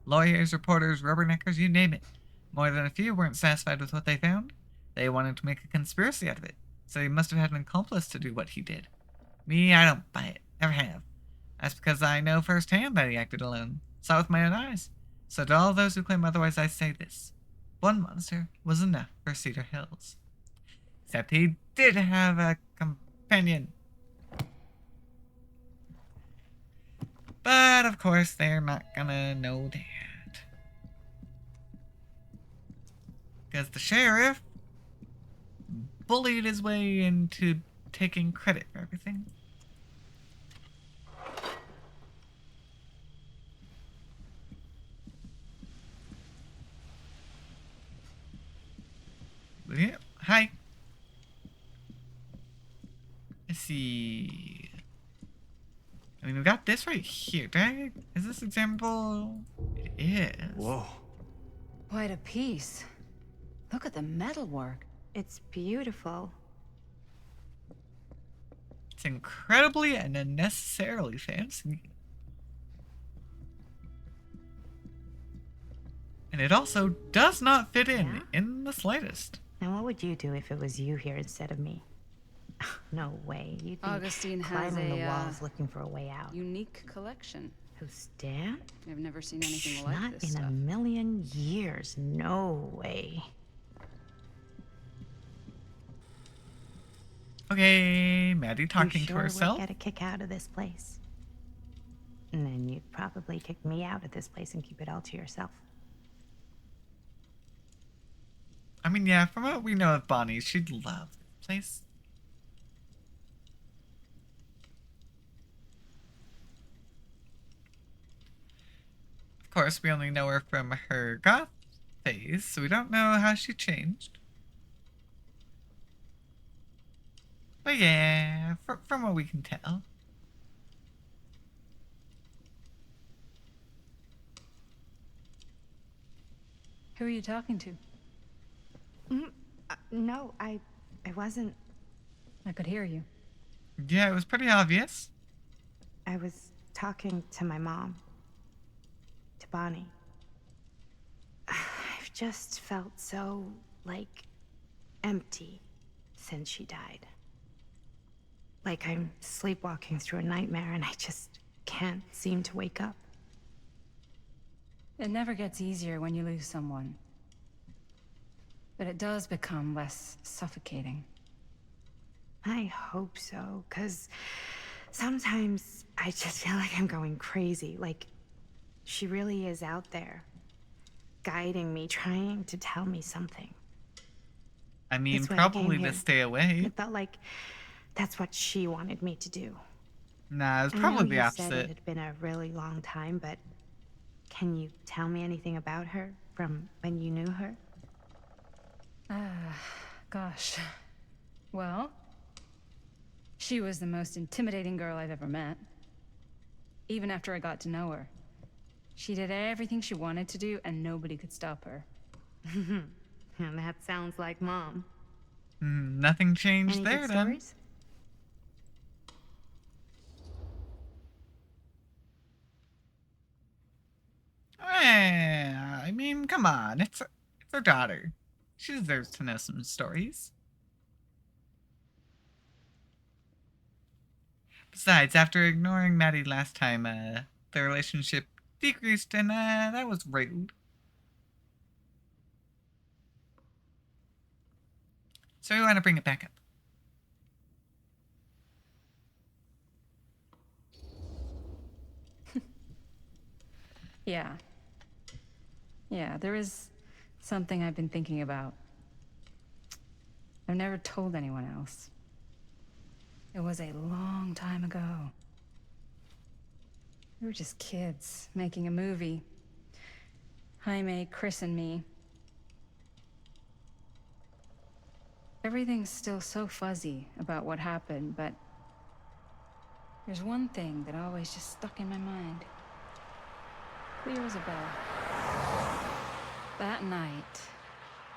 Lawyers, reporters, rubberneckers, you name it. More than a few weren't satisfied with what they found. They wanted to make a conspiracy out of it, so he must have had an accomplice to do what he did. Me, I don't buy it. Never have. That's because I know firsthand that he acted alone. Saw with my own eyes. So to all those who claim otherwise, I say this. One monster was enough for Cedar Hills. Except he did have a companion. But, of course, they're not gonna know that. Because the sheriff bullied his way into taking credit for everything. Yeah, hi. Let's see. I mean, we got this right here. Is this example? It is. Whoa. Quite a piece. Look at the metalwork. It's beautiful. It's incredibly and unnecessarily fancy. And it also does not fit in the slightest. Now, what would you do if it was you here instead of me? No way. You'd be Augustine has climbing the a walls looking for a way out. unique collection. Who's Dan? I've never seen anything like Not this in stuff. a million years. No way. Okay, Maddie talking you to sure herself. would get a kick out of this place. And then you'd probably kick me out of this place and keep it all to yourself. I mean, yeah, from what we know of Bonnie, she'd love this place. Of course, we only know her from her goth phase, so we don't know how she changed. But yeah, from what we can tell. Who are you talking to? No, I wasn't. I could hear you. Yeah, it was pretty obvious. I was talking to my mom. To Bonnie. I've just felt so, like, empty since she died. Like I'm sleepwalking through a nightmare and I just can't seem to wake up. It never gets easier when you lose someone. But it does become less suffocating. I hope so, because sometimes I just feel like I'm going crazy. Like, she really is out there, guiding me, trying to tell me something. I mean, That's why I came probably to here. stay away. It felt like that's what she wanted me to do. Nah, it's I know probably the you said opposite. it had been a really long time, but can you tell me anything about her from when you knew her? Gosh. Well, she was the most intimidating girl I've ever met. Even after I got to know her. She did everything she wanted to do, and nobody could stop her. And that sounds like Mom. Nothing changed Any there good then. stories? I mean, come on. It's her daughter. She deserves to know some stories. Besides, after ignoring Maddie last time, the relationship decreased, and that was rude. So we want to bring it back up. Yeah. Yeah, there is something I've been thinking about. I've never told anyone else. It was a long time ago. We were just kids, making a movie. Jaime, Chris, and me. Everything's still so fuzzy about what happened, but there's one thing that always just stuck in my mind. Clear as a bell. That night,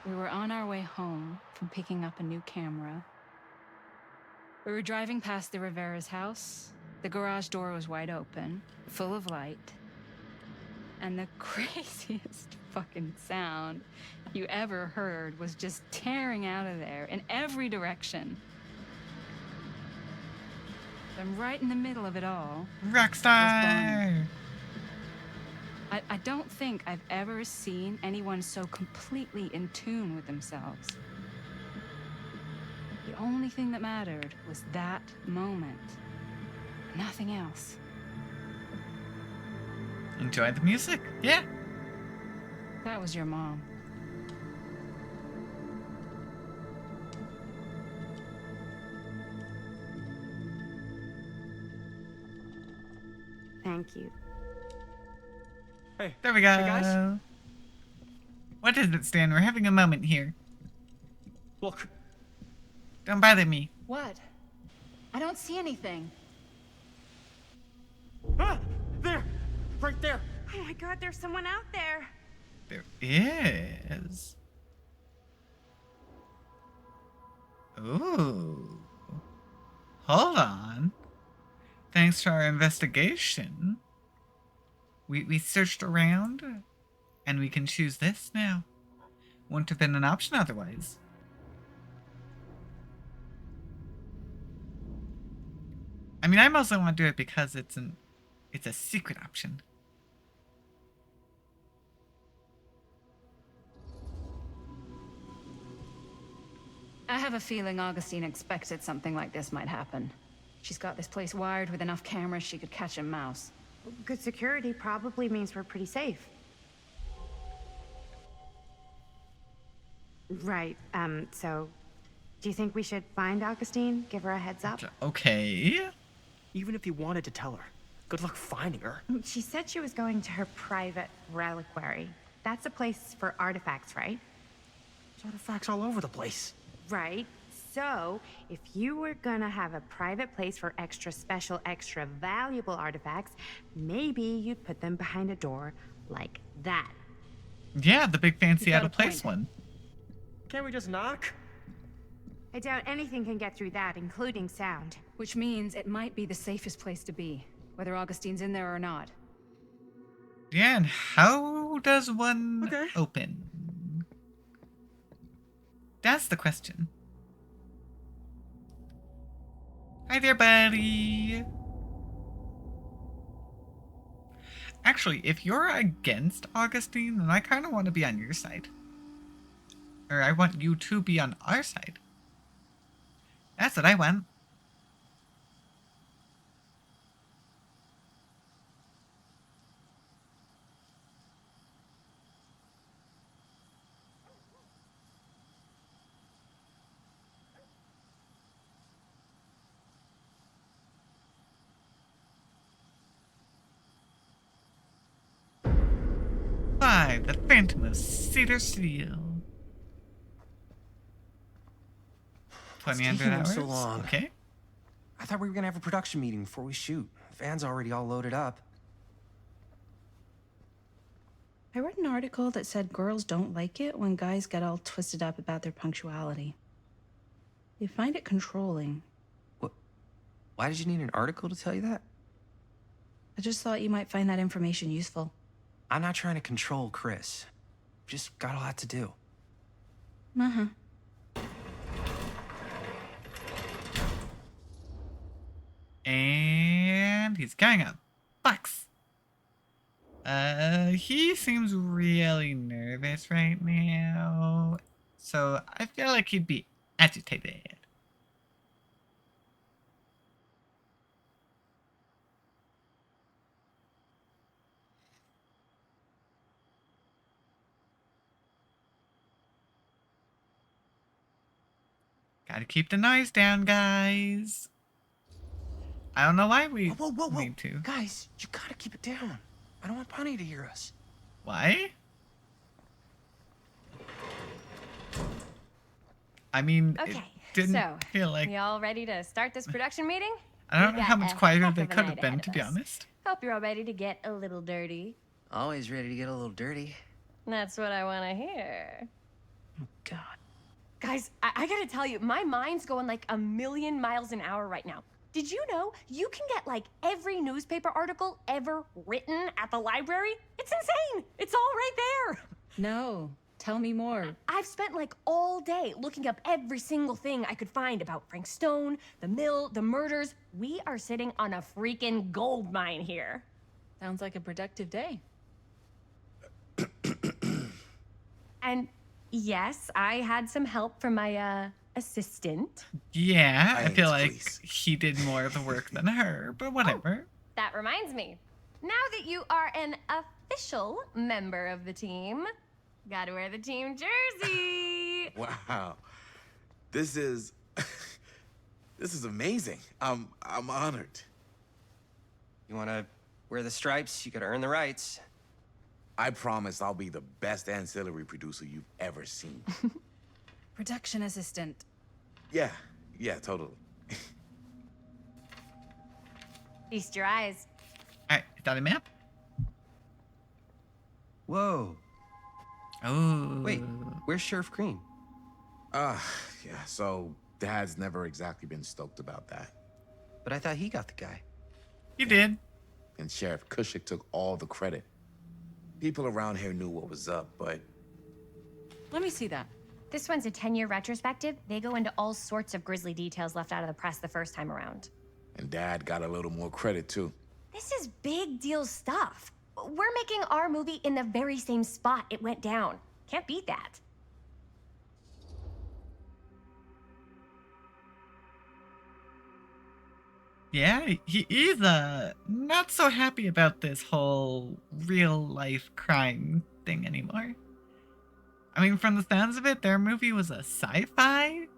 we were on our way home from picking up a new camera We were driving past the Rivera's house. The garage door was wide open, full of light. And the craziest fucking sound you ever heard was just tearing out of there in every direction. I'm right in the middle of it all. Rockstar! I don't think I've ever seen anyone so completely in tune with themselves. The only thing that mattered was that moment. Nothing else. Enjoy the music. Yeah. That was your mom. Thank you. Hey. There we go. Hey, guys. What is it, Stan? We're having a moment here. Look. Don't bother me. What? I don't see anything. Ah! There! Right there! Oh my god, there's someone out there. There is. Ooh. Hold on. Thanks to our investigation, we searched around, and we can choose this now. Wouldn't have been an option otherwise. I mean, I mostly want to do it because it's a secret option. I have a feeling Augustine expected something like this might happen. She's got this place wired with enough cameras she could catch a mouse. Good security probably means we're pretty safe. Right, so do you think we should find Augustine? Give her a heads up? Okay. Even if you wanted to tell her, good luck finding her. She said she was going to her private reliquary. That's a place for artifacts, right? There's artifacts all over the place. Right. So, if you were gonna have a private place for extra special, extra valuable artifacts, maybe you'd put them behind a door like that. Yeah, the big fancy You've got out of a place point. one. Can't we just knock? I doubt anything can get through that, including sound. Which means it might be the safest place to be, whether Augustine's in there or not. Yeah, and how does one open? That's the question. Hi there, buddy. Actually, if you're against Augustine, then I kind of want to be on your side. Or I want you to be on our side. That's what I want. The Phantom of Cedar Steel. What's 2,000 taking them hours. so long? Okay. I thought we were gonna have a production meeting before we shoot. Van's already all loaded up. I read an article that said girls don't like it when guys get all twisted up about their punctuality. They find it controlling. Why did you need an article to tell you that? I just thought you might find that information useful. I'm not trying to control Chris. Just got a lot to do. Uh-huh. And he's carrying a box. He seems really nervous right now. So I feel like he'd be agitated. Gotta keep the noise down, guys. I don't know why we need to. Guys, you gotta keep it down. I don't want Bunny to hear us. Why? I mean, it Okay, didn't so feel like... we all ready to start this production meeting? I don't We know how got much a quieter heck they of a could have night been, ahead to of be us. honest. Hope you're all ready to get a little dirty. Always ready to get a little dirty. That's what I want to hear. God. Guys, I gotta tell you, my mind's going like a million miles an hour right now. Did you know you can get like every newspaper article ever written at the library? It's insane. It's all right there. No, tell me more. I've spent like all day looking up every single thing I could find about Frank Stone, the mill, the murders. We are sitting on a freaking gold mine here. Sounds like a productive day. And yes, I had some help from my assistant. Yeah, I feel like please. he did more of the work than her, but whatever. That reminds me. Now that you are an official member of the team, gotta wear the team jersey. Wow. This is this is amazing. I'm honored. You want to wear the stripes? You got to earn the rights. I promise I'll be the best ancillary producer you've ever seen. Production assistant. Yeah, totally. Feast your eyes. Alright, is that a map? Whoa. Oh. Wait, where's Sheriff Green? Yeah, so Dad's never exactly been stoked about that. But I thought he got the guy. He did. And Sheriff Kushik took all the credit. People around here knew what was up, but... Let me see that. This one's a 10-year retrospective. They go into all sorts of grisly details left out of the press the first time around. And Dad got a little more credit, too. This is big deal stuff. We're making our movie in the very same spot it went down. Can't beat that. Yeah, he is not so happy about this whole real life crime thing anymore. I mean, from the sounds of it, their movie was a sci-fi.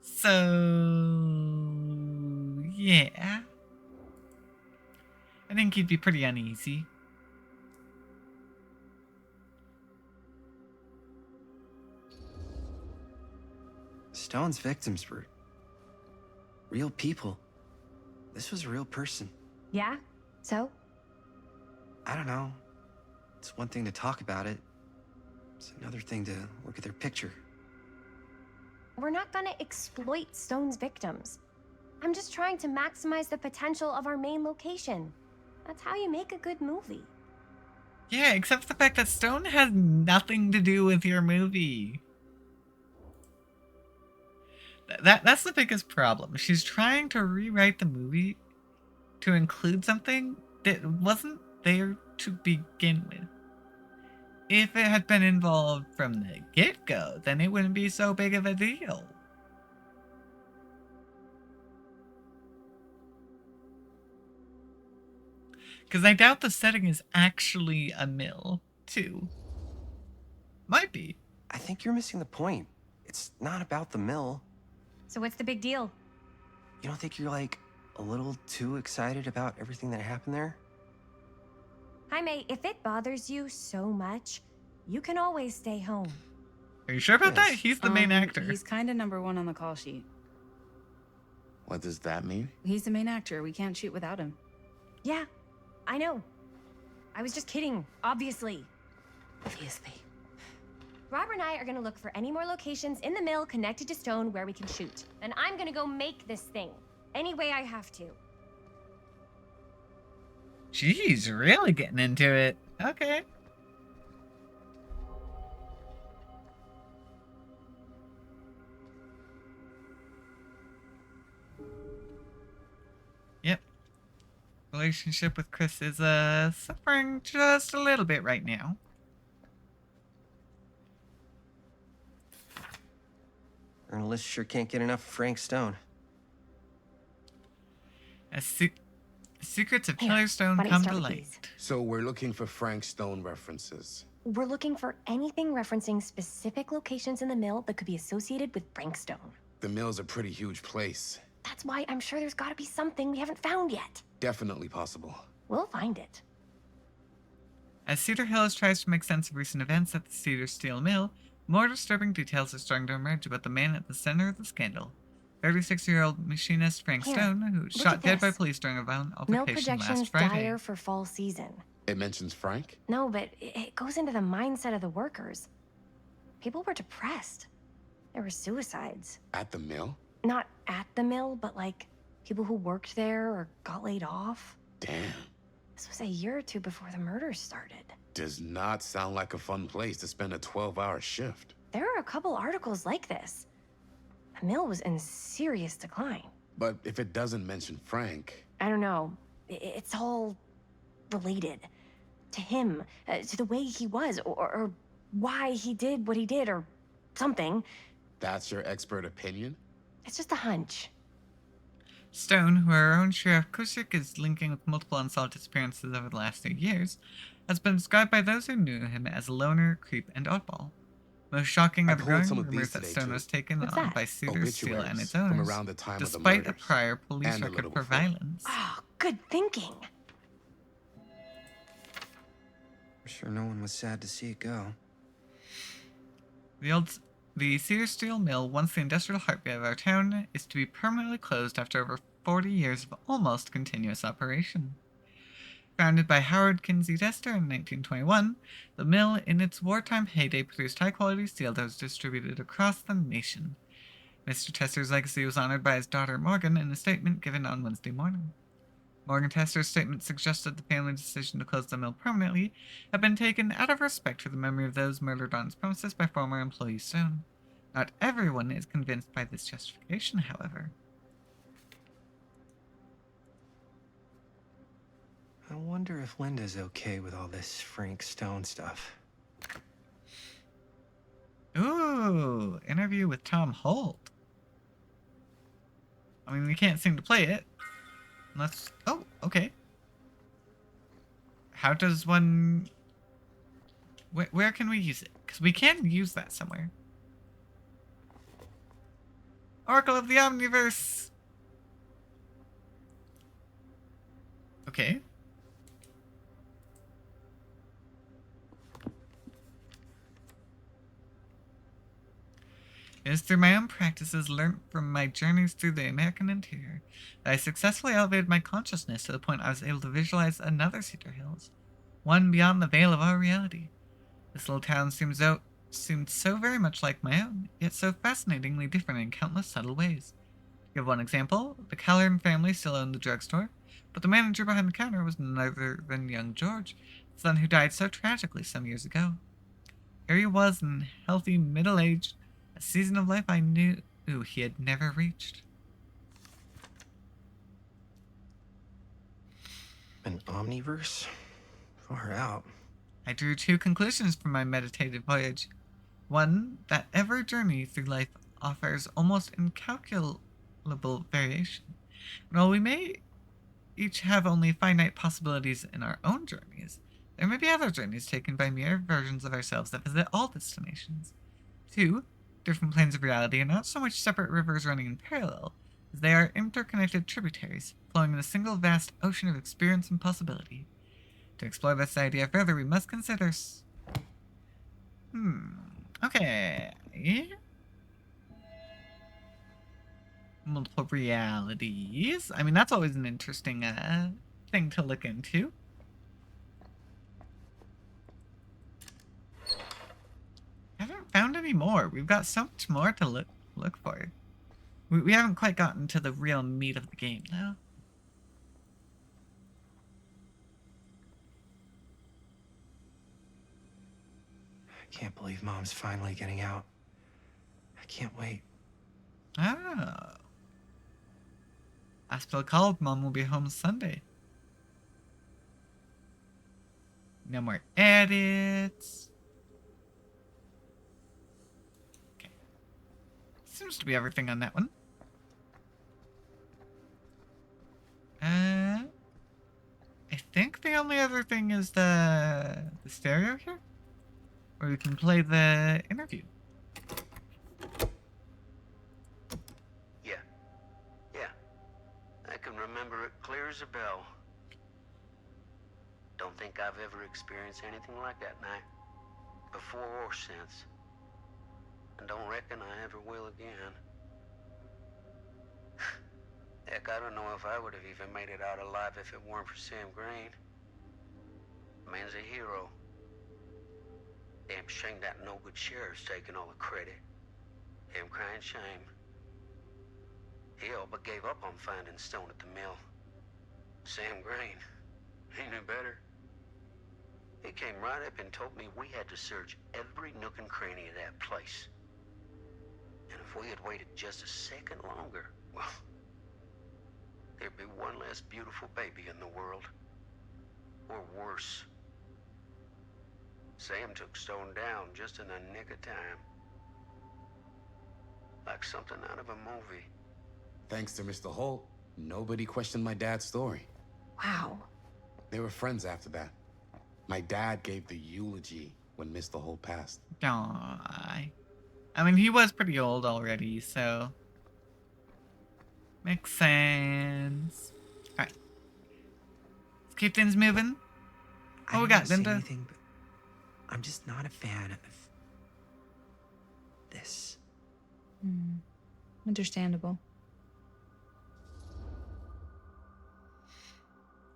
So, yeah. I think he'd be pretty uneasy. Stone's victims were real people. This was a real person. Yeah? So? I don't know. It's one thing to talk about it. It's another thing to look at their picture. We're not gonna exploit Stone's victims. I'm just trying to maximize the potential of our main location. That's how you make a good movie. Yeah, except for the fact that Stone has nothing to do with your movie. That's the biggest problem. She's trying to rewrite the movie to include something that wasn't there to begin with. If it had been involved from the get-go, then it wouldn't be so big of a deal. Because I doubt the setting is actually a mill, too. Might be. I think you're missing the point. It's not about the mill. So what's the big deal? You don't think you're, like, a little too excited about everything that happened there? Jaime, if it bothers you so much, you can always stay home. Are you sure about that? He's the main actor. He's kind of number one on the call sheet. What does that mean? He's the main actor. We can't shoot without him. Yeah, I know. I was just kidding, obviously. Obviously. Robert and I are gonna look for any more locations in the mill connected to Stone where we can shoot. And I'm gonna go make this thing. Any way I have to. Jeez, really getting into it. Okay. Yep. Relationship with Chris is suffering just a little bit right now. Ernest sure can't get enough of Frank Stone. As secrets of Killer Stone come to light. So we're looking for Frank Stone references. We're looking for anything referencing specific locations in the mill that could be associated with Frank Stone. The mill's a pretty huge place. That's why I'm sure there's gotta be something we haven't found yet. Definitely possible. We'll find it. As Cedar Hills tries to make sense of recent events at the Cedar Steel Mill, more disturbing details are starting to emerge about the man at the center of the scandal. 36-year-old machinist Frank Here, Stone, who was look shot at dead by this. police during a violent Mill altercation projections last Friday. dire for fall season. It mentions Frank? No, but it goes into the mindset of the workers. People were depressed. There were suicides. At the mill? Not at the mill, but like people who worked there or got laid off. Damn. This was a year or two before the murders started. Does not sound like a fun place to spend a 12-hour shift. There are a couple articles like this. The mill was in serious decline. But if it doesn't mention Frank... I don't know. It's all related. To him, to the way he was, or why he did what he did, or something. That's your expert opinion? It's just a hunch. Stone, who our own Sheriff Kushik is linking with multiple unsolved disappearances over the last 2 years, has been described by those who knew him as a loner, creep, and oddball. Most shocking are the growing rumors that Stone was taken on by Cedar Steel and its owners, around the time despite of the a prior police and a record little for before. violence. Oh, good thinking. I'm sure no one was sad to see it go. The Cedar Steel Mill, once the industrial heartbeat of our town, is to be permanently closed after over 40 years of almost continuous operation. Founded by Howard Kinsey Dester in 1921, the mill in its wartime heyday produced high-quality steel that was distributed across the nation. Mr. Tester's legacy was honored by his daughter Morgan in a statement given on Wednesday morning. Morgan Tester's statement suggested the family's decision to close the mill permanently had been taken out of respect for the memory of those murdered on its premises by former employee Stone. Not everyone is convinced by this justification, however. I wonder if Linda's okay with all this Frank Stone stuff. Ooh, interview with Tom Holt. I mean, we can't seem to play it. Unless... Oh, okay. How does one... Where can we use it? Because we can use that somewhere. Oracle of the Omniverse! Okay. It is through my own practices learnt from my journeys through the American interior that I successfully elevated my consciousness to the point I was able to visualize another Cedar Hills, one beyond the veil of our reality. This little town seemed so very much like my own, yet so fascinatingly different in countless subtle ways. To give one example, the Callern family still owned the drugstore, but the manager behind the counter was none other than young George, the son who died so tragically some years ago. Here he was in healthy middle-aged, a season of life I knew he had never reached. An omniverse? Far out. I drew 2 conclusions from my meditative voyage. One, that every journey through life offers almost incalculable variation. And while we may each have only finite possibilities in our own journeys, there may be other journeys taken by mere versions of ourselves that visit all destinations. 2, different planes of reality are not so much separate rivers running in parallel, as they are interconnected tributaries, flowing in a single vast ocean of experience and possibility. To explore this idea further, we must consider... Okay. Multiple realities. I mean, that's always an interesting thing to look into. Haven't found any more. We've got so much more to look for. We haven't quite gotten to the real meat of the game, though. I can't believe Mom's finally getting out. I can't wait. Oh. Aspel called. Mom will be home Sunday. No more edits. Okay. Seems to be everything on that one. I think the only other thing is the stereo here, where we can play the interview. Yeah. I can remember it clear as a bell. Don't think I've ever experienced anything like that night, before or since. And don't reckon I ever will again. Heck, I don't know if I would have even made it out alive if it weren't for Sam Green. Man's a hero. Damn shame that no-good sheriff's taking all the credit. Damn crying shame. He all but gave up on finding Stone at the mill. Sam Green, he knew better. He came right up and told me we had to search every nook and cranny of that place. And if we had waited just a second longer, well, there'd be one less beautiful baby in the world. Or worse. Sam took Stone down just in the nick of time. Like something out of a movie. Thanks to Mr. Holt, nobody questioned my dad's story. Wow. They were friends after that. My dad gave the eulogy when Mr. Holt passed. Aww. I mean, he was pretty old already, so... Makes sense. Alright. Let's keep things moving. I Oh, we don't got say Linda. anything, but I'm just not a fan of this. Understandable.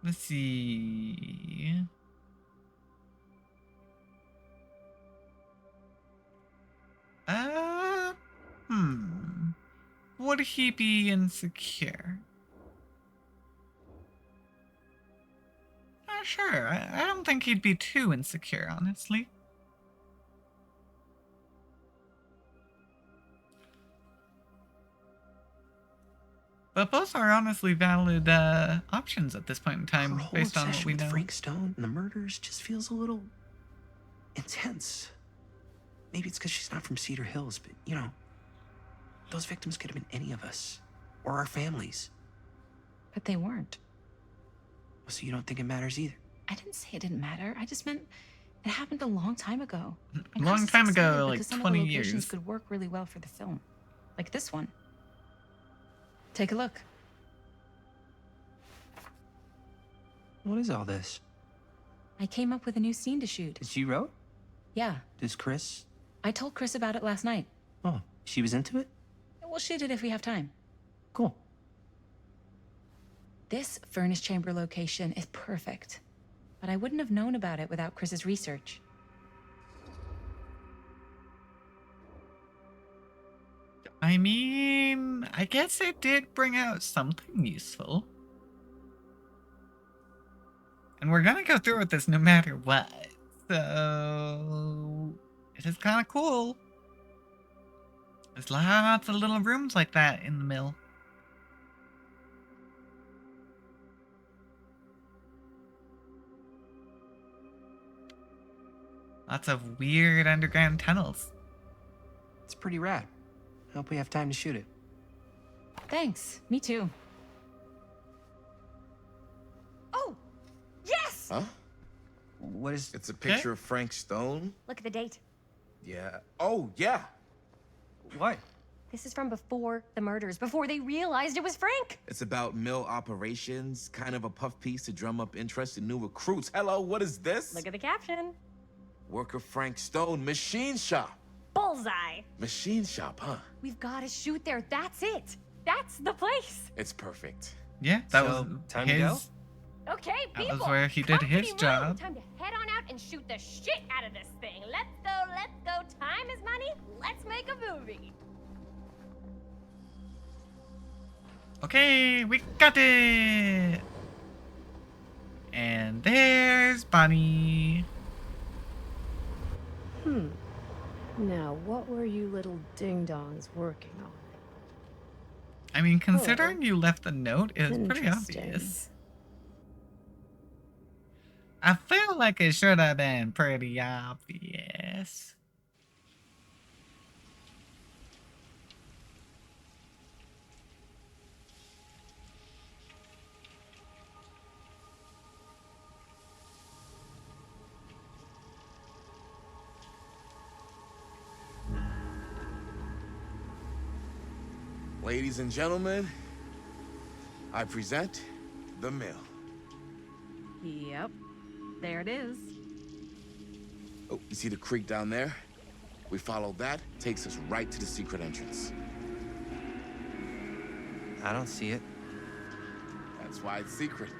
Let's see. Would he be insecure? Sure. I don't think he'd be too insecure, honestly. But both are honestly valid options at this point in time, Her whole based on what obsession we with know. Frank Stone and the murders just feels a little intense. Maybe it's because she's not from Cedar Hills, but you know, those victims could have been any of us or our families. But they weren't. So you don't think it matters either? I didn't say it didn't matter. I just meant it happened a long time ago. A long time ago, like because some 20 of the locations years. could work really well for the film, like this one. Take a look. What is all this? I came up with a new scene to shoot. That you wrote? Yeah, Does Chris? I told Chris about it last night. Oh, she was into it? We'll shoot it if we have time. Cool. This furnace chamber location is perfect, but I wouldn't have known about it without Chris's research. I mean, I guess it did bring out something useful. And we're gonna go through with this no matter what. So, it is kind of cool. There's lots of little rooms like that in the mill. Lots of weird underground tunnels. It's pretty rad. I hope we have time to shoot it. Thanks. Me too. Oh, yes! Huh? What is... It's a picture of Frank Stone? Look at the date. Yeah. Oh, yeah. What? This is from before the murders, before they realized it was Frank. It's about mill operations, kind of a puff piece to drum up interest in new recruits. Hello, what is this? Look at the caption. Worker Frank Stone, machine shop. Bullseye. Machine shop, huh? We've got to shoot there. That's it. That's the place. It's perfect. Yeah, that So, was time to his. go? Okay, That people. was where he did his company move. job. Time to head on out and shoot the shit out of this thing. Let's go, let's go. Time is money. Let's make a movie. Okay, we got it! And there's Bonnie. Now, what were you little ding-dongs working on? I mean, considering you left the note, it's pretty Interesting. obvious. I feel like it should have been pretty obvious. Ladies and gentlemen, I present the mill. Yep. There it is. Oh, you see the creek down there? We follow that, takes us right to the secret entrance. I don't see it. That's why it's secret.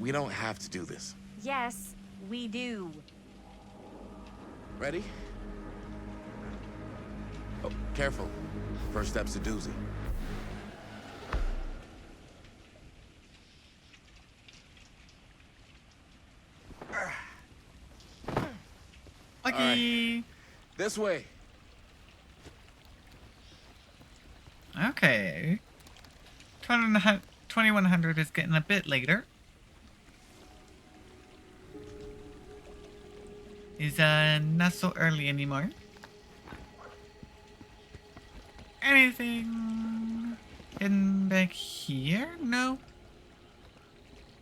we don't have to do this. Yes, we do. Ready? Oh, careful. First step's a doozy. Lucky. This way. Okay. 2100 is getting a bit later. Is not so early anymore. Anything hidden back here? No.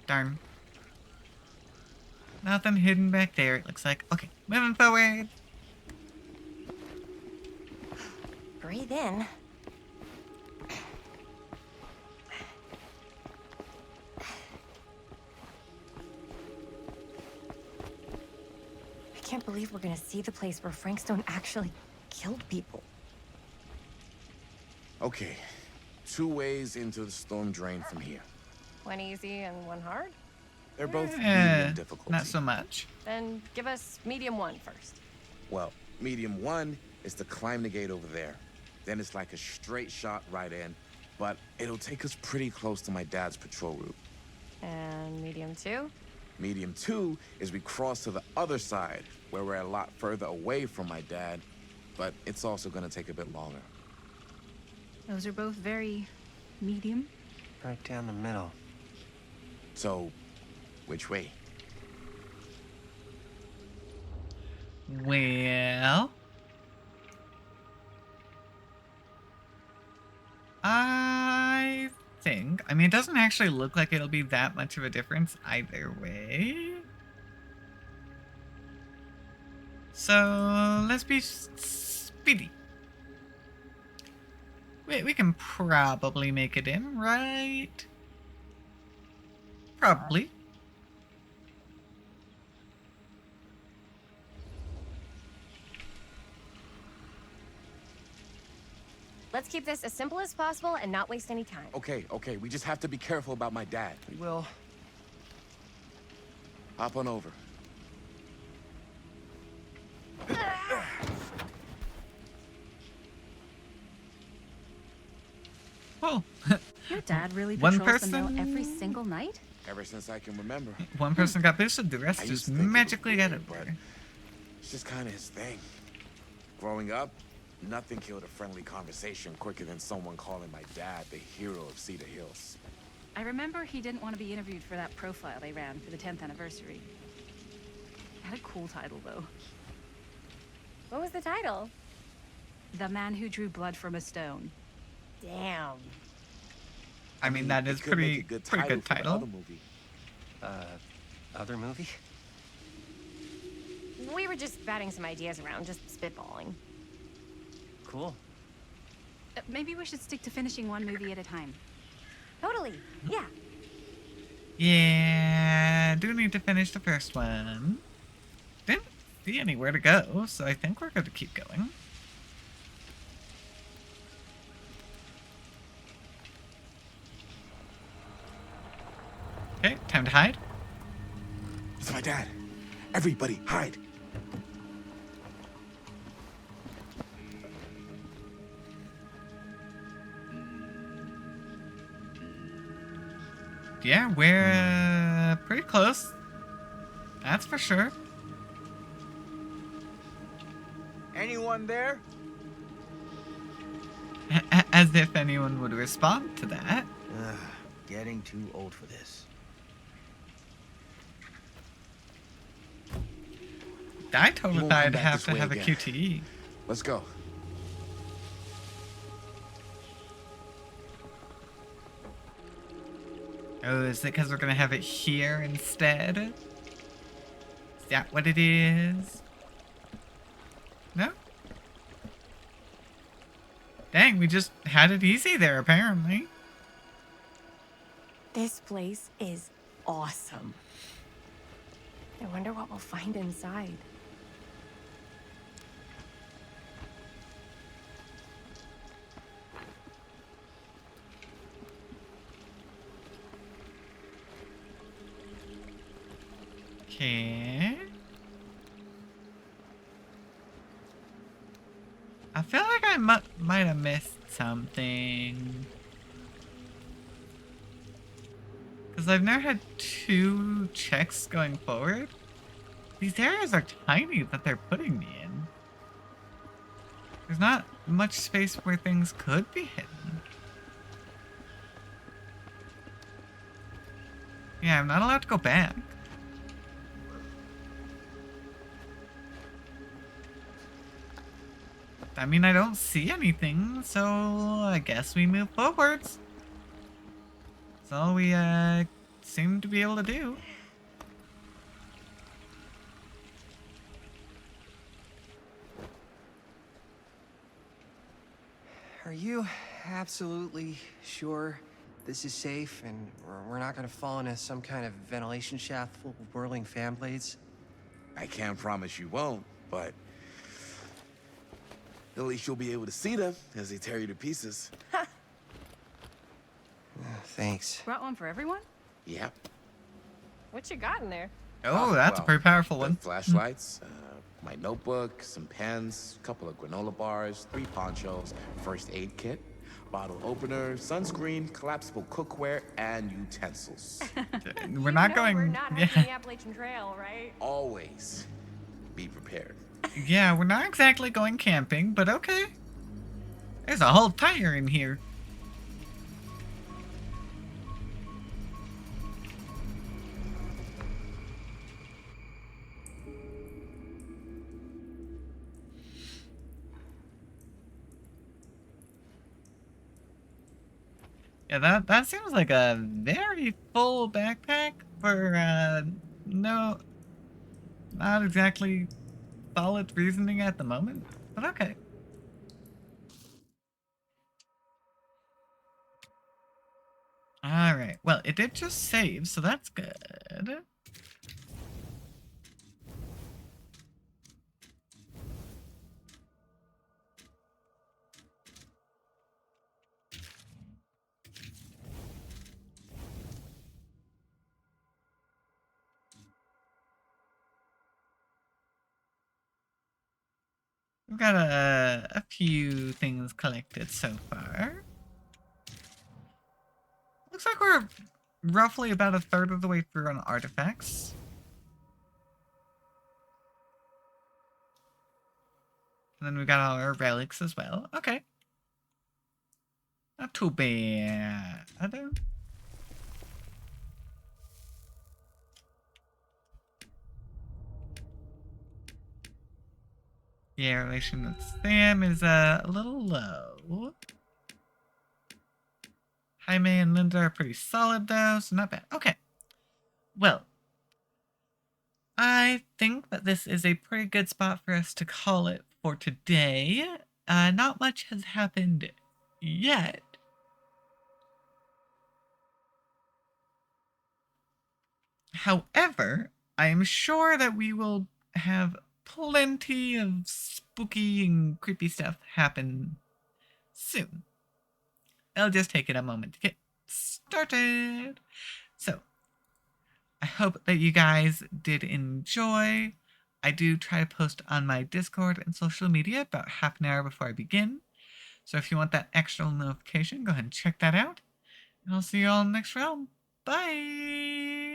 Darn. Nothing hidden back there, it looks like. Okay, moving forward. Breathe in. I can't believe we're gonna see the place where Frank Stone actually killed people. Okay, 2 ways into the storm drain from here. One easy and one hard? They're both Eh, medium difficulty. not so much. Then give us medium one first. Well, medium 1 is to climb the gate over there. Then it's like a straight shot right in, but it'll take us pretty close to my dad's patrol route. And medium two? Medium 2 is we cross to the other side, where we're a lot further away from my dad, but it's also gonna take a bit longer. Those are both very medium. Right down the middle. So, which way? Well, I think, I mean, it doesn't actually look like it'll be that much of a difference either way. So let's be speedy. We can probably make it in, right? Probably. Let's keep this as simple as possible and not waste any time. Okay, we just have to be careful about my dad. We will. Hop on over. Oh. Your dad really One patrols the mill person? every single night? Ever since I can remember. One person got boosted, the rest I just used to think it was magically got weird, it but there. It's just kind of his thing. Growing up, nothing killed a friendly conversation quicker than someone calling my dad the hero of Cedar Hills. I remember he didn't want to be interviewed for that profile they ran for the 10th anniversary. It had a cool title, though. What was the title? The Man Who Drew Blood from a Stone. Damn. I mean, that is it could make pretty a good pretty good for the title. other movie. Other movie? We were just batting some ideas around, just spitballing. Cool. Maybe we should stick to finishing one movie at a time. Totally. Yeah. Yeah, do need to finish the first one. Didn't see anywhere to go, so I think we're going to keep going. Okay, time to hide. It's my dad. Everybody, hide. Yeah, we're pretty close. That's for sure. Anyone there? As if anyone would respond to that. Getting too old for this. I You totally won't thought come I'd back have this to way have a again. QTE. Let's go. Oh, is it because we're gonna have it here instead? Is that what it is? No? Dang, we just had it easy there, apparently. This place is awesome. I wonder what we'll find inside. Okay. I feel like I might have missed something. Because I've never had 2 checks going forward. These areas are tiny that they're putting me in. There's not much space where things could be hidden. Yeah, I'm not allowed to go back. I mean, I don't see anything, so I guess we move forwards. That's all we seem to be able to do. Are you absolutely sure this is safe and we're not gonna fall into some kind of ventilation shaft full of whirling fan blades? I can't promise you won't, but at least you'll be able to see them as they tear you to pieces. Thanks. Brought one for everyone? Yep. What you got in there? Oh, that's a pretty powerful one. Flashlights, my notebook, some pens, a couple of granola bars, 3 ponchos, first aid kit, bottle opener, sunscreen, collapsible cookware, and utensils. We're not going. We're not hiking the Appalachian Trail, right? Always be prepared. Yeah, we're not exactly going camping, but okay. There's a whole tire in here. Yeah, that seems like a very full backpack for no, not exactly solid reasoning at the moment, but okay. Alright, well, it did just save, so that's good. We've got a few things collected so far. Looks like we're roughly about a third of the way through on artifacts. And then we got all our relics as well. Okay. Not too bad. Yeah, relation with Sam is a little low. Jaime and Linda are pretty solid though, so not bad. Okay. Well, I think that this is a pretty good spot for us to call it for today. Not much has happened yet. However, I am sure that we will have plenty of spooky and creepy stuff happen soon. It'll just take it a moment to get started. So, I hope that you guys did enjoy. I do try to post on my Discord and social media about half an hour before I begin. So if you want that extra notification, go ahead and check that out. And I'll see you all in the next round. Bye!